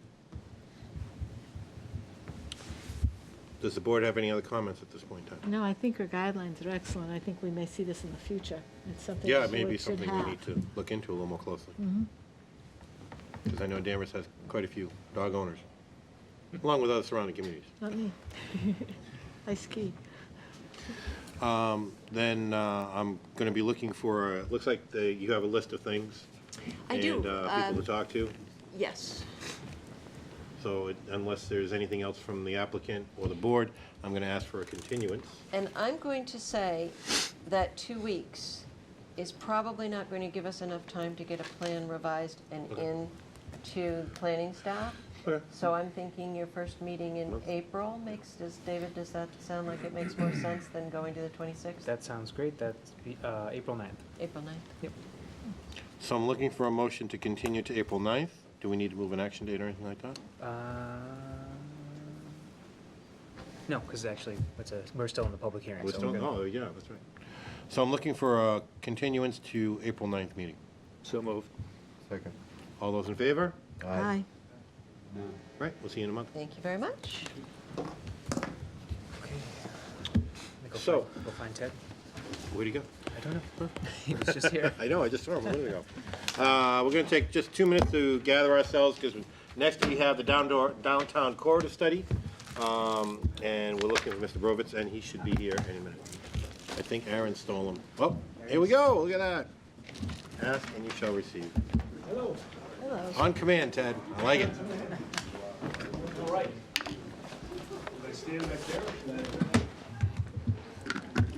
Does the board have any other comments at this point in time? No, I think her guidelines are excellent. I think we may see this in the future. It's something Yeah, the it may board be should something we have. need to look into a little more closely. Mhm. Because I know Danvers has quite a few dog owners, along with other surrounding communities. Not me. I ski. Then I'm going to be looking for, it looks like you have a list of things. I do. And people to talk to. Yes. So unless there's anything else from the applicant or the board, I'm going to ask for a continuance. And I'm going to say that 2 weeks is probably not going to give us enough time to get a plan revised and in to planning staff. Okay. So I'm thinking your first meeting in April David, does that sound like it makes more sense than going to the 26th? That sounds great. That's April 9th. April 9th? Yep. So I'm looking for a motion to continue to April 9th. Do we need to move an action date or anything like that? No, because actually, we're still in the public hearing. We're so still, good. oh, yeah, that's right. So I'm looking for a continuance to April 9th meeting. So moved. Second. All those in favor? Aye. Right, we'll see you in a month. Thank you very much. So- Go find Ted. Where'd he go? I don't know. He was just here. I know, I just saw him a minute ago. We're going to take just 2 minutes to gather ourselves because Next, we have the downtown corridor study, and we're looking for Mr. Brovitz, and he should be here any minute. I think Aaron stole him. Oh, here we go, look at that. Ask and you shall receive. Hello. Hello. On command, Ted, I like it. All right. I stand back there?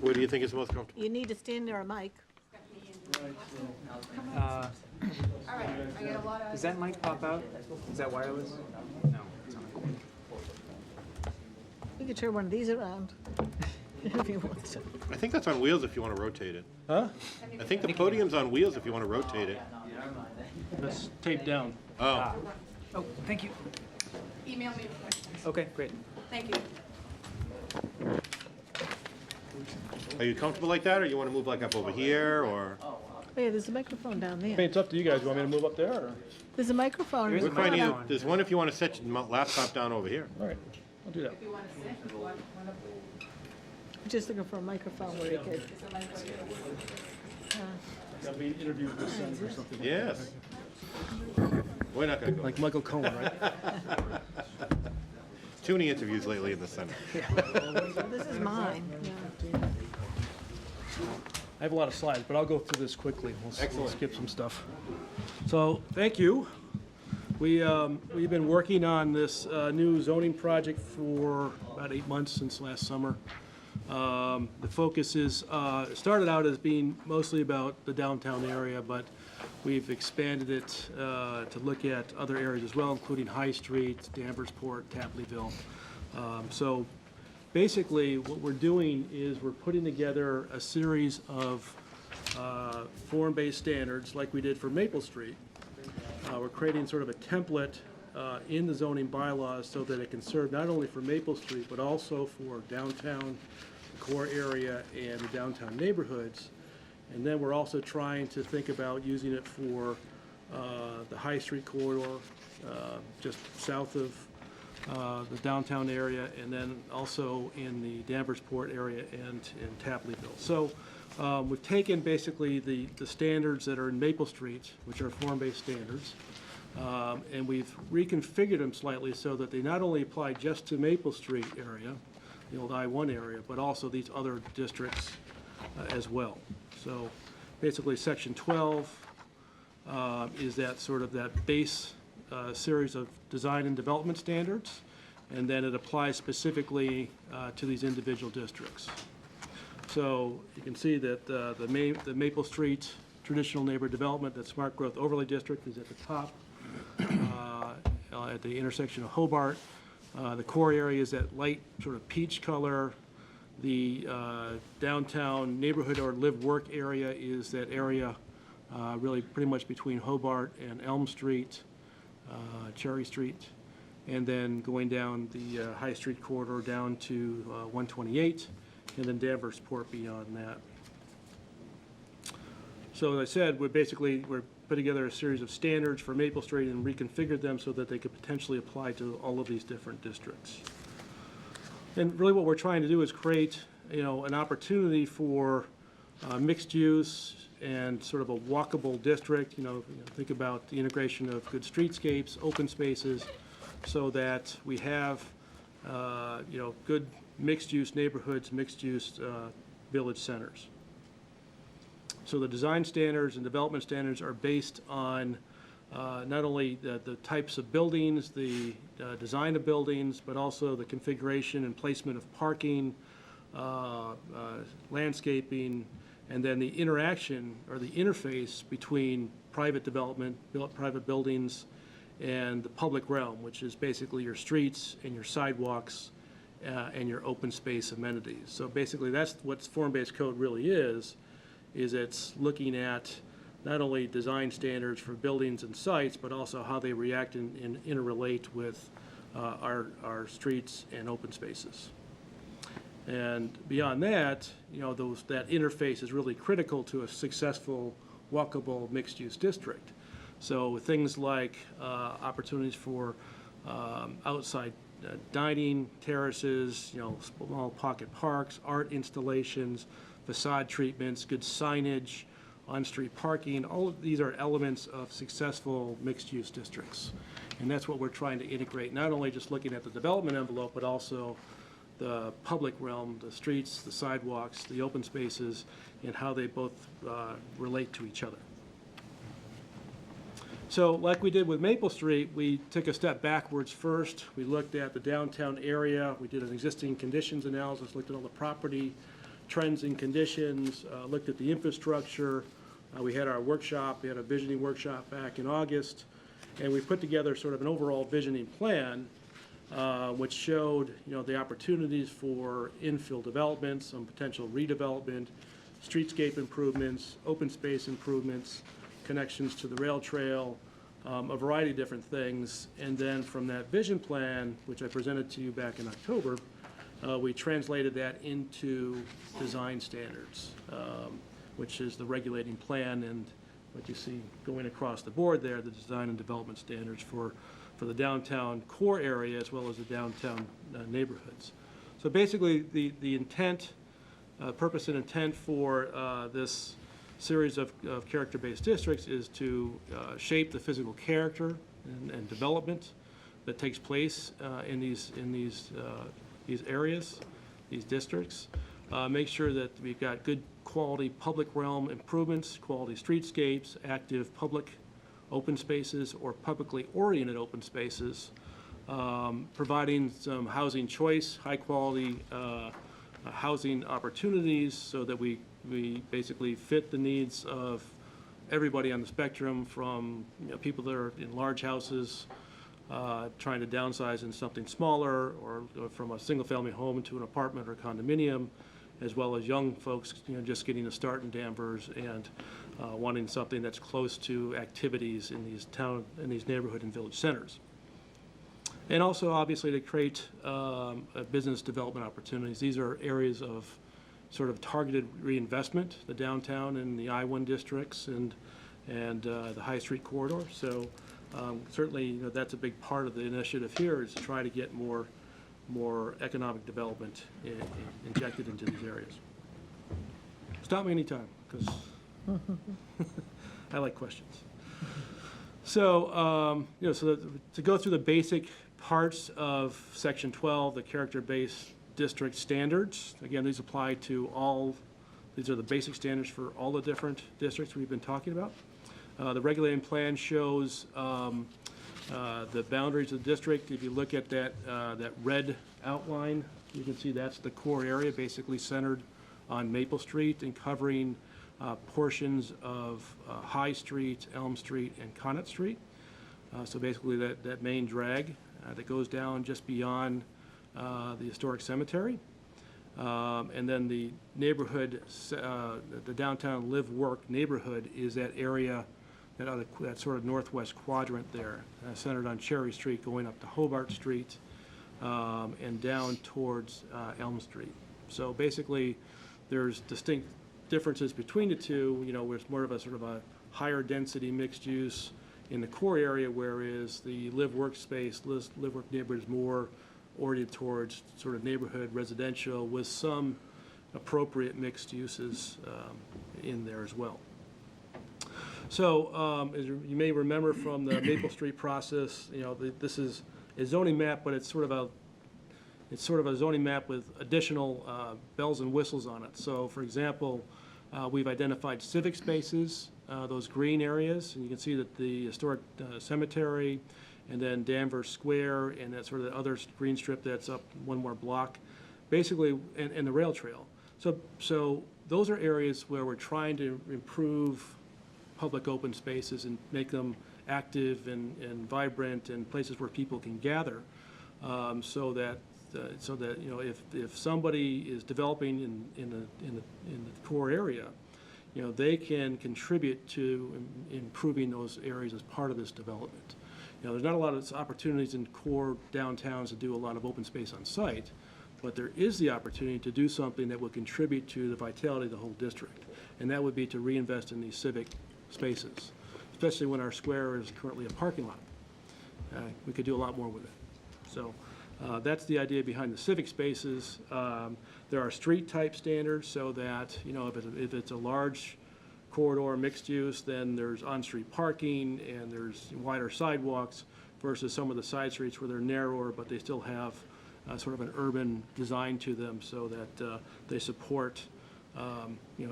Where do you think is most comfortable? You need to stand near a mic. Does that mic pop out? Is that wireless? No. It's not. We could turn one of these around if you want to. I think that's on wheels if you want to rotate it. Huh? I think the podium's on wheels if you want to rotate it. That's taped down. Oh. Oh, thank you. Email me a question. Okay, great. Thank you. Are you comfortable like that, or you want to move like up over here, or? Oh, yeah, there's a microphone down I mean, there. it's up to you guys. You want me to move up there, or? There's a microphone. There's a We're finding microphone. there's one if you want to set your laptop down over here. All right, I'll do that. Just looking for a microphone where you could. Got to be interviewed with Senate or something. Yes. We're not going to go. Like Michael Cohen, right? Too many interviews lately in the Senate. This is mine, yeah. I have a lot of slides, but I'll go through this quickly. We'll Excellent. skip some stuff. So, thank you. We've been working on this new zoning project for about 8 months since last summer. The focus is, it started out as being mostly about the downtown area, but we've expanded it to look at other areas as well, including High Street, Danvers Port, Tapleyville. So basically, what we're doing is we're putting together a series of form-based standards like we did for Maple Street. We're creating sort of a template in the zoning bylaws so that it can serve not only for Maple Street, but also for downtown, the core area, and the downtown neighborhoods. And then we're also trying to think about using it for the High Street corridor, just south of the downtown area, and then also in the Danvers Port area and in Tapleyville. So we've taken basically the standards that are in Maple Street, which are form-based standards, and we've reconfigured them slightly so that they not only apply just to Maple Street area, the old I-1 area, but also these other districts as well. So basically, Section 12 is that sort of that base series of design and development standards, and then it applies specifically to these individual districts. So you can see that the Maple Street traditional neighborhood development, that smart growth overlay district, is at the top at the intersection of Hobart. The core area is that light sort of peach color. The downtown neighborhood or live-work area is that area really pretty much between Hobart and Elm Street, Cherry Street, and then going down the High Street corridor down to 128, and then Danvers Port beyond that. So as I said, we're put together a series of standards for Maple Street and reconfigured them so that they could potentially apply to all of these different districts. And really what we're trying to do is create, an opportunity for mixed use and sort of a walkable district. Think about the integration of good streetscapes, open spaces, so that we have, good mixed-use neighborhoods, mixed-use village centers. So the design standards and development standards are based on not only the types of buildings, the design of buildings, but also the configuration and placement of parking, landscaping, and then the interaction or the interface between private development, private buildings, and the public realm, which is basically your streets and your sidewalks and your open space amenities. So basically that's what form-based code really is it's looking at not only design standards for buildings and sites, but also how they react and interrelate with our streets and open spaces. And beyond that, that interface is really critical to a successful, walkable, mixed-use district. So things like opportunities for outside dining, terraces, small pocket parks, art installations, facade treatments, good signage, on-street parking, all of these are elements of successful mixed-use districts. And that's what we're trying to integrate, not only just looking at the development envelope, but also the public realm, the streets, the sidewalks, the open spaces, and how they both relate to each other. So like we did with Maple Street, we took a step backwards first. We looked at the downtown area. We did an existing conditions analysis, looked at all the property trends and conditions, looked at the infrastructure. We had our workshop, we had a visioning workshop back in August, and we put together sort of an overall visioning plan which showed, the opportunities for infill development, some potential redevelopment, streetscape improvements, open space improvements, connections to the rail trail, a variety of different things. And then from that vision plan, which I presented to you back in October, we translated that into design standards, which is the regulating plan and what you see going across the board there, the design and development standards for the downtown core area as well as the downtown neighborhoods. So basically, the intent, purpose and intent for this series of character-based districts is to shape the physical character and development that takes place in these areas, these districts. Make sure that we've got good quality public realm improvements, quality streetscapes, active public open spaces or publicly oriented open spaces, providing some housing choice, high quality housing opportunities so that we basically fit the needs of everybody on the spectrum, from people that are in large houses trying to downsize in something smaller, or from a single family home into an apartment or condominium, as well as young folks just getting a start in Danvers and wanting something that's close to activities in these neighborhood and village centers. And also, obviously, to create business development opportunities. These are areas of sort of targeted reinvestment, the downtown and the I-1 districts and the High Street corridor. So certainly, that's a big part of the initiative here, is to try to get more economic development injected into these areas. Stop me anytime, because I like questions. So, to go through the basic parts of Section 12, the character-based district standards. Again, these apply to all, these are the basic standards for all the different districts we've been talking about. The regulating plan shows the boundaries of the district. If you look at that red outline, you can see that's the core area, basically centered on Maple Street and covering portions of High Street, Elm Street, and Connet Street. So basically that main drag that goes down just beyond the historic cemetery. And then the neighborhood, the downtown live-work neighborhood is that area, that sort of northwest quadrant there, centered on Cherry Street going up to Hobart Street and down towards Elm Street. So basically, there's distinct differences between the two, where it's more of a sort of a higher density mixed use in the core area, whereas the live-work space, live-work neighborhood is more oriented towards sort of neighborhood residential with some appropriate mixed uses in there as well. So as you may remember from the Maple Street process, this is a zoning map, but it's sort of a zoning map with additional bells and whistles on it. So for example, we've identified civic spaces, those green areas, and you can see that the historic cemetery, and then Danvers Square, and that sort of the other green strip that's up one more block, basically, and the rail trail. So those are areas where we're trying to improve public open spaces and make them active and vibrant and places where people can gather, so that if somebody is developing in the core area, they can contribute to improving those areas as part of this development. There's not a lot of opportunities in core downtowns to do a lot of open space on site, but there is the opportunity to do something that will contribute to the vitality of the whole district, and that would be to reinvest in these civic spaces, especially when our square is currently a parking lot. We could do a lot more with it. So that's the idea behind the civic spaces. There are street type standards, so that if it's a large corridor mixed use, then there's on-street parking and there's wider sidewalks. versus some of the side streets where they're narrower, but they still have sort of an urban design to them so that they support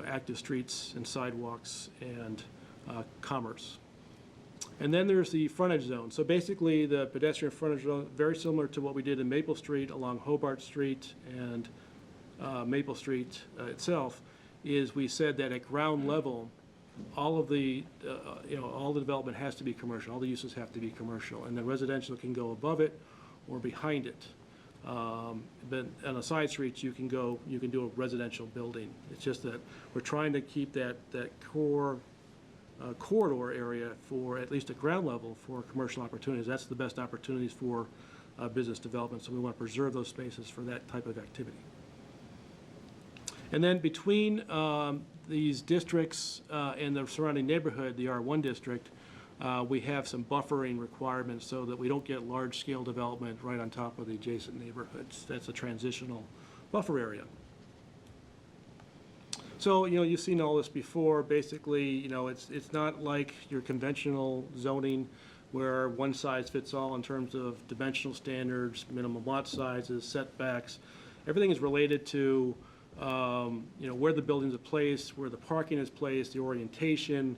active streets and sidewalks and commerce. And then there's the frontage zone. So basically, the pedestrian frontage zone, very similar to what we did in Maple Street along Hobart Street and Maple Street itself, is we said that at ground level, all of the, all the development has to be commercial, all the uses have to be commercial, and the residential can go above it or behind it. But on the side streets, you can do a residential building. It's just that we're trying to keep that core corridor area for, at least at ground level, for commercial opportunities. That's the best opportunities for business development, so we want to preserve those spaces for that type of activity. And then between these districts and the surrounding neighborhood, the R1 district, we have some buffering requirements so that we don't get large-scale development right on top of the adjacent neighborhoods. That's a transitional buffer area. So, you've seen all this before. Basically, it's not like your conventional zoning where one size fits all in terms of dimensional standards, minimum lot sizes, setbacks. Everything is related to where the buildings are placed, where the parking is placed, the orientation,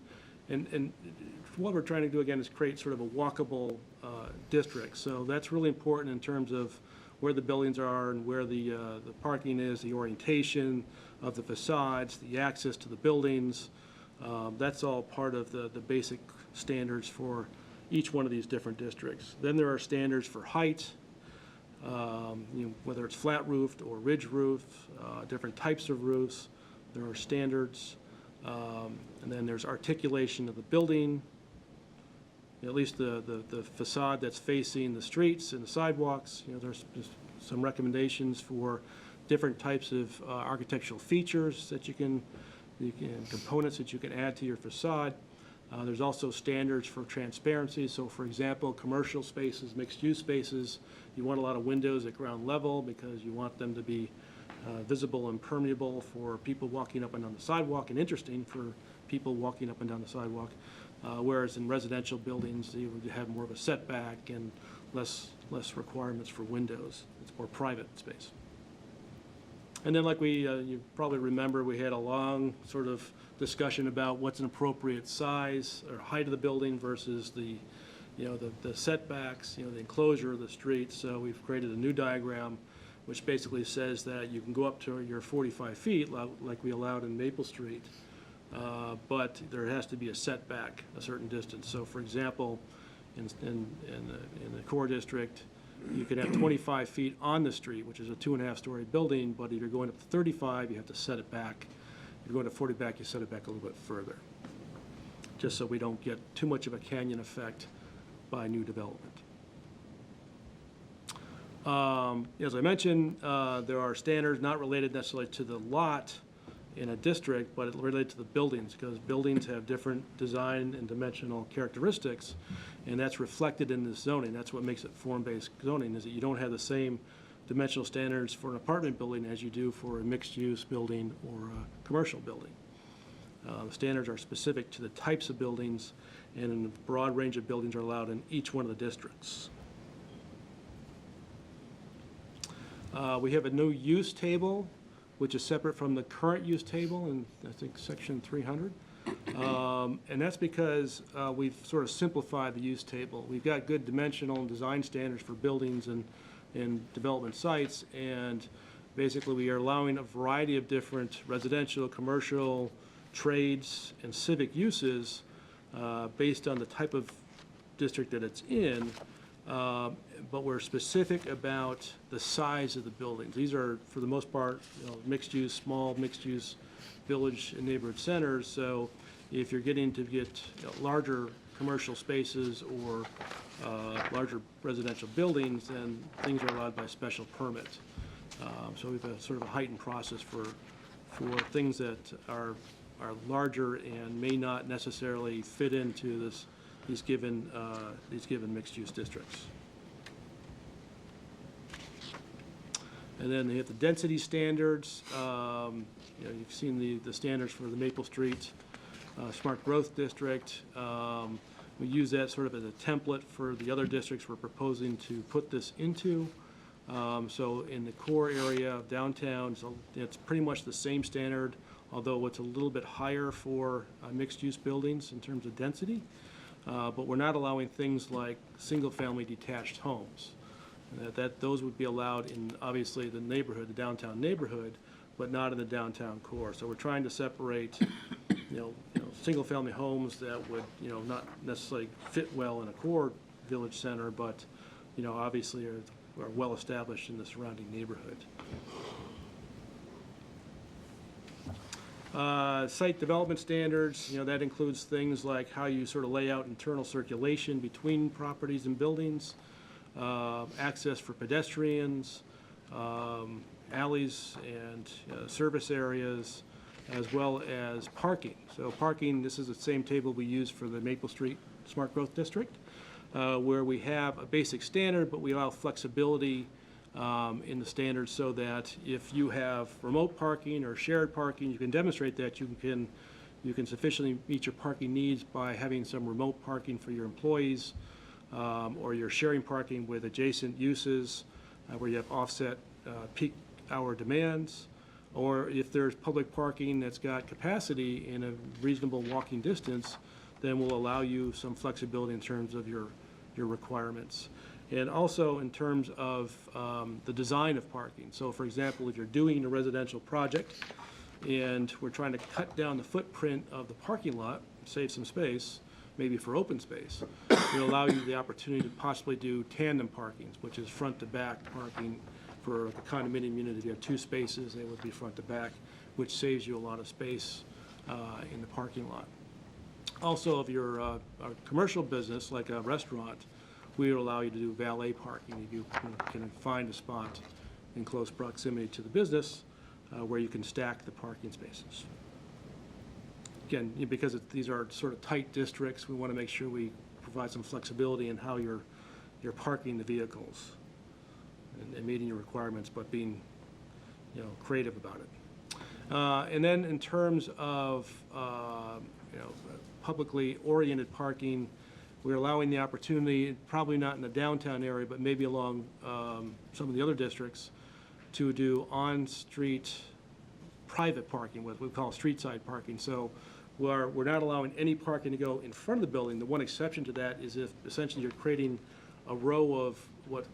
and what we're trying to do again is create sort of a walkable district. So that's really important in terms of where the buildings are and where the parking is, the orientation of the facades, the access to the buildings. That's all part of the basic standards for each one of these different districts. Then there are standards for height, whether it's flat roofed or ridge roof, different types of roofs. There are standards. And then there's articulation of the building, at least the facade that's facing the streets and the sidewalks. There's some recommendations for different types of architectural features that components that you can add to your facade. There's also standards for transparency. So for example, commercial spaces, mixed-use spaces, you want a lot of windows at ground level because you want them to be visible and permeable for people walking up and down the sidewalk and interesting for people walking up and down the sidewalk. Whereas in residential buildings, you would have more of a setback and less requirements for windows. It's more private space. And then like you probably remember, we had a long sort of discussion about what's an appropriate size or height of the building versus the setbacks, the enclosure of the street. So we've created a new diagram which basically says that you can go up to your 45 feet like we allowed in Maple Street, but there has to be a setback a certain distance. So for example, in the core district, you could have 25 feet on the street, which is a 2.5-story building, but if you're going up to 35, you have to set it back. If you're going to 40 back, you set it back a little bit further, just so we don't get too much of a canyon effect by new development. As I mentioned, there are standards not related necessarily to the lot in a district, but related to the buildings, because buildings have different design and dimensional characteristics, and that's reflected in this zoning. That's what makes it form-based zoning, is that you don't have the same dimensional standards for an apartment building as you do for a mixed-use building or a commercial building. The standards are specific to the types of buildings, and a broad range of buildings are allowed in each one of the districts. We have a new use table, which is separate from the current use table in, I think, section 300. And that's because we've sort of simplified the use table. We've got good dimensional and design standards for buildings and development sites, and basically we are allowing a variety of different residential, commercial, trades, and civic uses based on the type of district that it's in. But we're specific about the size of the buildings. These are, for the most part, mixed-use, small mixed-use village and neighborhood centers. So if you're getting to get larger commercial spaces or larger residential buildings, then things are allowed by special permit. So we have a sort of a heightened process for things that are larger and may not necessarily fit into these given mixed-use districts. And then they have the density standards. You've seen the standards for the Maple Street Smart Growth District. We use that sort of as a template for the other districts we're proposing to put this into. So in the core area of downtown, so it's pretty much the same standard, although it's a little bit higher for mixed-use buildings in terms of density. But we're not allowing things like single-family detached homes. Those would be allowed in, obviously, the neighborhood, the downtown neighborhood, but not in the downtown core. So we're trying to separate, single-family homes that would, not necessarily fit well in a core village center, but, obviously are well-established in the surrounding neighborhood. Site development standards, that includes things like how you sort of lay out internal circulation between properties and buildings, access for pedestrians, alleys and service areas, as well as parking. So parking, this is the same table we use for the Maple Street Smart Growth District, where we have a basic standard, but we allow flexibility in the standards so that if you have remote parking or shared parking, you can demonstrate that you can sufficiently meet your parking needs by having some remote parking for your employees, or you're sharing parking with adjacent uses where you have offset peak hour demands, or if there's public parking that's got capacity in a reasonable walking distance, then we'll allow you some flexibility in terms of your requirements. And also in terms of the design of parking. So for example, if you're doing a residential project and we're trying to cut down the footprint of the parking lot, save some space, maybe for open space, we'll allow you the opportunity to possibly do tandem parkings, which is front to back parking for a condominium unit. If you have two spaces, they would be front to back, which saves you a lot of space in the parking lot. Also, if you're a commercial business like a restaurant, we would allow you to do valet parking if you can find a spot in close proximity to the business where you can stack the parking spaces. Again, because these are sort of tight districts, we want to make sure we provide some flexibility in how you're parking the vehicles and meeting your requirements, but being creative about it. And then in terms of publicly oriented parking, we're allowing the opportunity, probably not in the downtown area, but maybe along some of the other districts, to do on-street private parking, what we call street-side parking. So we're not allowing any parking to go in front of the building. The one exception to that is if essentially you're creating a row of what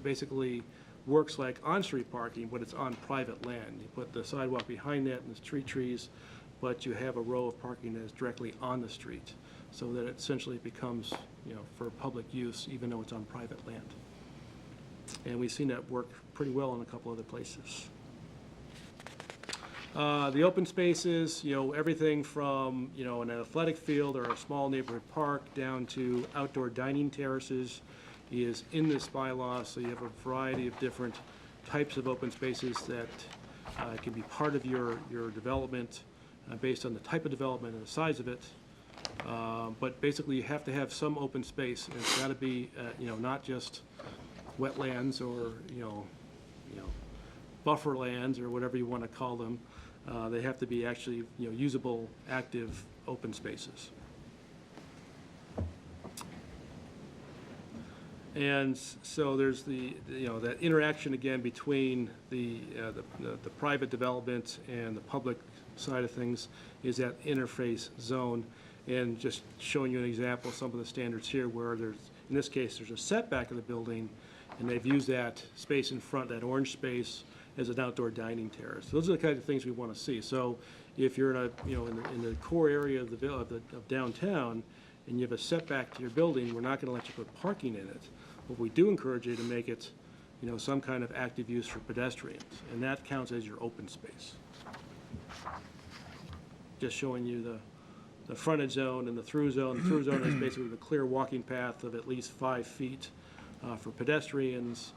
basically works like on-street parking, but it's on private land. You put the sidewalk behind that and the street trees, but you have a row of parking that is directly on the street, so that it essentially becomes, for public use, even though it's on private land. And we've seen that work pretty well in a couple other places. The open spaces, everything from, an athletic field or a small neighborhood park down to outdoor dining terraces is in this bylaw, so you have a variety of different types of open spaces that can be part of your development based on the type of development and the size of it. But basically, you have to have some open space, and it's got to be, not just wetlands or, buffer lands or whatever you want to call them. They have to be actually, usable, active, open spaces. And so there's that interaction again between the private development and the public side of things is that interface zone. And just showing you an example of some of the standards here where there's, in this case, there's a setback of the building, and they've used that space in front, that orange space, as an outdoor dining terrace. Those are the kinds of things we want to see. So if you're in in the core area of downtown, and you have a setback to your building, we're not going to let you put parking in it. But we do encourage you to make it, some kind of active use for pedestrians, and that counts as your open space. Just showing you the frontage zone and the through zone. The through zone is basically the clear walking path of at least 5 feet for pedestrians.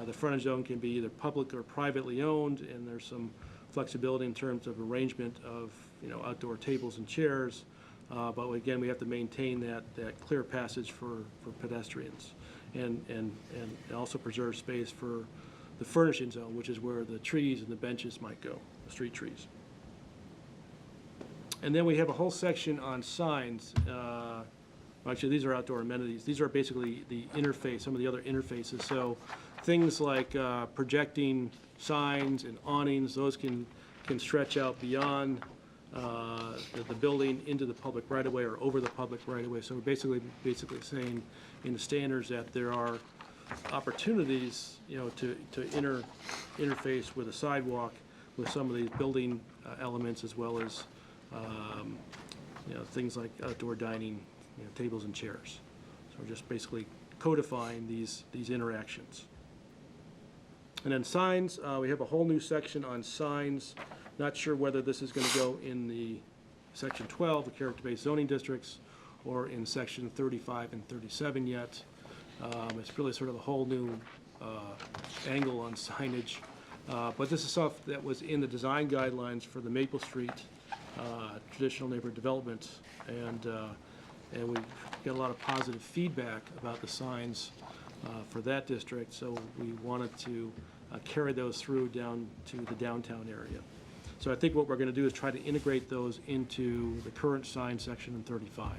The frontage zone can be either public or privately owned, and there's some flexibility in terms of arrangement of outdoor tables and chairs. But again, we have to maintain that clear passage for pedestrians, and also preserve space for the furnishing zone, which is where the trees and the benches might go, the street trees. And then we have a whole section on signs. actually, these are outdoor amenities. These are basically the interface, some of the other interfaces. So things like projecting signs and awnings, those can stretch out beyond the building into the public right-of-way or over the public right-of-way. So we're basically saying in the standards that there are opportunities, to interface with a sidewalk with some of these building elements, as well as, things like outdoor dining, tables and chairs. So we're just basically codifying these interactions. And then signs, we have a whole new section on signs. Not sure whether this is going to go in the section 12, the character-based zoning districts, or in section 35 and 37 yet. It's really sort of a whole new angle on signage. But this is stuff that was in the design guidelines for the Maple Street traditional neighborhood development. And we got a lot of positive feedback about the signs for that district. So we wanted to carry those through down to the downtown area. So I think what we're going to do is try to integrate those into the current sign section in 35.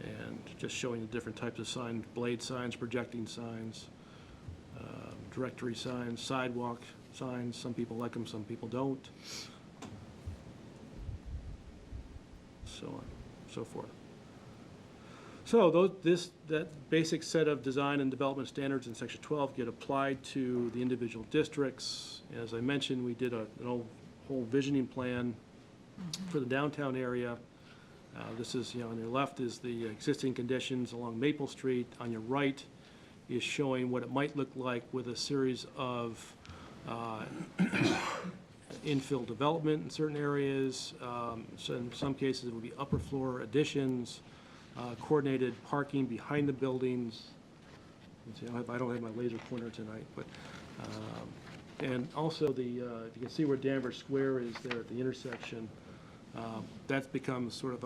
And just showing the different types of signs: blade signs, projecting signs, directory signs, sidewalk signs. Some people like them, some people don't. So on, so forth. So that basic set of design and development standards in section 12 get applied to the individual districts. As I mentioned, we did an whole visioning plan for the downtown area. This is, on your left is the existing conditions along Maple Street. On your right is showing what it might look like with a series of infill development in certain areas. So in some cases, it would be upper floor additions, coordinated parking behind the buildings. See, I don't have my laser pointer tonight, but and also if you can see where Danvers Square is there at the intersection, that's become sort of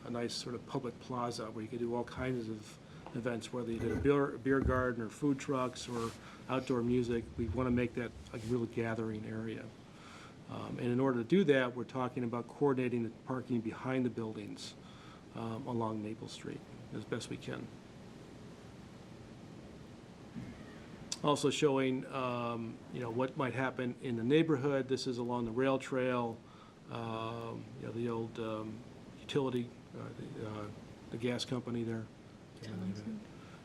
a nice sort of public plaza where you can do all kinds of events, whether you did a beer garden or food trucks or outdoor music. We want to make that a real gathering area. And in order to do that, we're talking about coordinating the parking behind the buildings along Maple Street as best we can. Also showing, what might happen in the neighborhood. This is along the rail trail, the old utility, the gas company there.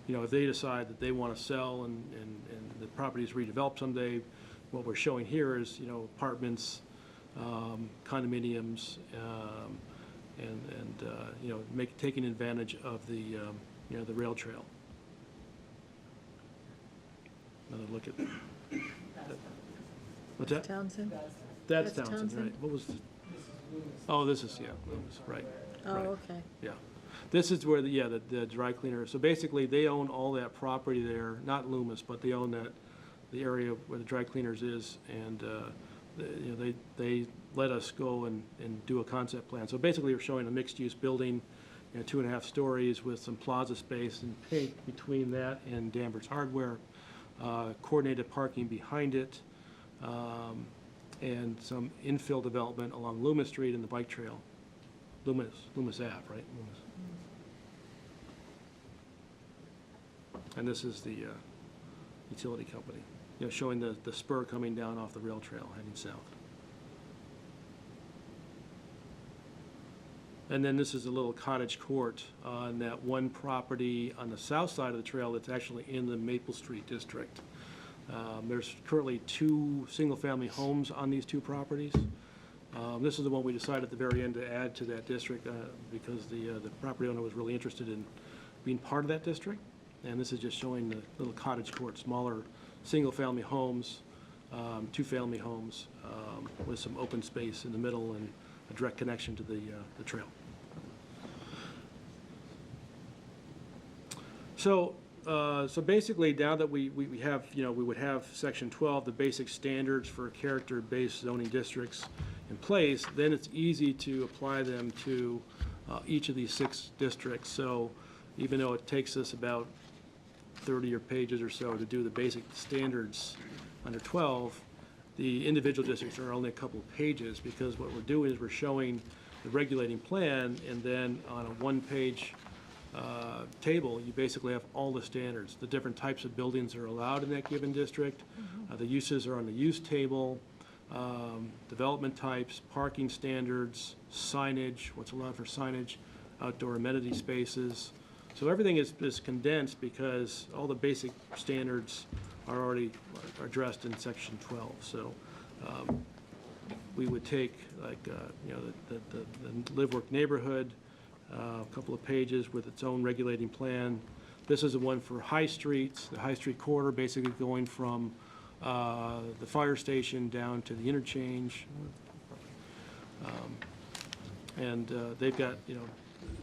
If they decide that they want to sell and the property is redeveloped someday, what we're showing here is, apartments, condominiums, taking advantage of the, the rail trail. Another look at that. What's that? Townsend? That's Townsend, right. What was, oh, this is, Loomis, right. Oh, right. okay. Yeah. This is where the dry cleaner, so basically they own all that property there, not Loomis, but they own the area where the dry cleaners is, and they let us go and do a concept plan. So basically we're showing a mixed-use building, 2.5 stories with some plaza space in pink between that and Danvers Hardware, coordinated parking behind it, and some infill development along Loomis Street and the bike trail. Loomis Ave, right? Loomis. And this is the utility company, showing the spur coming down off the rail trail heading south. And then this is a little cottage court on that one property on the south side of the trail that's actually in the Maple Street district. There's currently 2 single-family homes on these 2 properties. This is the one we decided at the very end to add to that district because the property owner was really interested in being part of that district. And this is just showing the little cottage court, smaller single-family homes, 2-family homes with some open space in the middle and a direct connection to the trail. So basically, now that we have, we would have Section 12, the basic standards for character-based zoning districts in place, then it's easy to apply them to each of these 6 districts. So even though it takes us about 30 pages or so to do the basic standards under 12, the individual districts are only a couple of pages, because what we're doing is we're showing the regulating plan, and then on a one-page table, you basically have all the standards. The different types of buildings are allowed in that given district. The uses are on the use table, development types, parking standards, signage, what's allowed for signage, outdoor amenity spaces. So everything is condensed because all the basic standards are already addressed in section 12. So we would take like, you know, the live-work neighborhood, a couple of pages with its own regulating plan. This is the one for High Streets, the High Street corridor, basically going from the fire station down to the interchange. They've got, you know,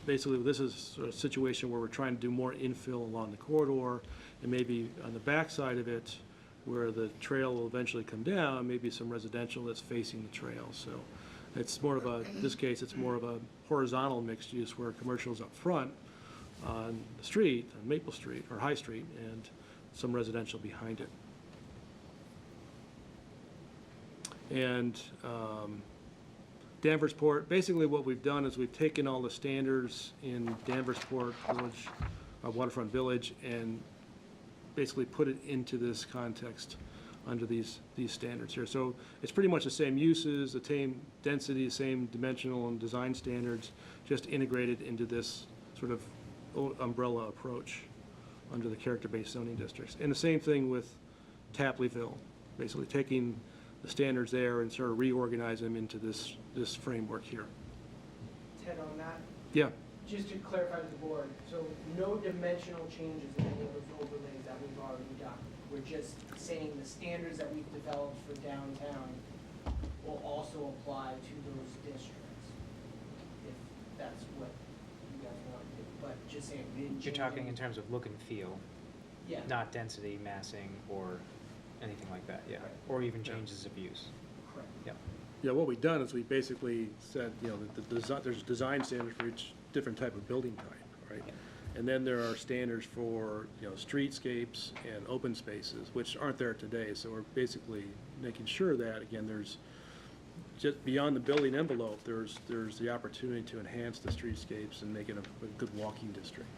basically this is sort of a situation where we're trying to do more infill along the corridor, and maybe on the back side of it, where the trail will eventually come down, maybe some residential that's facing the trail. So it's more of a, in this case, it's more of a horizontal mixed use where commercial's up front on the street, on Maple Street, or High Street, and some residential behind it. And Danvers Port, basically what we've done is we've taken all the standards in Danvers Port Village, Waterfront Village, and basically put it into this context under these standards here. So it's pretty much the same uses, the same density, the same dimensional and design standards, just integrated into this sort of umbrella approach under the character-based zoning districts. And the same thing with Tapleyville, basically taking the standards there and sort of reorganize them into this framework here. Ted, on that, Yeah. just to clarify to the board, so no dimensional changes in any of those overlays that we've already done. We're just saying the standards that we've developed for downtown will also apply to those districts, if that's what you guys want to do. But just saying, we didn't You're change talking any- in terms of look and feel, Yeah. not density, massing, or anything like that, yeah. Or even changes of use. Correct. Yeah. Yeah, what we've done is we basically said, you know, that there's design standards for each different type of building type, right? And then there are standards for, you know, streetscapes and open spaces, which aren't there today. So we're basically making sure that, again, there's just beyond the building envelope, there's the opportunity to enhance the streetscapes and make it a good walking district.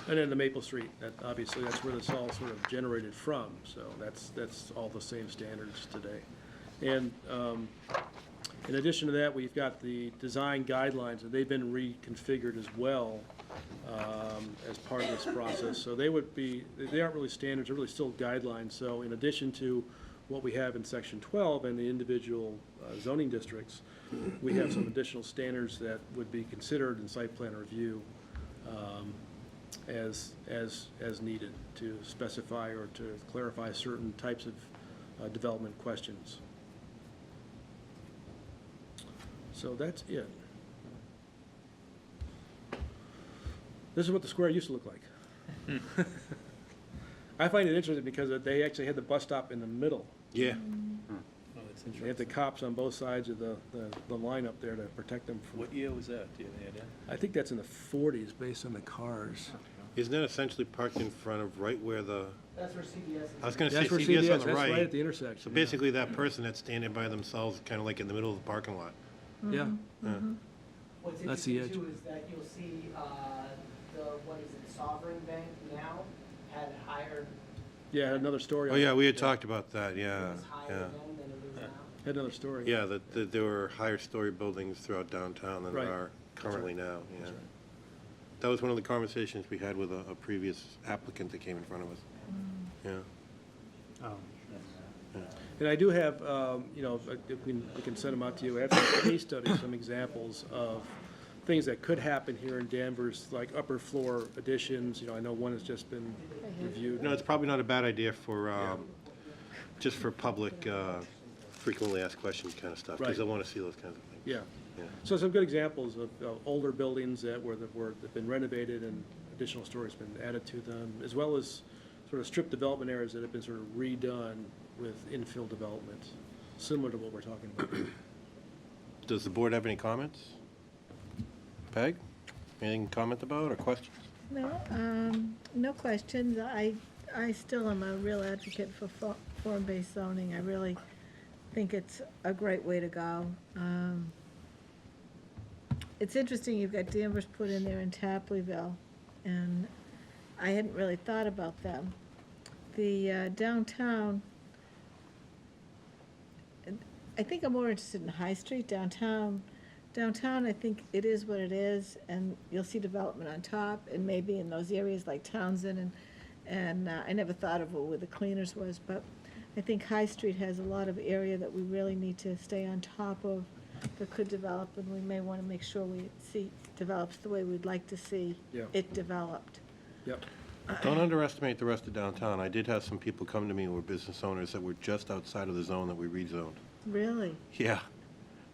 And then the Maple Street, that obviously that's where this all sort of generated from, so that's all the same standards today. And in addition to that, we've got the design guidelines, and they've been reconfigured as well as part of this process. So they aren't really standards, they're really still guidelines. So in addition to what we have in section 12 and the individual zoning districts, we have some additional standards that would be considered in site plan review as needed to specify or to clarify certain types of development questions. So that's it. This is what the square used to look like. I find it interesting because they actually had the bus stop in the middle. Yeah. They had the cops on both sides of the line up there to protect them from. What year was that? Do you have any idea? I think that's in the 40s based on the cars. Isn't that essentially parked in front of right where the, That's where CBS is. I was gonna say That's where CVS on CVS, the that's right. right at the intersection, So yeah. basically that person that's standing by themselves, kind of like in the middle of the parking lot. Yeah. Yeah. What's That's the interesting edge. too is that you'll see, what is it, Sovereign Bank now had higher, Yeah, another story. Oh, on yeah, that. we had talked about that, yeah, was higher yeah. then than it is now. Had another story. Yeah, that there were higher story buildings throughout downtown than Right. there are currently now, yeah. That's right. That was one of the conversations we had with a previous applicant that came in front of us. Yeah. Oh. And I do have, you know, if we can send them out to you, I have some case studies, some examples of things that could happen here in Danvers, like upper floor additions. You know, I know one has just been reviewed. No, it's probably not a bad idea for, just for public, frequently asked questions kind of stuff, because Right. I want to see those kinds of things. Yeah. Yeah. So some good examples of older buildings that have been renovated and additional storage has been added to them, as well as sort of strip development areas that have been sort of redone with infill development, similar to what we're talking about. Does the board have any comments? Peg? Anything to comment about or questions? No, no questions. I still am a real advocate for form-based zoning. I really think it's a great way to go. It's interesting, you've got Danvers put in there in Tapleyville, and I hadn't really thought about them. The downtown, I think I'm more interested in High Street. Downtown, I think it is what it is, and you'll see development on top, and maybe in those areas like Townsend, and I never thought of where the cleaners was, but I think High Street has a lot of area that we really need to stay on top of that could develop, and we may want to make sure we see develops the way we'd like to see Yeah. it developed. Yep. Don't underestimate the rest of downtown. I did have some people come to me who were business owners that were just outside of the zone that we rezoned. Really? Yeah,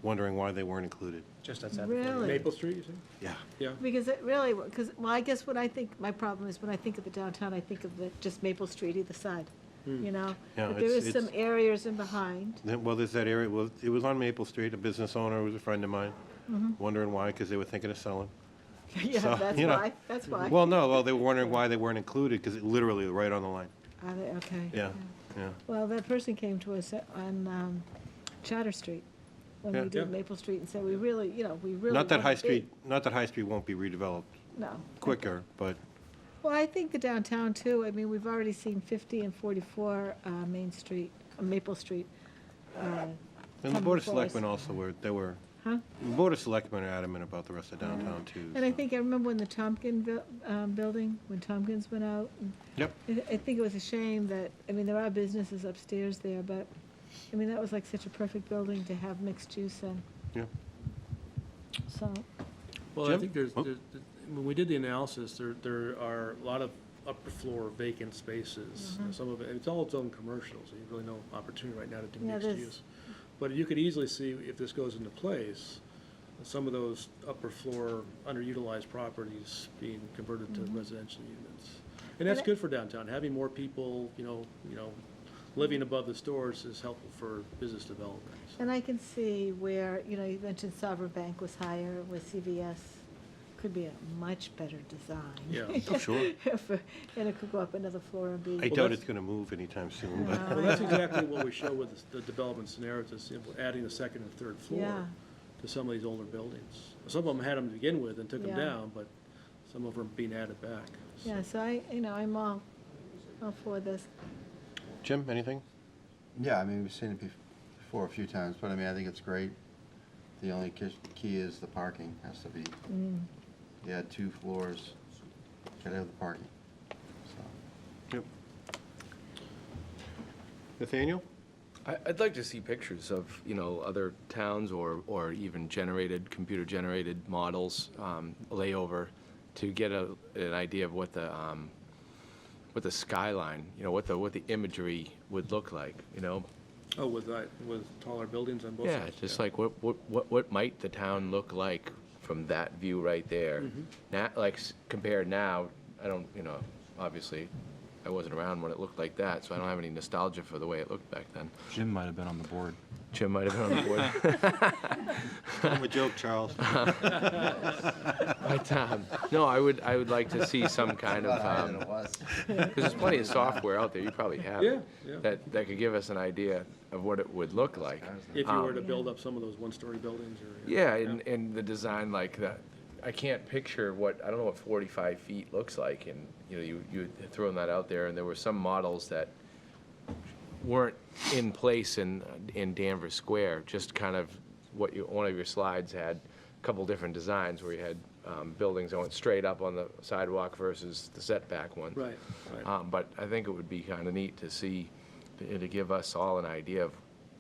wondering why they weren't included. Just outside the Really? Maple Street, you say? Yeah. Yeah. Because it really, because, well, I guess what I think, my problem is when I think of the downtown, I think of just Maple Street either side, you know? Yeah, But there it's- is some it's- areas in behind. Well, there's that area, well, it was on Maple Street, a business owner was a friend of mine, Mhm. wondering why, because they were thinking of selling. Yeah, So, that's you know. why, that's why. Well, they were wondering why they weren't included, because it literally right on the line. Are they, okay. Yeah, yeah. Well, that person came to us on Charter Street, when Yeah. we did Yeah. Maple Street, and said, we really, you know, we really Not that want High to be- Street won't be redeveloped No. quicker, but Well, I think the downtown too, I mean, we've already seen 50 and 44 Main Street, Maple Street. and the come Board of before us. Selectmen also Huh? the Board of Selectmen are adamant about the rest of downtown too. And I think, I remember when the Tompkins building, when Tompkins went out. And Yep. I think it was a shame that, I mean, there are businesses upstairs there, but, I mean, that was like such a perfect building to have mixed use in. Yeah. So, Well, I Jim? think Oh. when we did the analysis, there are a lot of upper floor vacant spaces. Mhm. Some of it, it's all zone commercial, so you really no opportunity right now to do Yeah, mixed there's- use. But you could easily see, if this goes into place, some of those upper floor underutilized properties being converted to Mhm. residential units. And that's And good for downtown. Having more people, living above the stores is helpful for business development. and I can see where, you know, you mentioned Sovereign Bank was higher, with CVS could be a much better design. Yeah. Oh, sure. And it could go up another floor and be. I doubt it's gonna move anytime soon, but. Well, that's exactly what we show with the development scenarios, is adding the second and third floor Yeah. to some of these older buildings. Some of them had them to begin with and took them Yeah. down, but some of them are being added back. Yeah, so I'm all for this. Jim, anything? Yeah, I mean, we've seen it before a few times, but I mean, I think it's great. The only key is the parking has to be, you had 2 floors, gotta have the parking, so. Yep. Nathaniel? I'd like to see pictures of, other towns or even computer-generated models, layover, to get an idea of what the skyline, what the imagery would look like, Oh, with taller buildings on both Yeah, sides? just like what might the town look like from that view right there? Mhm. Now, compared now, I don't, obviously, I wasn't around when it looked like that, so I don't have any nostalgia for the way it looked back then. Jim might have been on the board. Jim might have been on the board. Tell him a joke, Charles. But, no, I would like to see some kind of, because there's plenty of software out there, you probably have it, Yeah, yeah. that could give us an idea of what it would look like. If you were to build up some of those one-story buildings or. Yeah, and the design like that, I can't picture I don't know what 45 feet looks like, and, you had thrown that out there, and there were some models that weren't in place in Danvers Square, just kind of one of your slides had a couple different designs where you had buildings that went straight up on the sidewalk versus the setback ones. Right, right. But I think it would be kind of neat to see, to give us all an idea of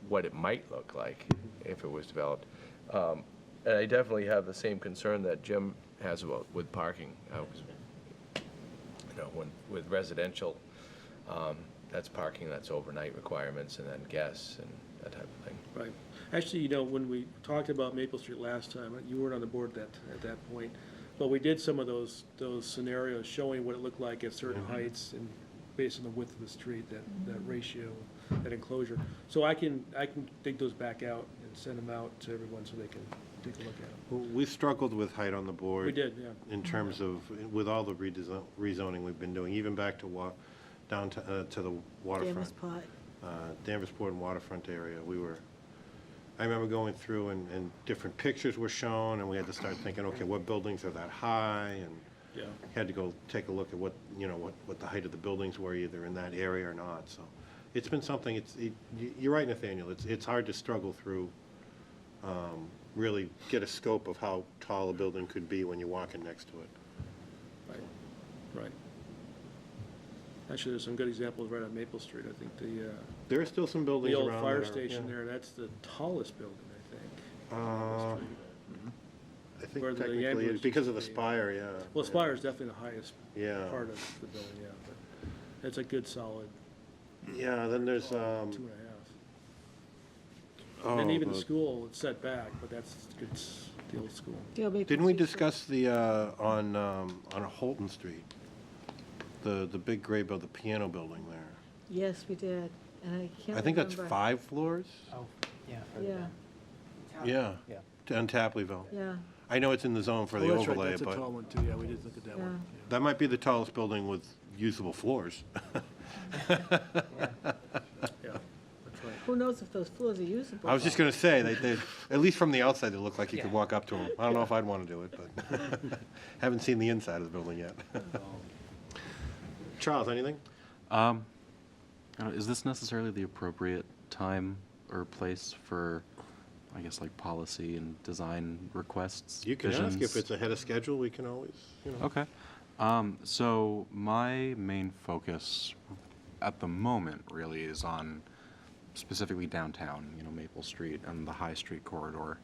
what it might look like if it was developed. And I definitely have the same concern that Jim has with parking. With residential, that's parking, that's overnight requirements, and then guests and that type of thing. Right. Actually, when we talked about Maple Street last time, you weren't on the board at that point, but we did some of those scenarios showing what it looked like at certain heights and based on the width of the street, that ratio, that enclosure. So I can dig those back out and send them out to everyone so they can take a look at them. We struggled with height on the board. We did, yeah. In terms of, with all the rezoning we've been doing, even back to down to the waterfront. Danvers Pot. Danvers Port and Waterfront area. I remember going through and different pictures were shown, and we had to start thinking, okay, what buildings are that high? And Yeah. had to go take a look at what the height of the buildings were, either in that area or not. So it's been something, you're right, Nathaniel, it's hard to struggle through, really get a scope of how tall a building could be when you're walking next to it. Right. Actually, there's some good examples right on Maple Street. I think There are still some buildings the around old fire that are- station yeah. there, that's the tallest building, I think. I think Where the technically, ambulance it's because of the used to be. spire, yeah. Well, Spire is definitely the highest Yeah. part of the building, yeah, but it's a good solid Yeah, then there's, 2.5. oh, And even the the- school, it's set back, but it's the old school. Didn't we discuss the, on Holton Street, the big gray building, the piano building there? Yes, we did, and I can't I think that's remember. 5 floors? Oh, yeah. Yeah, Yeah. Yeah. On Tapleyville. yeah. I know it's in the zone for the Oh, that's right, overlay, that's a but tall one too, yeah, we did look at that one. that might be the tallest building with usable floors. Yeah, that's right. Who knows if those floors are usable? I was just gonna say, they, at least from the outside, they look like you could Yeah. walk up to them. I don't know if I'd wanna do it, but haven't seen the inside of the building yet. Charles, anything? Is this necessarily the appropriate time or place for, I guess, like policy and design requests? You can ask if visions? it's ahead of schedule, we can always, Okay. So my main focus at the moment really is on specifically downtown, Maple Street and the High Street corridor.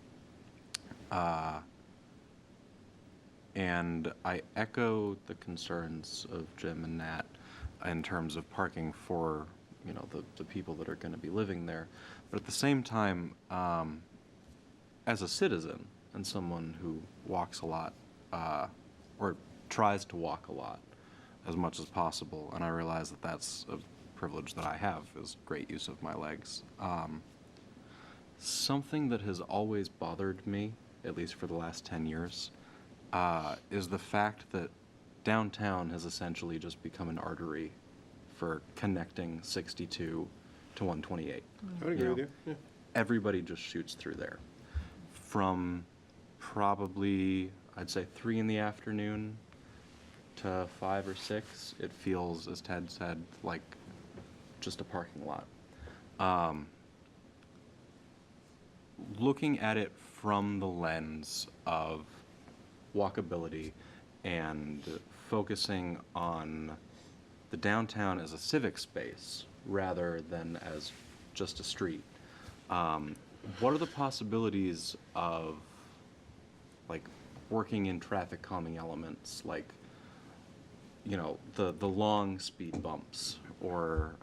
And I echo the concerns of Jim and Nat in terms of parking for, the people that are going to be living there. But at the same time, as a citizen and someone who walks a lot, or tries to walk a lot as much as possible, and I realize that that's a privilege that I have, is great use of my legs. Something that has always bothered me, at least for the last 10 years, is the fact that downtown has essentially just become an artery for connecting 62 to 128. I would agree with you, yeah. Everybody just shoots through there. From probably, I'd say 3 in the afternoon to 5 or 6, it feels, as Ted said, like just a parking lot. Looking at it from the lens of walkability and focusing on the downtown as a civic space rather than as just a street, what are the possibilities of working in traffic calming elements, like the long speed bumps, or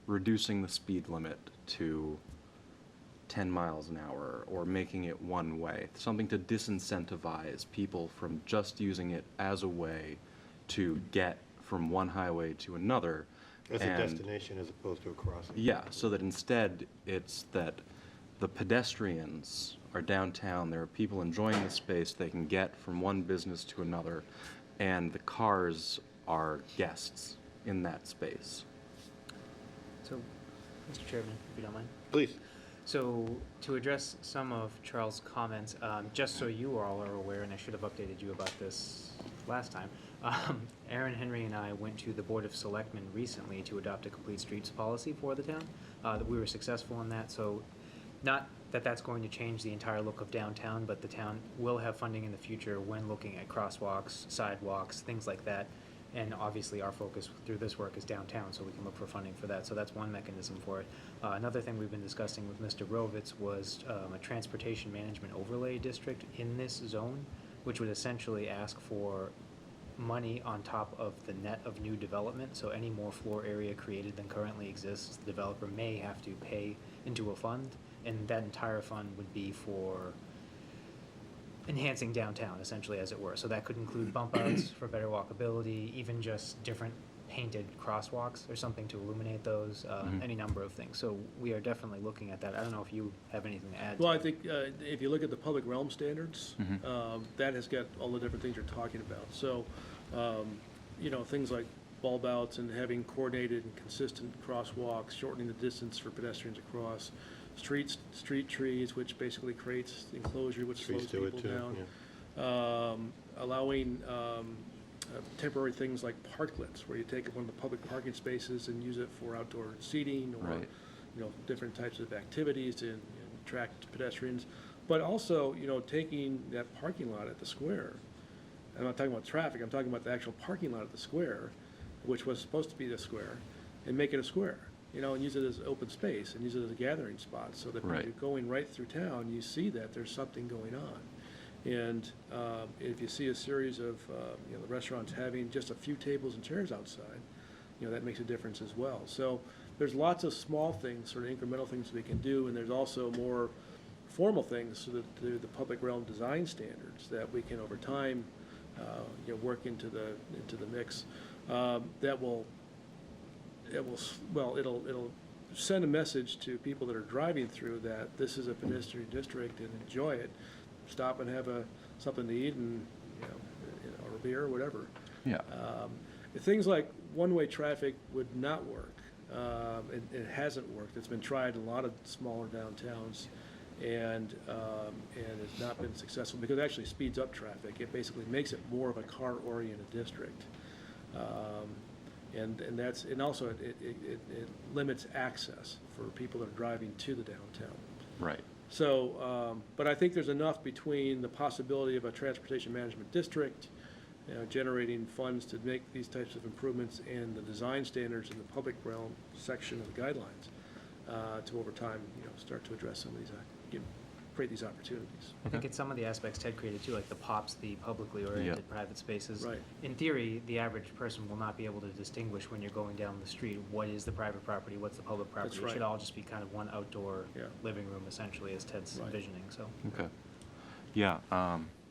reducing the speed limit to 10 miles an hour, or making it one way, something to disincentivize people from just using it as a way to get from one highway to another. As a and- destination as opposed to a crossing. Yeah, so that instead it's that the pedestrians are downtown, there are people enjoying the space, they can get from one business to another, and the cars are guests in that space. So, Mr. Chairman, if you don't mind. Please. So, to address some of Charles' comments, just so you all are aware, and I should have updated you about this last time, Aaron Henry and I went to the Board of Selectmen recently to adopt a complete streets policy for the town. That we were successful in that, so not that that's going to change the entire look of downtown, but the town will have funding in the future when looking at crosswalks, sidewalks, things like that. And obviously, our focus through this work is downtown, so we can look for funding for that. So that's one mechanism for it. Another thing we've been discussing with Mr. Rovitz was a transportation management overlay district in this zone, which would essentially ask for money on top of the net of new development. So any more floor area created than currently exists, the developer may have to pay into a fund, and that entire fund would be for enhancing downtown, essentially, as it were. So that could include bump outs for better walkability, even just different painted crosswalks or something to illuminate those, any number of things. So we are definitely looking at that. I don't know if you have anything to add. Well, I think if you look at the public realm standards, Mhm. that has got all the different things you're talking about. So, things like bulb outs and having coordinated and consistent crosswalks, shortening the distance for pedestrians across, street trees, which basically creates enclosure, which Trees slows do it people too, down. yeah. Allowing temporary things like parklets, where you take one of the public parking spaces and use it for outdoor seating or, Right. different types of activities to attract pedestrians. But also, taking that parking lot at the square, I'm not talking about traffic, I'm talking about the actual parking lot at the square, which was supposed to be the square, and make it a square, and use it as open space and use it as a gathering spot, so that when Right. you're going right through town, you see that there's something going on. And if you see a series of, the restaurants having just a few tables and chairs outside, that makes a difference as well. So there's lots of small things, sort of incremental things we can do, and there's also more formal things, so that the public realm design standards that we can over time, work into the mix, it'll send a message to people that are driving through that this is a pedestrian district and enjoy it. Stop and have something to eat and, or a beer or whatever. Yeah. Things like one-way traffic would not work. It hasn't worked. It's been tried in a lot of smaller downtowns, and it's not been successful because it actually speeds up traffic. It basically makes it more of a car-oriented district. And also it limits access for people that are driving to the downtown. Right. So, but I think there's enough between the possibility of a transportation management district, generating funds to make these types of improvements, and the design standards in the public realm section of the guidelines, to over time, start to address some of these, create these opportunities. I think it's some of the aspects Ted created too, like the POPs, the publicly oriented private spaces. Right. In theory, the average person will not be able to distinguish when you're going down the street, what is the private property, what's the public property. That's right. It should all just be kind of one outdoor Yeah. living room essentially, as Ted's Right. envisioning, so. Okay. Yeah.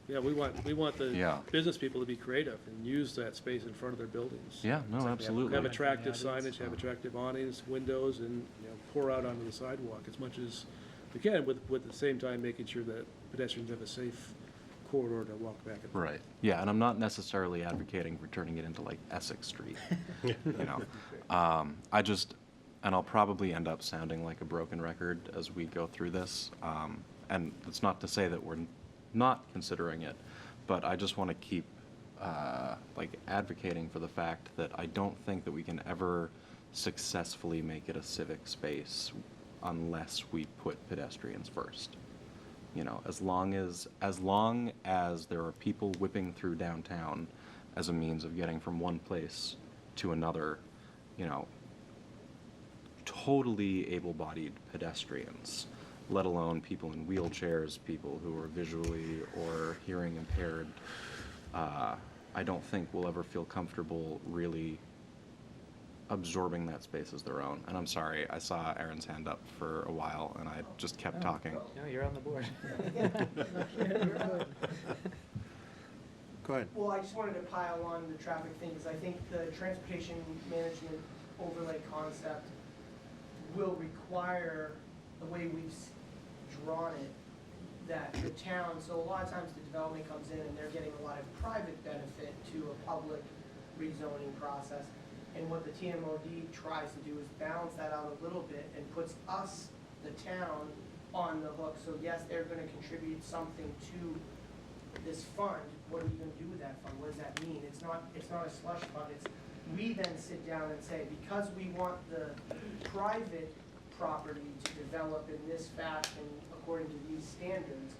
Yeah, we want the Yeah. business people to be creative and use that space in front of their buildings. Yeah, no, absolutely. Have attractive signage, have attractive awnings, windows, and, pour out onto the sidewalk as much as we can, with at the same time making sure that pedestrians have a safe corridor to walk back and forth. Right. Yeah, and I'm not necessarily advocating for turning it into like Essex Street. And I'll probably end up sounding like a broken record as we go through this. And it's not to say that we're not considering it, but I just want to keep advocating for the fact that I don't think that we can ever successfully make it a civic space unless we put pedestrians first. As long as there are people whipping through downtown as a means of getting from one place to another, totally able-bodied pedestrians, let alone people in wheelchairs, people who are visually or hearing impaired, I don't think we'll ever feel comfortable really absorbing that space as their own. And I'm sorry, I saw Aaron's hand up for a while, and I just kept talking. No, you're on the board. Go ahead. Well, I just wanted to pile on the traffic thing, because I think the transportation management overlay concept will require, the way we've drawn it, that the town, so a lot of times the development comes in and they're getting a lot of private benefit to a public rezoning process. And what the TMOD tries to do is balance that out a little bit and puts us, the town, on the hook. So yes, they're gonna contribute something to this fund. What are we gonna do with that fund? What does that mean? It's not a slush fund. It's, we then sit down and say, because we want the private property to develop in this fashion according to these standards,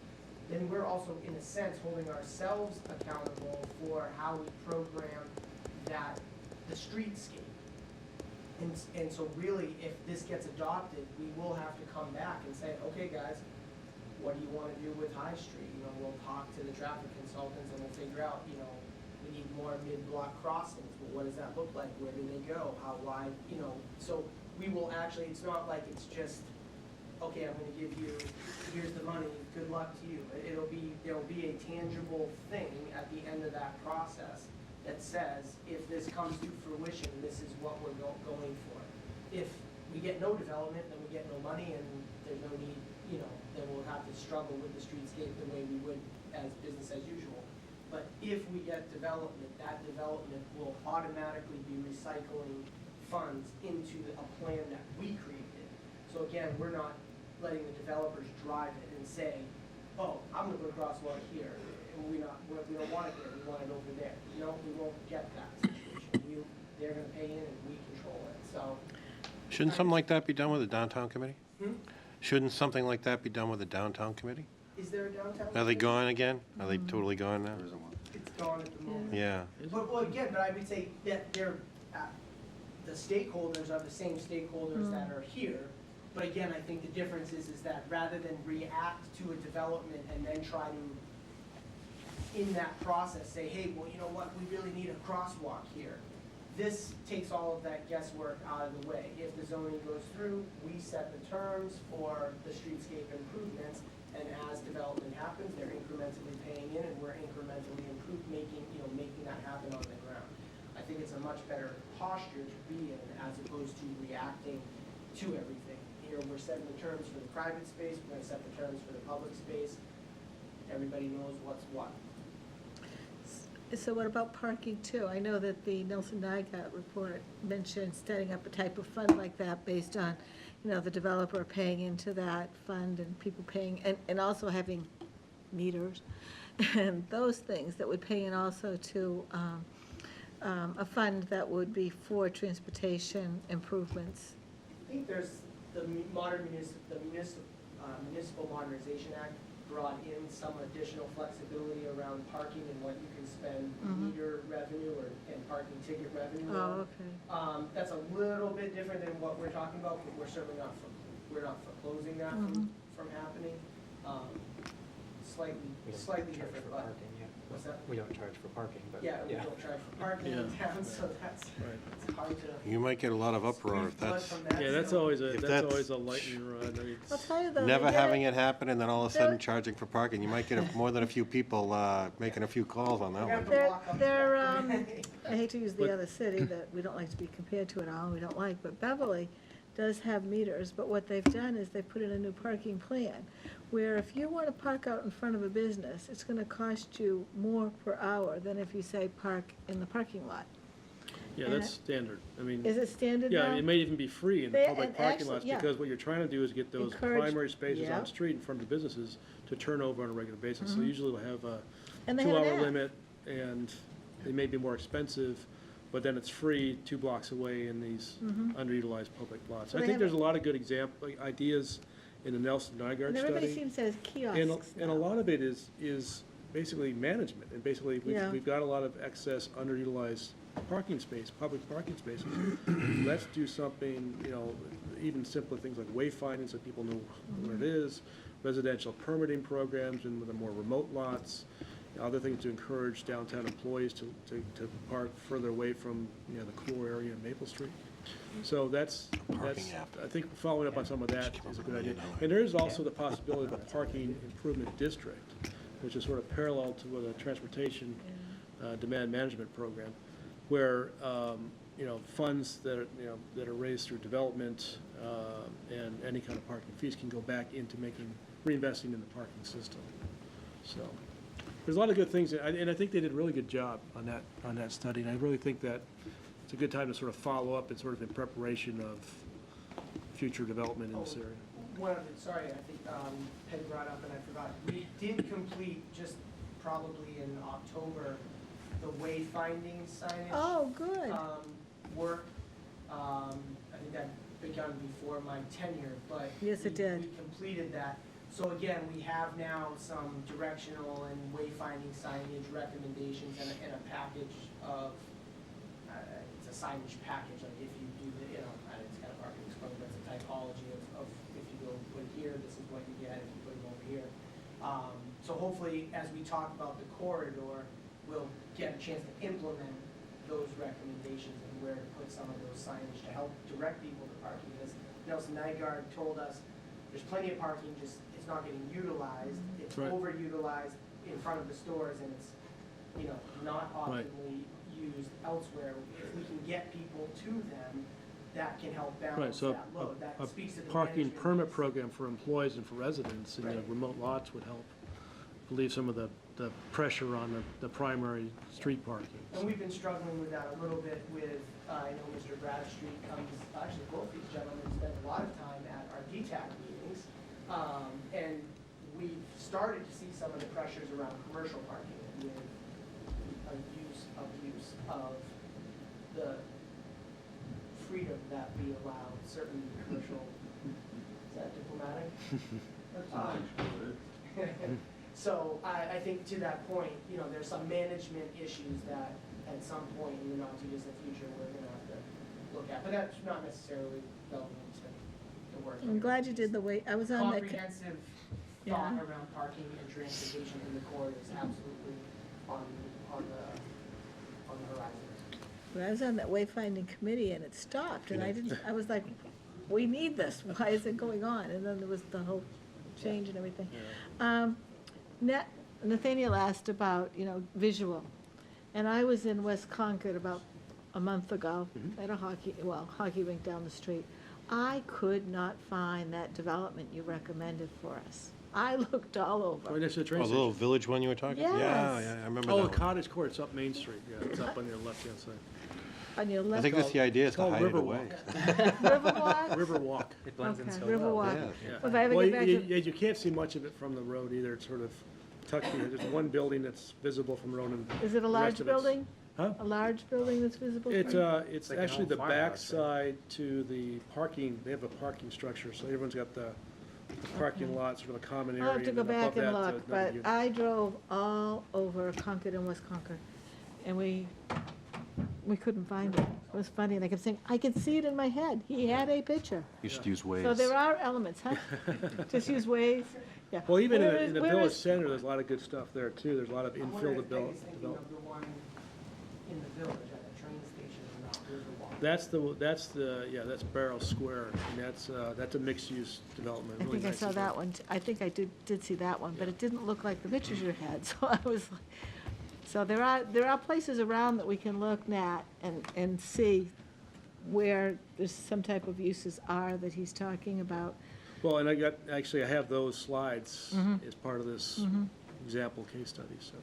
then we're also, in a sense, holding ourselves accountable for how we program the streetscape. And so really, if this gets adopted, we will have to come back and say, okay, guys, what do you want to do with High Street? We'll talk to the traffic consultants and we'll figure out, we need more mid-block crossings. But what does that look like? Where do they go? How wide? So we will actually, it's not like it's just, okay, I'm going to give you, here's the money, good luck to you. There'll be a tangible thing at the end of that process that says, if this comes to fruition, this is what we're going for. If we get no development, then we get no money, and there's no need, then we'll have to struggle with the streetscape the way we would as business as usual. But if we get development, that development will automatically be recycling funds into a plan that we created. So again, we're not letting the developers drive it and say, oh, I'm gonna put a crosswalk here, and we don't want it there, we want it over there. No, we won't get that situation. They're gonna pay in and we control it, so. Shouldn't something like that be done with the downtown committee? Hmm? Shouldn't something like that be done with the downtown committee? Is there a downtown? Are they gone again? Are they totally gone now? It's gone at the moment. Yeah. But, well, again, but I would say that the stakeholders are the same stakeholders that are here. But again, I think the difference is that rather than react to a development and then try to, in that process, say, hey, well, you know what, we really need a crosswalk here. This takes all of that guesswork out of the way. If the zoning goes through, we set the terms for the streetscape improvements, and as development happens, they're incrementally paying in, and we're incrementally making that happen on the ground. I think it's a much better posture to be in as opposed to reacting to everything. Here, we're setting the terms for the private space, we're gonna set the terms for the public space. Everybody knows what's what. So what about parking too? I know that the Nelson Nygaard report mentioned setting up a type of fund like that based on, the developer paying into that fund and people paying, and also having meters and those things that would pay in also to a fund that would be for transportation improvements. I think there's the Municipal Modernization Act brought in some additional flexibility around parking and what you can spend meter revenue and parking ticket revenue on. Oh, okay. That's a little bit different than what we're talking about, but we're certainly not foreclosing that from happening. Slightly different, but. Parking, yeah. What's that? We don't charge for parking, but. Yeah, we don't charge for parking in town, so it's hard to. You might get a lot of uproar if that's, Yeah, that's always If that's that's- always a lightning rod. I mean, I'll tell you though. never they did having it happen and then all of a sudden charging for parking. You might get more than a few people making a few calls on that one. They're, I hate to use the other city that we don't like to be compared to at all, we don't like, but Beverly does have meters, but what they've done is they put in a new parking plan, where if you want to park out in front of a business, it's gonna cost you more per hour than if you say park in the parking lot. yeah, that's standard. I mean. Is it standard now? Yeah, it may even be free in the They- public and parking actually, lots, yeah. because what you're trying to do is get those Encourage- primary spaces yeah. on the street in front of the businesses to turn over on a regular basis. So usually we'll have a And they have an 2-hour app. limit, and they may be more expensive, but then it's free 2 blocks away in these underutilized public lots. So I they think have there's a lot of good ideas in the Nelson Nygaard And study. everybody seems to have kiosks And a now. lot of it is basically management, and basically, Yeah. we've got a lot of excess underutilized parking space, public parking spaces. Let's do something, even simpler things like wayfinding so people know where it is, residential permitting programs in the more remote lots, other things to encourage downtown employees to park further away from, the core area in Maple Street. So that's, I think following up on some of that is a good idea. And there is also the possibility of a parking improvement district, which is sort of parallel to with a transportation demand management program, where, funds that are raised through development and any kind of parking fees can go back into reinvesting in the parking system. So there's a lot of good things, and I think they did a really good job on that study, and I really think that it's a good time to sort of follow up and sort of in preparation of future development in this area. Sorry, I think Penny brought up and I forgot. We did complete just probably in October the wayfinding signage. Oh, good. Work. I think that begun before my tenure, but Yes, it did. We completed that. So again, we have now some directional and wayfinding signage recommendations and a package of, it's a signage package, like if you do the, it's kind of hard to explain, but it's a typology of if you go put it here, this is what you get, if you put it over here. So hopefully, as we talk about the corridor, we'll get a chance to implement those recommendations and where to put some of those signage to help direct people to parking. As Nelson Nygaard told us, there's plenty of parking, just it's not getting utilized. It's Right. overutilized in front of the stores, and it's not optimally used elsewhere. If we can get people to them, that can help Right, balance so that load. That a speaks to the parking management permit piece. program for employees and for residents in the Right. remote lots would help. I believe some of the the pressure on the primary street parking. And we've been struggling with that a little bit with, I know Mr. Bradstreet comes, actually both these gentlemen spend a lot of time at our DTAC meetings. And we've started to see some of the pressures around commercial parking with abuse of the freedom that we allow certain commercial, is that diplomatic? So I think to that point, you know, there's some management issues that at some point in the not too distant future, we're gonna have to look at, but that's not necessarily relevant to the work. I'm glad you did the way, I was on that. Comprehensive Yeah. thought around parking and transportation in the core is absolutely on the horizon. But I was on that wayfinding committee and it stopped and I was like, we need this, why is it going on? And then there was the whole change and everything. Nathaniel asked about, you know, visual. And I was in West Concord about a month ago at a hockey rink down the street. I could not find that development you recommended for us. I looked all over. Right next to the train Oh, the station. little village one you were talking? Yes. Yeah, I remember that Oh, the one. cottage court, it's up Main Street, yeah, it's up on your left-hand side. On your I left. think that's the idea, is to called hide it away. Riverwalk? Riverwalk. It blends in Okay, so Riverwalk. well. Yeah. Well, if I ever Well, get back to, you can't see much of it from the road either, it's sort of tucked in, there's one building that's visible from the road and. is it a the large rest of it's- building? Huh? A large building that's visible? It's, from- it's like an actually old the farmhouse, right? backside to the parking, they have a parking structure, so everyone's got the parking lot, sort of a common area. I'll have to go and then above back and that, look, another but unit. I drove all over Concord and West Concord, and we couldn't find it. It was funny, and I kept saying, I can see it in my head. He had a picture. You should use Waze. So there are elements, huh? Just use Waze, yeah. Well, even Where in is- the where village is- center, there's a lot of good stuff there too, there's a lot of I wonder infill if Peg is thinking development. of the one in the village at the train station and not Riverwalk. That's Barrow Square, and that's a mixed-use development. I really think I nice saw as well. that one. I think I did see that one, but it didn't look like the pictures you had, so I was like, so there are places around that we can look at and see where there's some type of uses are that he's talking about. Well, and I have those slides as part of this example case study, so.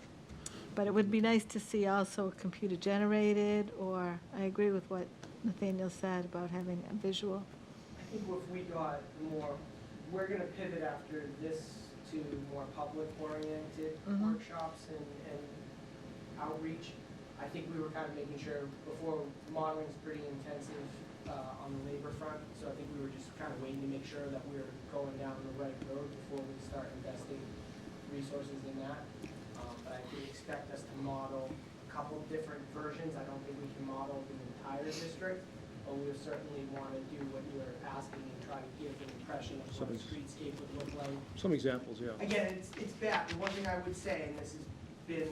But it would be nice to see also computer generated, or, I agree with what Nathaniel said about having a visual. I think if we got more, we're gonna pivot after this to more public-oriented workshops and outreach. I think we were kind of making sure, before modeling's pretty intensive on the labor front, so I think we were just kind of waiting to make sure that we were going down the right road before we start investing resources in that. But I would expect us to model a couple different versions. I don't think we can model the entire district, but we certainly want to do what you were asking and try to give an impression of what a streetscape would look like. Some examples, yeah. Again, it's bad. The one thing I would say, and this has been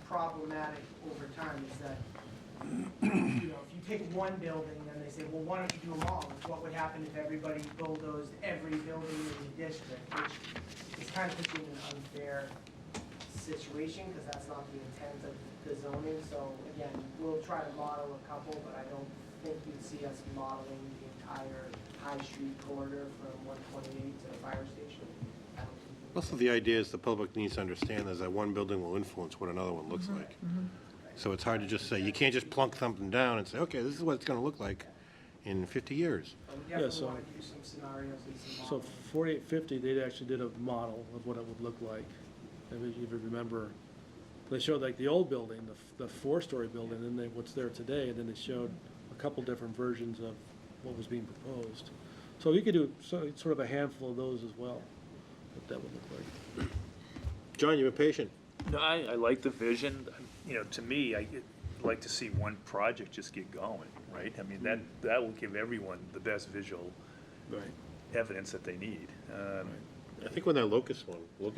problematic over time, is that, you know, if you take one building, then they say, well, why don't you do them all? What would happen if everybody bulldozed every building in the district, which is kind of puts you in an unfair situation, because that's not the intent of the zoning. So again, we'll try to model a couple, but I don't think you'd see us modeling the entire High Street corridor from 128 to the fire station. I don't think we would. Also, the idea is the public needs to understand is that one building will influence what another one looks like. So it's hard to just say, you can't just plunk something down and say, okay, this is what it's gonna look like in 50 years. But we Yeah, definitely so- want to do some scenarios and some So modeling. 4850, they actually did a model of what it would look like. And if you remember, they showed like the old building, the four-story building, and then what's there today, and then they showed a couple different versions of what was being proposed. So you could do sort of a handful of those as well, what that would look like. John, you've been patient. No, I like the vision. You know, to me, I'd like to see one project just get going, right? I mean, that will give everyone the best visual evidence that they need. I think when that Locust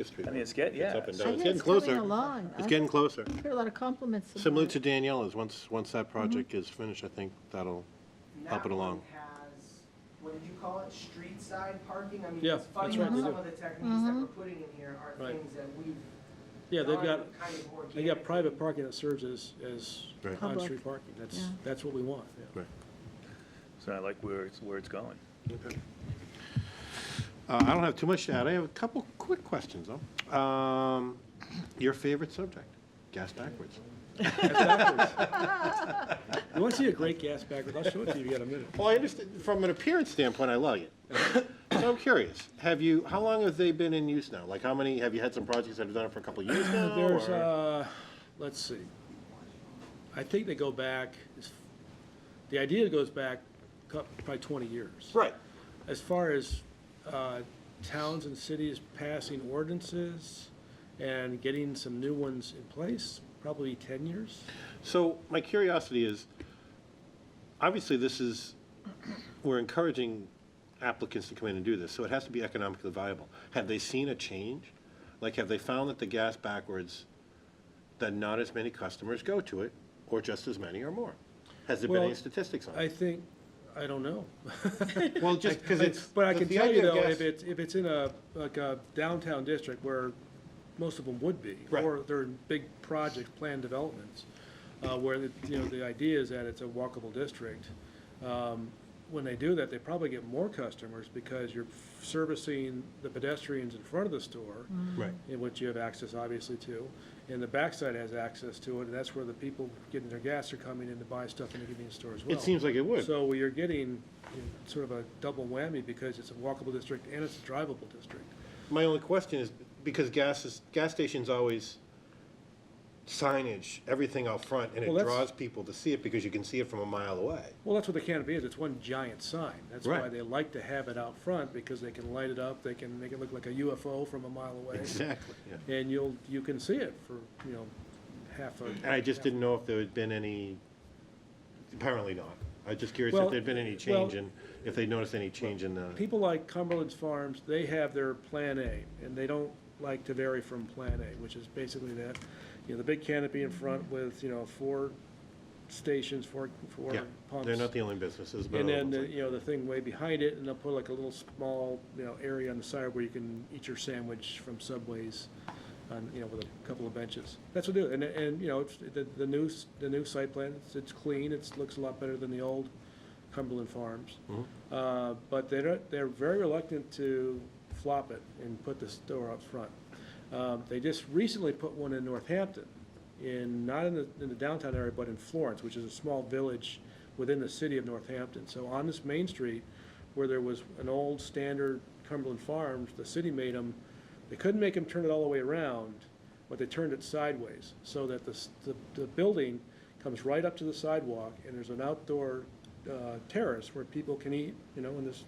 Street. I mean, it's getting, It's yeah. up and I down. It's hear getting it's coming closer. along. It's getting closer. I hear a lot of compliments about Similar it. to Daniela's, once that project is finished, I think that'll And help it that along. one has, what did you call it, street side parking? I mean, Yeah, it's funny that's that right, they some do. of the techniques that we're putting in here are Right. things that we've Yeah, they've done got, kind of they got private organically. parking that serves as Right. Public. on-street parking. Yeah. That's what we want, yeah. Right. So I like where it's going. Okay. I don't have too much to add. I have a couple quick questions, though. Your favorite subject, gas backwards. You want to see a great gas backwards? I'll show it to you if you got a minute. Well, I understand, from an appearance standpoint, I like it. So I'm curious, how long have they been in use now? Like, have you had some projects that have done it for a couple of years now? There's, or- let's see. I think they go back, the idea goes back probably 20 years. Right. As far as towns and cities passing ordinances and getting some new ones in place, probably 10 years. So my curiosity is, obviously we're encouraging applicants to come in and do this, so it has to be economically viable. Have they seen a change? Like, have they found that the gas backwards, that not as many customers go to it, or just as many or more? Has there been any statistics on it? I don't know. Well, just because it's. But I can the tell you idea of though, gas- if it's in a downtown district where most of them would be, Right. or they're in big project planned developments, where the idea is that it's a walkable district. When they do that, they probably get more customers because you're servicing the pedestrians in front of the store, Right. in which you have access obviously to, and the backside has access to it, and that's where the people getting their gas are coming in to buy stuff in the convenience store as well. It seems like it would. So you're getting sort of a double whammy because it's a walkable district and it's a drivable district. My only question is, because gas stations always signage, everything out front, and it Well, that's- draws people to see it because you can see it from a mile away. Well, that's what the canopy is. It's one giant sign. That's why Right. they like to have it out front, because they can light it up, they can make it look like a UFO from a mile away. Exactly, yeah. And you can see it for, half a. And I just didn't know if there had been any, apparently not. I was just curious Well, if there'd been any change in, if they noticed any change in the, People like Cumberland's Farms, they have their Plan A, and they don't like to vary from Plan A, which is basically that, the big canopy in front with, 4 stations, four yeah, pumps. they're not the only businesses, but. And all then, of them. the thing way behind it, and they'll put like a little small, area on the side where you can eat your sandwich from Subways, with a couple of benches. That's what they do, and, it's, the new site plan, it's clean, it looks a lot better than the old Cumberland Farms. But they're very reluctant to flop it and put the store up front. They just recently put one in Northampton, not in the downtown area, but in Florence, which is a small village within the city of Northampton. So on this main street, where there was an old standard Cumberland Farms, the city made them, they couldn't make them turn it all the way around, but they turned it sideways, so that the building comes right up to the sidewalk, and there's an outdoor terrace where people can eat, and there's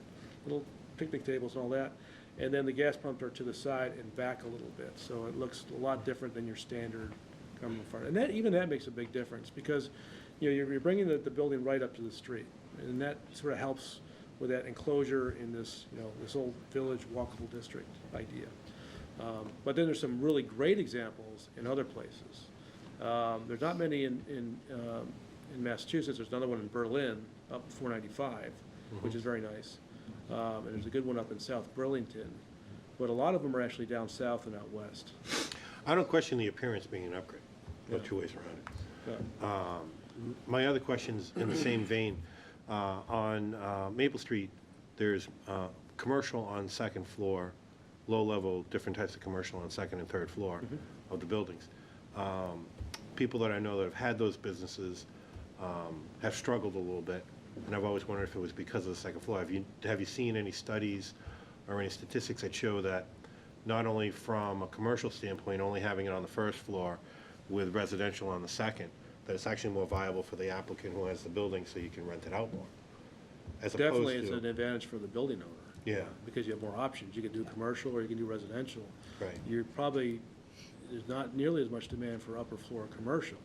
little picnic tables and all that. And then the gas pumps are to the side and back a little bit, so it looks a lot different than your standard Cumberland Farm. And even that makes a big difference, because, you're bringing the building right up to the street, and that sort of helps with that enclosure in this, this old village walkable district idea. But then there's some really great examples in other places. There's not many in Massachusetts. There's another one in Berlin, up 495, which is very nice. And there's a good one up in South Burlington, but a lot of them are actually down south and out west. I don't question the appearance being an upgrade, no two ways around it. My other question's in the same vein. On Maple Street, there's commercial on second floor, low-level, different types of commercial on second and third floor of the buildings. People that I know that have had those businesses have struggled a little bit, and I've always wondered if it was because of the second floor. Have you seen any studies or any statistics that show that not only from a commercial standpoint, only having it on the first floor with residential on the second, that it's actually more viable for the applicant who has the building, so you can rent it out more? As opposed Definitely, it's to- an advantage for the building owner. Yeah. Because you have more options. You can do commercial or you can do residential. Right. There's not nearly as much demand for upper floor commercial.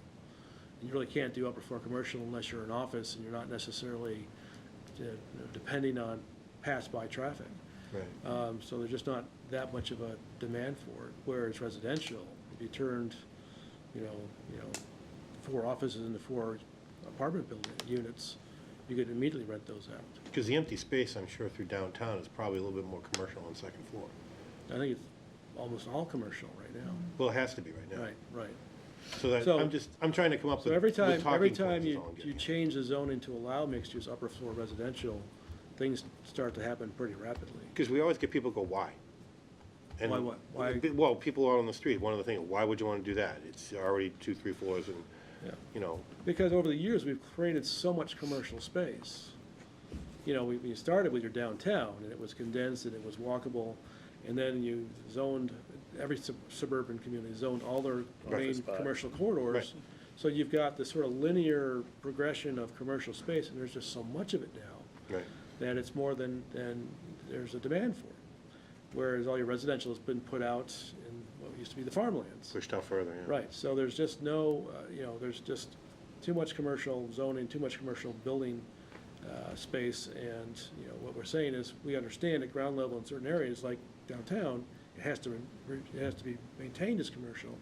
You really can't do upper floor commercial unless you're an office and you're not necessarily depending on pass-by traffic. Right. So there's just not that much of a demand for it. Whereas residential, if you turned, 4 offices into 4 apartment building units, you could immediately rent those out. Because the empty space, I'm sure, through downtown is probably a little bit more commercial on second floor. I think it's almost all commercial right now. Well, it has to be right now. Right. So I'm trying to come up So with every with time talking points is you all I'm getting at. change the zoning to allow mixed-use upper floor residential, things start to happen pretty rapidly. Because we always get people go, why? And Why what? Why? Well, people out on the street, one of the things, why would you want to do that? It's already 2, 3 floors and, Yeah. you know, Because over the years, we've created so much commercial space. You know, we started with your downtown, and it was condensed, and it was walkable, and then you zoned, every suburban community zoned all their main Breakfast spot. commercial corridors. Right. So you've got this sort of linear progression of commercial space, and there's just so much of it now right. that it's more than there's a demand for. Whereas all your residential has been put out in what used to be the farmlands. Pushed out further, yeah. Right, so there's just no, there's just too much commercial zoning, too much commercial building space, and, what we're saying is, we understand at ground level in certain areas, like downtown, it has to be maintained as commercial,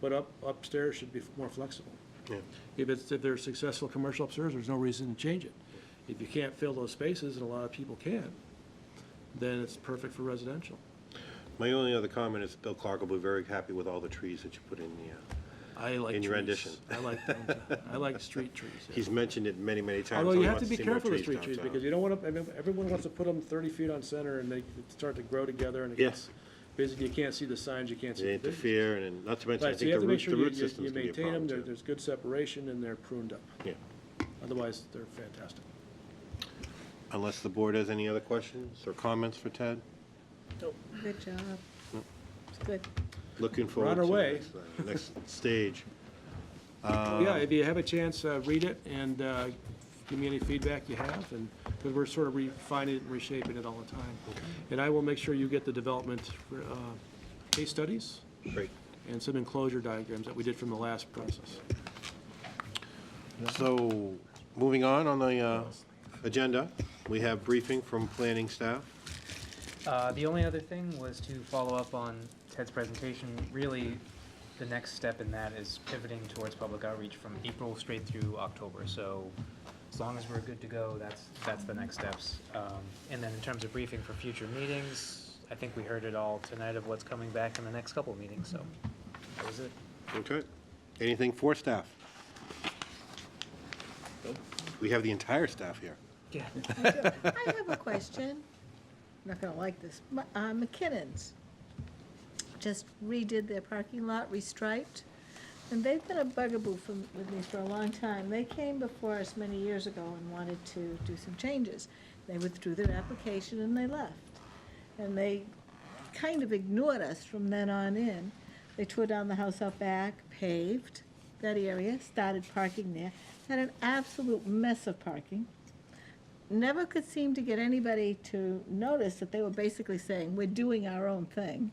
but upstairs should be more flexible. Yeah. If there's successful commercial upstairs, there's no reason to change it. If you can't fill those spaces, and a lot of people can, then it's perfect for residential. My only other comment is Bill Clark will be very happy with all the trees that you put in I like in your trees. rendition. I like them. I like street trees. Yeah. He's mentioned it many, many times. Although how you he have to wants be see more careful with street trees, downtown. because you don't want to, everyone wants to put them 30 feet on center, and they start to grow together, and it Yes. gets, basically, you can't see the signs, you can't see They the business. interfere, and not to mention, I Right, so you think have to make sure the you root systems can be a maintain them, problem, too. there's good separation, and they're pruned up. Yeah. Otherwise, they're fantastic. Unless the board has any other questions or comments for Ted? Good job. It's good. Looking We're forward on to our the way. next stage. Yeah, if you have a chance, read it, and give me any feedback you have, and, because we're sort of refining it and reshaping it all the time. And I will make sure you get the development case studies. Great. And some enclosure diagrams that we did from the last process. So, moving on the agenda, we have briefing from planning staff. The only other thing was to follow up on Ted's presentation. Really, the next step in that is pivoting towards public outreach from April straight through October. So as long as we're good to go, that's the next steps. And then in terms of briefing for future meetings, I think we heard it all tonight of what's coming back in the next couple of meetings, so that was it. Okay. Anything for staff? We have the entire staff here. Yeah. I have a question. I'm not gonna like this. McKinnon's just redid their parking lot, restriped, and they've been a bugaboo with me for a long time. They came before us many years ago and wanted to do some changes. They withdrew their application and they left. And they kind of ignored us from then on in. They tore down the house out back, paved that area, started parking there, had an absolute mess of parking. Never could seem to get anybody to notice that they were basically saying, we're doing our own thing.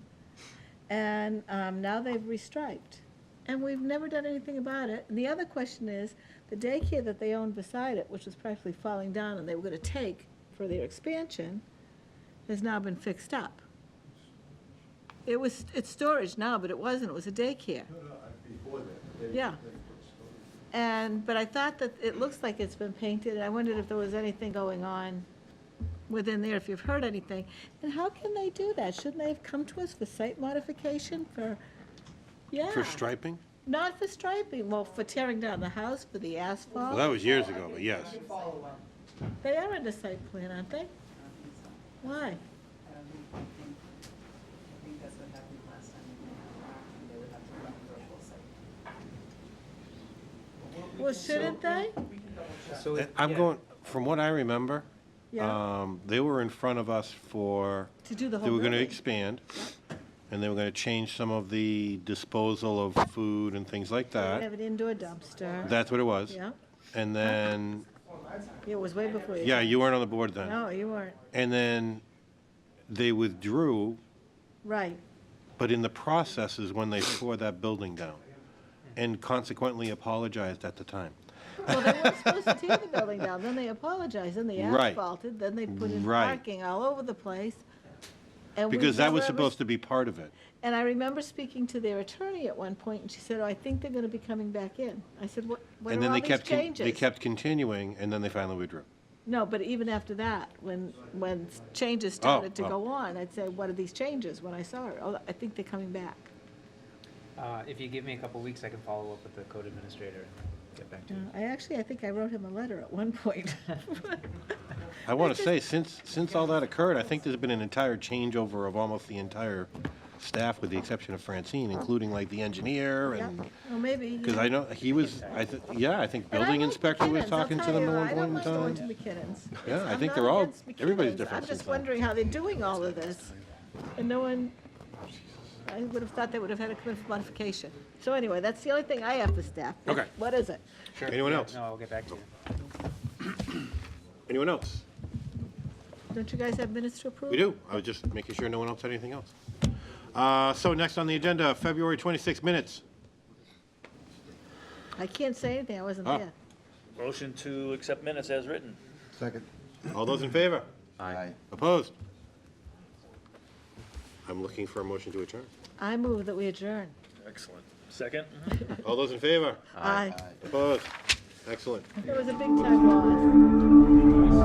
And now they've restriped. And we've never done anything about it. And the other question is, the daycare that they owned beside it, which was practically falling down and they were gonna take for their expansion, has now been fixed up. It's storage now, but it wasn't, it was a daycare. Yeah. But I thought that it looks like it's been painted, and I wondered if there was anything going on within there, if you've heard anything. And how can they do that? Shouldn't they have come to us for site modification for, yeah. For striping? Not for striping, well, for tearing down the house, for the asphalt. Well, that was years ago, but yes. They are in the site plan, aren't they? Why? I think that's what happened last time, they would have to run the virtual site. Well, shouldn't they? So I'm going, from what I remember, Yeah. they were in front of us for, To do the they whole were gonna building. expand, and they were gonna change some of the disposal of food and things like They that. have an indoor dumpster. That's what it was. Yeah. And then, It was way before you. yeah, you weren't on the board then. No, you weren't. And then they withdrew, Right. but in the process is when they tore that building down, and consequently apologized at the time. Well, they weren't supposed to tear the building down, then they apologized, then they Right. asphalted, then they put in Right. parking all over the place. And we Because that was never ever- supposed to be part of it. And I remember speaking to their attorney at one point, and she said, oh, I think they're gonna be coming back in. I said, what And are then all they these kept, changes? they kept continuing, and then they finally withdrew. No, but even after that, when changes started to oh. go on, I'd say, what are these changes, when I saw it? Oh, I think they're coming back. If you give me a couple weeks, I can follow up with the code administrator and get back to you. I think I wrote him a letter at one point. I want to say, since all that occurred, I think there's been an entire changeover of almost the entire staff, with the exception of Francine, including like the engineer Yeah, and, well, maybe. because I know he was, I think And I building like inspector was McKinnon's, I'll talking to tell them you, at one I point don't in mind going time. to McKinnon's. Yeah, I I'm think not they're all, against everybody's McKinnon's. different I'm just since then. wondering how they're doing all of this. And no one, I would have thought they would have had to come in for modification. So anyway, that's the only thing I have for staff. Okay. What is it? Sure. Anyone Yeah, else? No, I'll get back to you. Anyone else? Don't you guys have minutes to approve? We do. I was just making sure no one else had anything else. So next on the agenda, February 26 minutes. I can't say anything, I wasn't Ah. there. Motion to accept minutes as written. Second. All those in favor? Aye. Opposed? I'm looking for a motion to adjourn. I move that we adjourn. Excellent. Second? All those in favor? Aye. Opposed? Excellent. There was a big time loss.